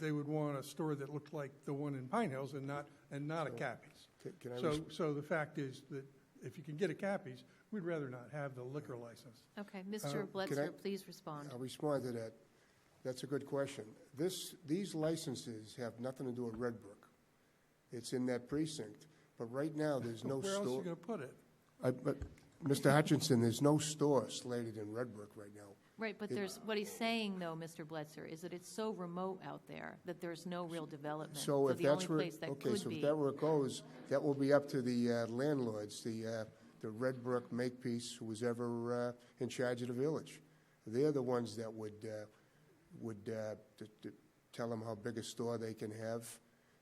they would want a store that looked like the one in Pine Hills and not a Cappies. So the fact is that if you can get a Cappies, we'd rather not have the liquor license. Okay, Mr. Bledsoe, please respond. I'll respond to that. That's a good question. These licenses have nothing to do with Red Brook. It's in that precinct. But right now, there's no store. Where else are you going to put it? But Mr. Hutchinson, there's no store slated in Red Brook right now. Right, but what he's saying, though, Mr. Bledsoe, is that it's so remote out there that there's no real development. So if the that's only where, place that okay, could so be. if that where it goes, that will be up to the landlords, the Red Brook Makepeace, who was ever in charge of the village. They're the ones that would tell them how big a store they can have.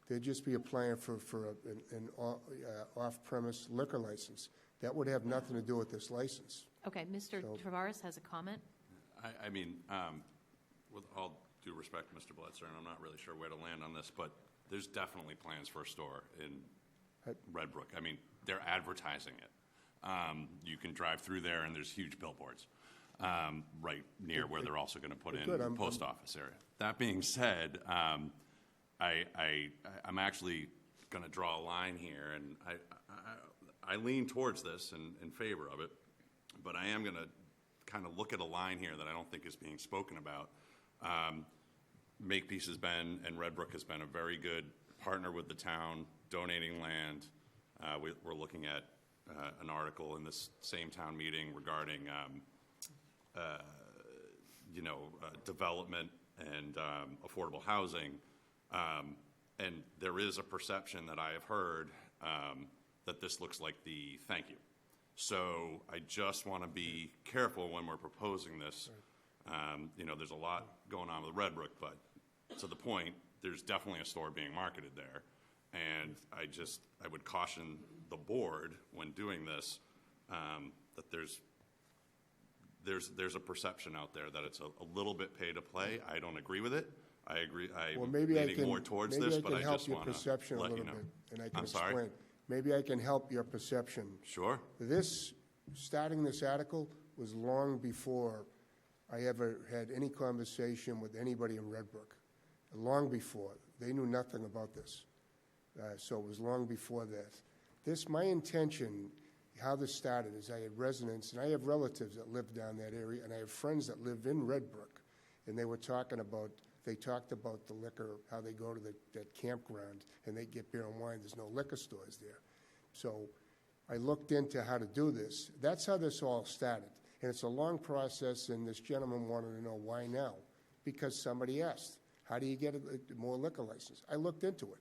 They'd just be applying for an off-premise liquor license. That would have nothing to do with this license. Okay, Mr. Tavares has a comment. I mean, with all due respect, Mr. Bledsoe, and I'm not really sure where to land on this, but there's definitely plans for a store in Red Brook. I mean, they're advertising it. You can drive through there, and there's huge billboards right near where they're also going to put in the post office area. That being said, I'm actually going to draw a line here, and I lean towards this and in favor of it, but I am going to kind of look at a line here that I don't think is being spoken about. Makepeace has been, and Red Brook has been, a very good partner with the town, donating land. We're looking at an article in this same town meeting regarding, development and affordable housing. And there is a perception that I have heard that this looks like the thank you. So I just want to be careful when we're proposing this. There's a lot going on with Red Brook, but to the point, there's definitely a store being marketed there. And I would caution the board when doing this that there's a perception out there that it's a little bit pay to play. I don't agree with it. I agree. I'm leaning more towards this, but I just want to let you know. And I can I'm explain. sorry? Maybe I can help your perception. Sure. Starting this article was long before I ever had any conversation with anybody in Red Brook. Long before. They knew nothing about this. So it was long before that. My intention, how this started, is I had residents, and I have relatives that live down that area, and I have friends that live in Red Brook, and they talked about the liquor, how they go to that campground, and they get beer and wine. There's no liquor stores there. So I looked into how to do this. That's how this all started. And it's a long process, and this gentleman wanted to know why now. Because somebody asked, how do you get more liquor license? I looked into it,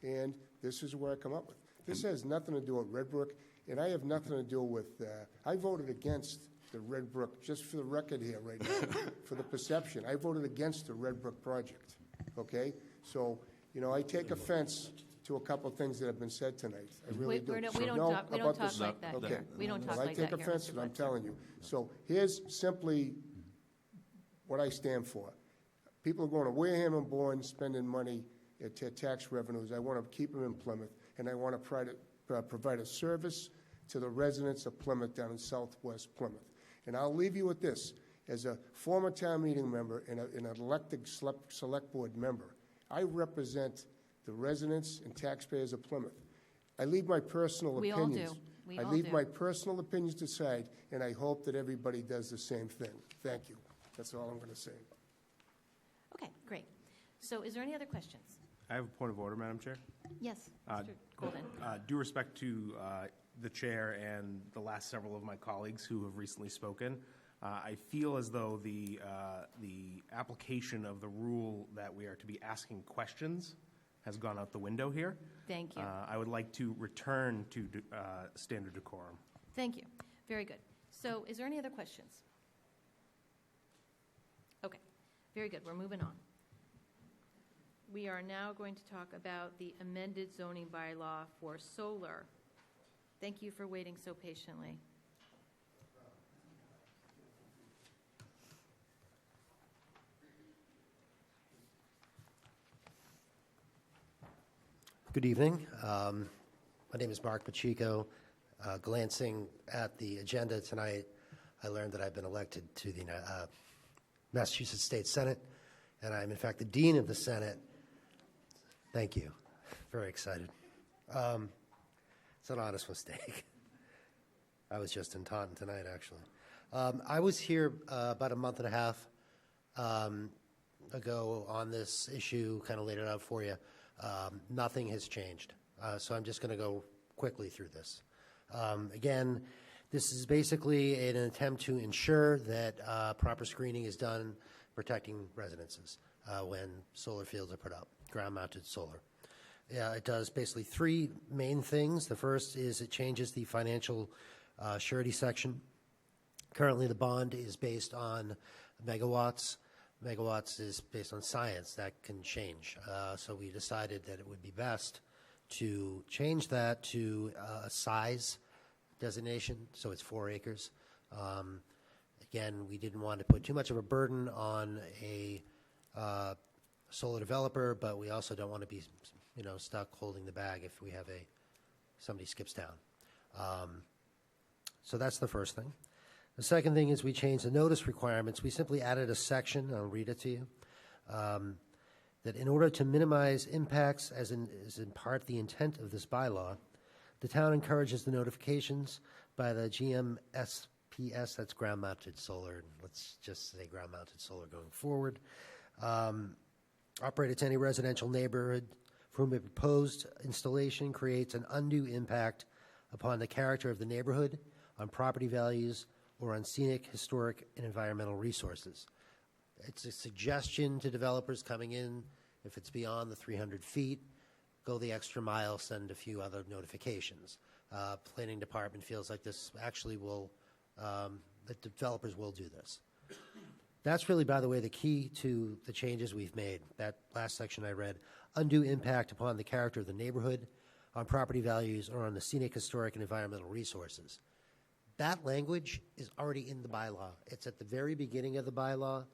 and this is where I come up with. This has nothing to do with Red Brook, and I have nothing to do with, I voted against the Red Brook, just for the record here right now, for the perception. I voted against the Red Brook project, okay? So, I take offense to a couple of things that have been said tonight. I really do. We don't talk like that here. We don't talk like that here. I take offense, and I'm telling you. So here's simply what I stand for. People are going to Wareham and Bourne, spending money at tax revenues. I want to keep them in Plymouth, and I want to provide a service to the residents of Plymouth down in southwest Plymouth. And I'll leave you with this. As a former town meeting member and an elected select board member, I represent the residents and taxpayers of Plymouth. I leave my personal opinions. We I all leave do. my personal opinions aside, and I hope that everybody does the same thing. Thank you. That's all I'm going to say. Okay, great. So is there any other questions? I have a point of order, Madam Chair. Yes, Mr. Golden. Due respect to the chair and the last several of my colleagues who have recently spoken, I feel as though the application of the rule that we are to be asking questions has gone out the window here. Thank you. I would like to return to standard decorum. Thank you. Very good. So is there any other questions? Okay, very good. We're moving on. We are now going to talk about the amended zoning bylaw for solar. Thank you for waiting so patiently. Good evening. My name is Mark Pacheco. Glancing at the agenda tonight, I learned that I've been elected to the Massachusetts State Senate, and I'm in fact the Dean of the Senate. Thank you. Very excited. It's an honest mistake. I was just in Taunton tonight, actually. I was here about a month and a half ago on this issue, kind of laid it out for you. Nothing has changed. So I'm just going to go quickly through this. Again, this is basically an attempt to ensure that proper screening is done protecting residences when solar fields are put up, ground-mounted solar. It does basically three main things. The first is it changes the financial surety section. Currently, the bond is based on megawatts. megawatts is based on science. That can change. So we decided that it would be best to change that to a size designation, so it's 4 acres. Again, we didn't want to put too much of a burden on a solar developer, but we also don't want to be, stuck holding the bag if we have somebody skips town. So that's the first thing. The second thing is we changed the notice requirements. We simply added a section, I'll read it to you, that in order to minimize impacts, as is in part the intent of this bylaw, the town encourages the notifications by the GMSPS, that's ground-mounted solar, let's just say ground-mounted solar going forward, operated to any residential neighborhood for whom a proposed installation creates an undue impact upon the character of the neighborhood, on property values, or on scenic, historic, and environmental resources. It's a suggestion to developers coming in, if it's beyond the 300 feet, go the extra mile, send a few other notifications. Planning department feels like this actually will, that developers will do this. That's really, by the way, the key to the changes we've made. That last section I read, undue impact upon the character of the neighborhood, on property values, or on the scenic, historic, and environmental resources. That language is already in the bylaw. It's at the very beginning of the bylaw.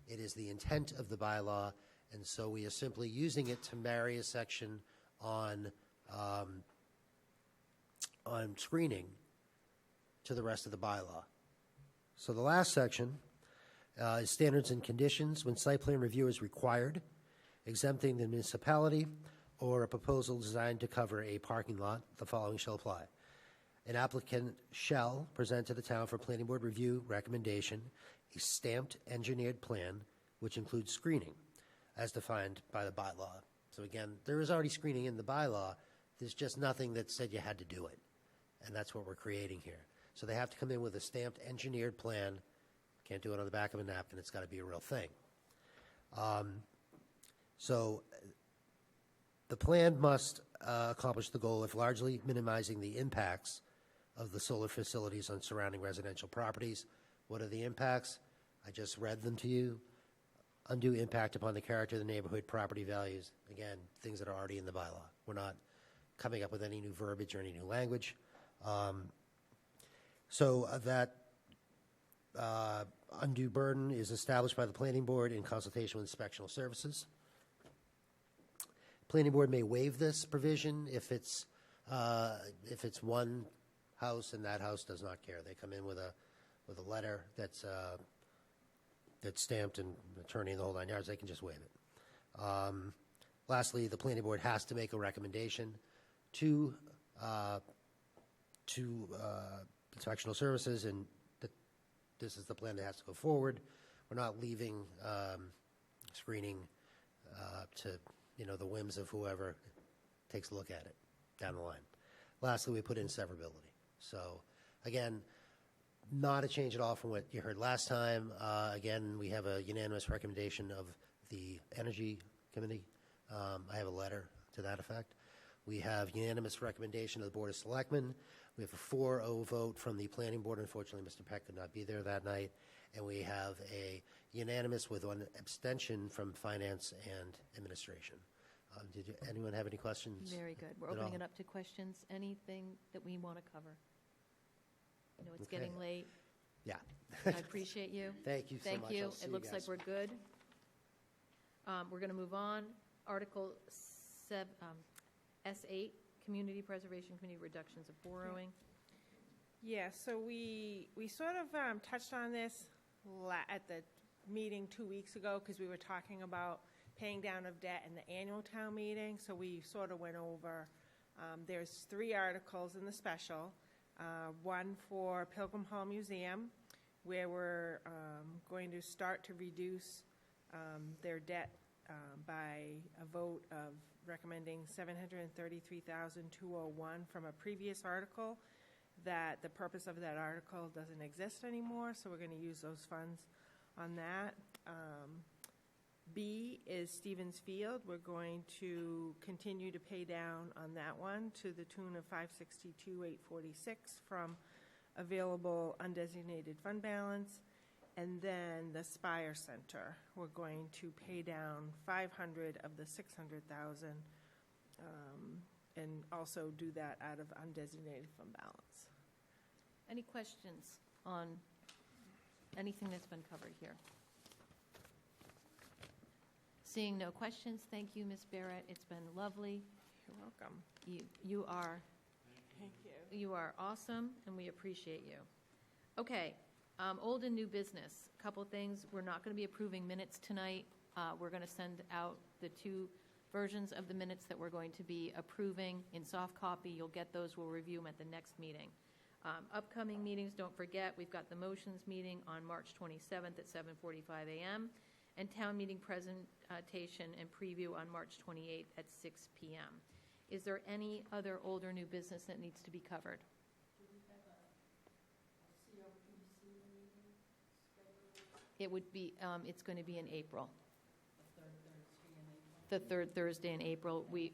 It is the intent of the bylaw, and so we are simply using it to marry a section on screening to the rest of the bylaw. So the last section is standards and conditions. When site plan review is required, exempting the municipality or a proposal designed to cover a parking lot, the following shall apply. An applicant shall present to the town for planning board review recommendation a stamped engineered plan which includes screening as defined by the bylaw. So again, there is already screening in the bylaw. There's just nothing that said you had to do it. And that's what we're creating here. So they have to come in with a stamped engineered plan. Can't do it on the back of a napkin. It's got to be a real thing. So the plan must accomplish the goal of largely minimizing the impacts of the solar facilities on surrounding residential properties. What are the impacts? I just read them to you. Undue impact upon the character of the neighborhood, property values. Again, things that are already in the bylaw. We're not coming up with any new verbiage or any new language. That undue burden is established by the planning board in consultation with inspectional services. Planning board may waive this provision if it's one house and that house does not care. They come in with a letter that's stamped and attorney and the whole 9 yards. They can just waive it. Lastly, the planning board has to make a recommendation to inspectional services, and this is the plan that has to go forward. We're not leaving screening to the whims of whoever takes a look at it down the line. Lastly, we put in severability. So again, not a change at all from what you heard last time. Again, we have a unanimous recommendation of the Energy Committee. I have a letter to that effect. We have unanimous recommendation of the Board of Selectmen. We have a 4-0 vote from the Planning Board. Unfortunately, Mr. Peck could not be there that night. And we have a unanimous with one abstention from Finance and Administration. Did anyone have any questions? Very good. We're opening it up to questions. Anything that we want to cover? It's Okay. getting late. Yeah. I appreciate you. Thank you so much. Thank you. I'll see It you looks like guys. we're good. We're going to move on. Article S8, Community Preservation Committee reductions of borrowing. Yeah, so we sort of touched on this at the meeting 2 weeks ago because we were talking about paying down of debt in the annual town meeting. So we sort of went over, there's 3 articles in the special. One for Pilgrim Hall Museum, where we're going to start to reduce their debt by a vote of recommending $733,201 from a previous article, that the purpose of that article doesn't exist anymore, so we're going to use those funds on that. B is Stevens Field. We're going to continue to pay down on that one to the tune of $562,846 from available undesignated fund balance. And then the Spire Center, we're going to pay down 500 of the 600,000, and also do that out of undesignated fund balance. Any questions on anything that's been covered here? Seeing no questions, thank you, Ms. Barrett. It's been lovely. You're welcome. You are Thank you. you are awesome, and we appreciate you. Okay, old and new business. Couple things. We're not going to be approving minutes tonight. We're going to send out the 2 versions of the minutes that we're going to be approving in soft copy. You'll get those. We'll review them at the next meeting. Upcoming meetings, don't forget, we've got the motions meeting on March 27th at 7:45 a.m. and town meeting presentation and preview on March 28th at 6 p.m. Is there any other old or new business that needs to be covered? It would be, it's going to be in April. The third Thursday in April. We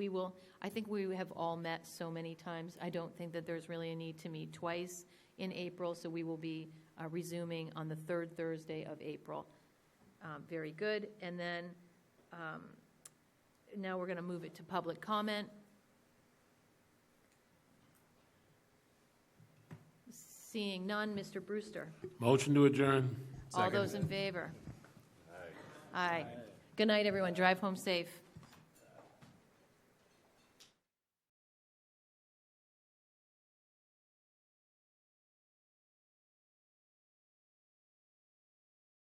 will, I think we have all met so many times. I don't think that there's really a need to meet twice in April, so we will be resuming on the third Thursday of April. Very good. And then now we're going to move it to public comment. Seeing none, Mr. Brewster. Motion to adjourn. All those in favor? Aye. Good night, everyone. Drive home safe.